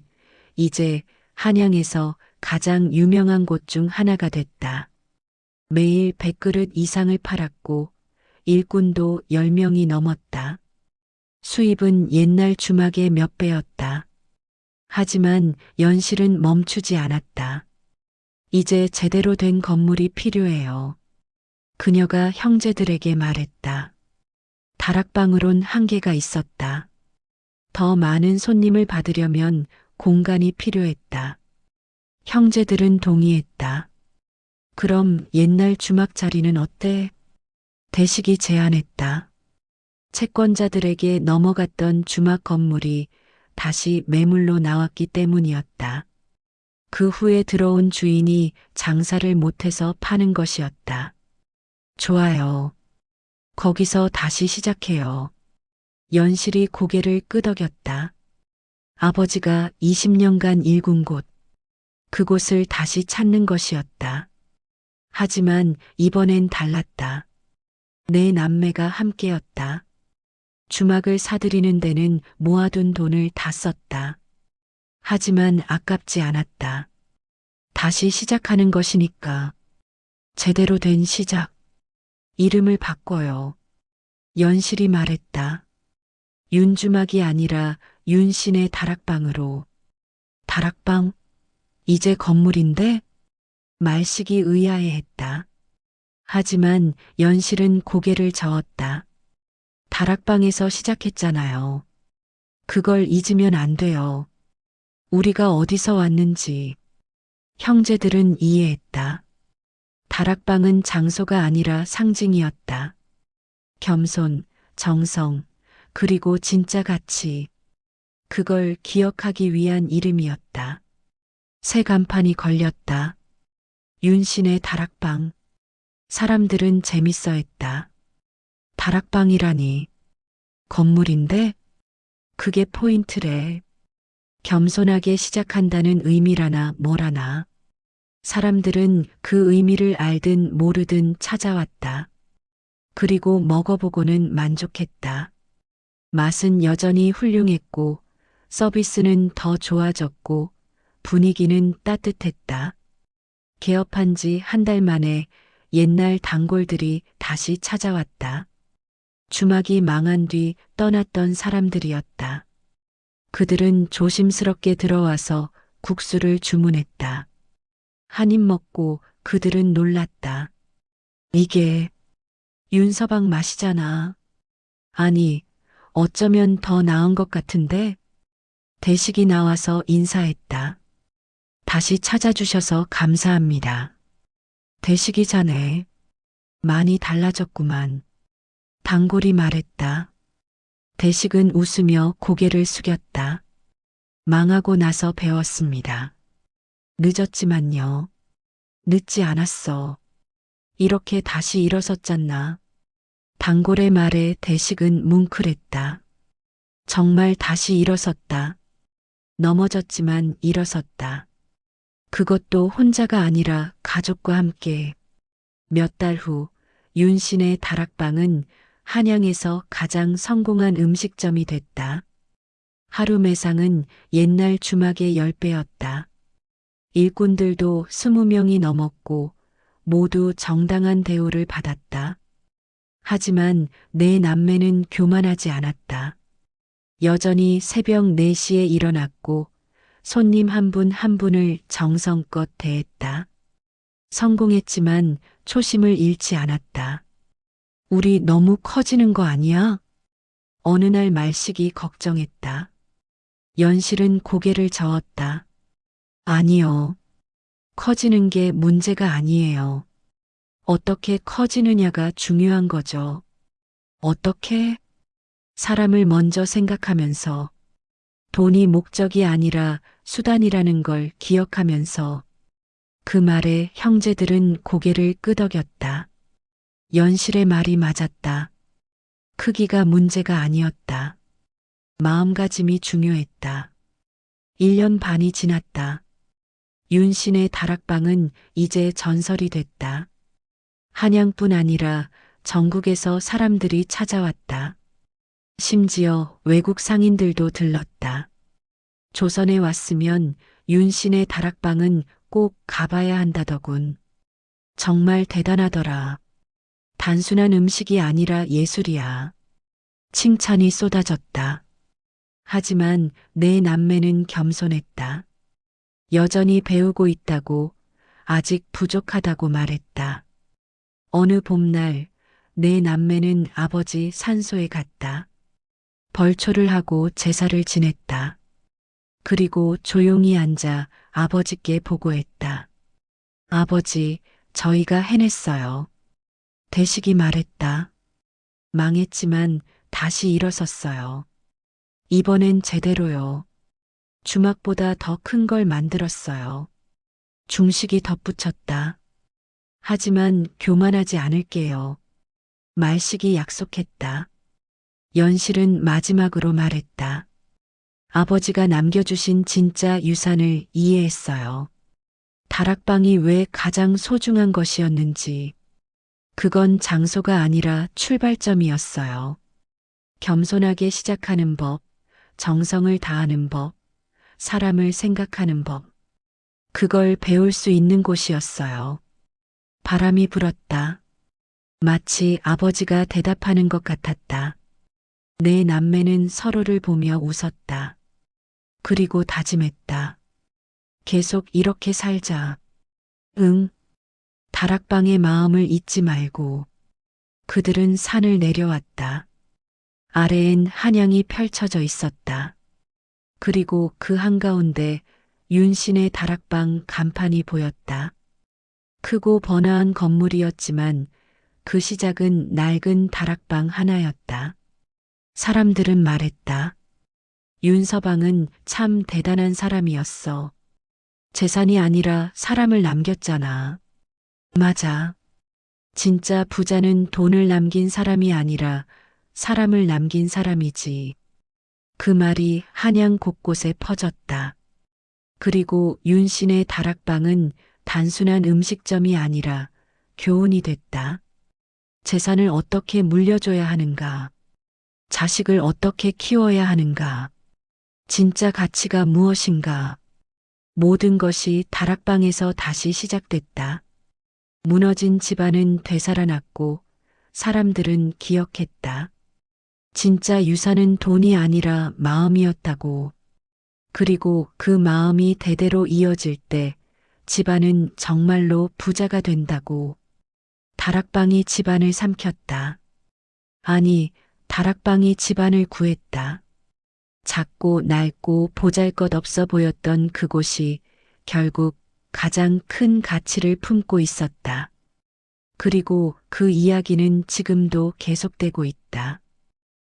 이제 한양에서 가장 유명한 곳 중 하나가 됐다. 매일 100그릇 이상을 팔았고 일꾼도 10명이 넘었다. 수입은 옛날 주막의 몇 배였다. 하지만 연실은 멈추지 않았다. 이제 제대로 된 건물이 필요해요. 그녀가 형제들에게 말했다. 다락방으론 한계가 있었다. 더 많은 손님을 받으려면 공간이 필요했다. 형제들은 동의했다. 그럼 옛날 주막 자리는 어때? 대식이 제안했다. 채권자들에게 넘어갔던 주막 건물이 다시 매물로 나왔기 때문이었다. 그 후에 들어온 주인이 장사를 못해서 파는 것이었다. 좋아요. 거기서 다시 시작해요. 연실이 고개를 끄덕였다. 아버지가 20년간 일군 곳, 그곳을 다시 찾는 것이었다. 하지만 이번엔 달랐다. 내 남매가 함께였다. 주막을 사들이는 데는 모아둔 돈을 다 썼다. 하지만 아깝지 않았다. 다시 시작하는 것이니까. 제대로 된 시작. 이름을 바꿔요. 연실이 말했다. 윤주막이 아니라 윤신의 다락방으로. 다락방? 이제 건물인데? 말식이 의아해했다. 하지만 연실은 고개를 저었다. 다락방에서 시작했잖아요. 그걸 잊으면 안 돼요. 우리가 어디서 왔는지. 형제들은 이해했다. 다락방은 장소가 아니라 상징이었다. 겸손, 정성, 그리고 진짜 가치. 그걸 기억하기 위한 이름이었다. 새 간판이 걸렸다. 윤신의 다락방. 사람들은 재밌어 했다. 다락방이라니. 건물인데? 그게 포인트래. 겸손하게 시작한다는 의미라나 뭐라나. 사람들은 그 의미를 알든 모르든 찾아왔다. 그리고 먹어보고는 만족했다. 맛은 여전히 훌륭했고, 서비스는 더 좋아졌고, 분위기는 따뜻했다. 개업한 지 한 달 만에 옛날 단골들이 다시 찾아왔다. 주막이 망한 뒤 떠났던 사람들이었다. 그들은 조심스럽게 들어와서 국수를 주문했다. 한 입 먹고 그들은 놀랐다. 이게 윤서방 맛이잖아. 아니, 어쩌면 더 나은 것 같은데? 대식이 나와서 인사했다. 다시 찾아주셔서 감사합니다. 대식이 자네. 많이 달라졌구만. 단골이 말했다. 대식은 웃으며 고개를 숙였다. 망하고 나서 배웠습니다. 늦었지만요. 늦지 않았어. 이렇게 다시 일어섰잖나. 단골의 말에 대식은 뭉클했다. 정말 다시 일어섰다. 넘어졌지만 일어섰다. 그것도 혼자가 아니라 가족과 함께. 몇 달 후 윤신의 다락방은 한양에서 가장 성공한 음식점이 됐다. 하루 매상은 옛날 주막의 10배였다. 일꾼들도 20명이 넘었고 모두 정당한 대우를 받았다. 하지만 내 남매는 교만하지 않았다. 여전히 새벽 4시에 일어났고 손님 한 분 한 분을 정성껏 대했다. 성공했지만 초심을 잃지 않았다. 우리 너무 커지는 거 아니야? 어느 날 말식이 걱정했다. 연실은 고개를 저었다. 아니요. 커지는 게 문제가 아니에요. 어떻게 커지느냐가 중요한 거죠. 어떻게? 사람을 먼저 생각하면서 돈이 목적이 아니라 수단이라는 걸 기억하면서 그 말에 형제들은 고개를 끄덕였다. 연실의 말이 맞았다. 크기가 문제가 아니었다. 마음가짐이 중요했다. 1년 반이 지났다. 윤신의 다락방은 이제 전설이 됐다. 한양뿐 아니라 전국에서 사람들이 찾아왔다. 심지어 외국 상인들도 들렀다. 조선에 왔으면 윤신의 다락방은 꼭 가봐야 한다더군. 정말 대단하더라. 단순한 음식이 아니라 예술이야. 칭찬이 쏟아졌다. 하지만 내 남매는 겸손했다. 여전히 배우고 있다고, 아직 부족하다고 말했다. 어느 봄날 내 남매는 아버지 산소에 갔다. 벌초를 하고 제사를 지냈다. 그리고 조용히 앉아 아버지께 보고했다. 아버지, 저희가 해냈어요. 대식이 말했다. 망했지만 다시 일어섰어요. 이번엔 제대로요. 주막보다 더 큰 걸 만들었어요. 중식이 덧붙였다. 하지만 교만하지 않을게요. 말식이 약속했다. 연실은 마지막으로 말했다. 아버지가 남겨주신 진짜 유산을 이해했어요. 다락방이 왜 가장 소중한 것이었는지. 그건 장소가 아니라 출발점이었어요. 겸손하게 시작하는 법, 정성을 다하는 법, 사람을 생각하는 법. 그걸 배울 수 있는 곳이었어요. 바람이 불었다. 마치 아버지가 대답하는 것 같았다. 내 남매는 서로를 보며 웃었다. 그리고 다짐했다. 계속 이렇게 살자. 응. 다락방의 마음을 잊지 말고. 그들은 산을 내려왔다. 아래엔 한양이 펼쳐져 있었다. 그리고 그 한가운데 윤신의 다락방 간판이 보였다. 크고 번화한 건물이었지만 그 시작은 낡은 다락방 하나였다. 사람들은 말했다. 윤서방은 참 대단한 사람이었어. 재산이 아니라 사람을 남겼잖아. 맞아. 진짜 부자는 돈을 남긴 사람이 아니라 사람을 남긴 사람이지. 그 말이 한양 곳곳에 퍼졌다. 그리고 윤신의 다락방은 단순한 음식점이 아니라 교훈이 됐다. 재산을 어떻게 물려줘야 하는가? 자식을 어떻게 키워야 하는가? 진짜 가치가 무엇인가? 모든 것이 다락방에서 다시 시작됐다. 무너진 집안은 되살아났고 사람들은 기억했다. 진짜 유산은 돈이 아니라 마음이었다고. 그리고 그 마음이 대대로 이어질 때 집안은 정말로 부자가 된다고. 다락방이 집안을 삼켰다. 아니, 다락방이 집안을 구했다. 작고 낡고 보잘것없어 보였던 그곳이 결국 가장 큰 가치를 품고 있었다. 그리고 그 이야기는 지금도 계속되고 있다.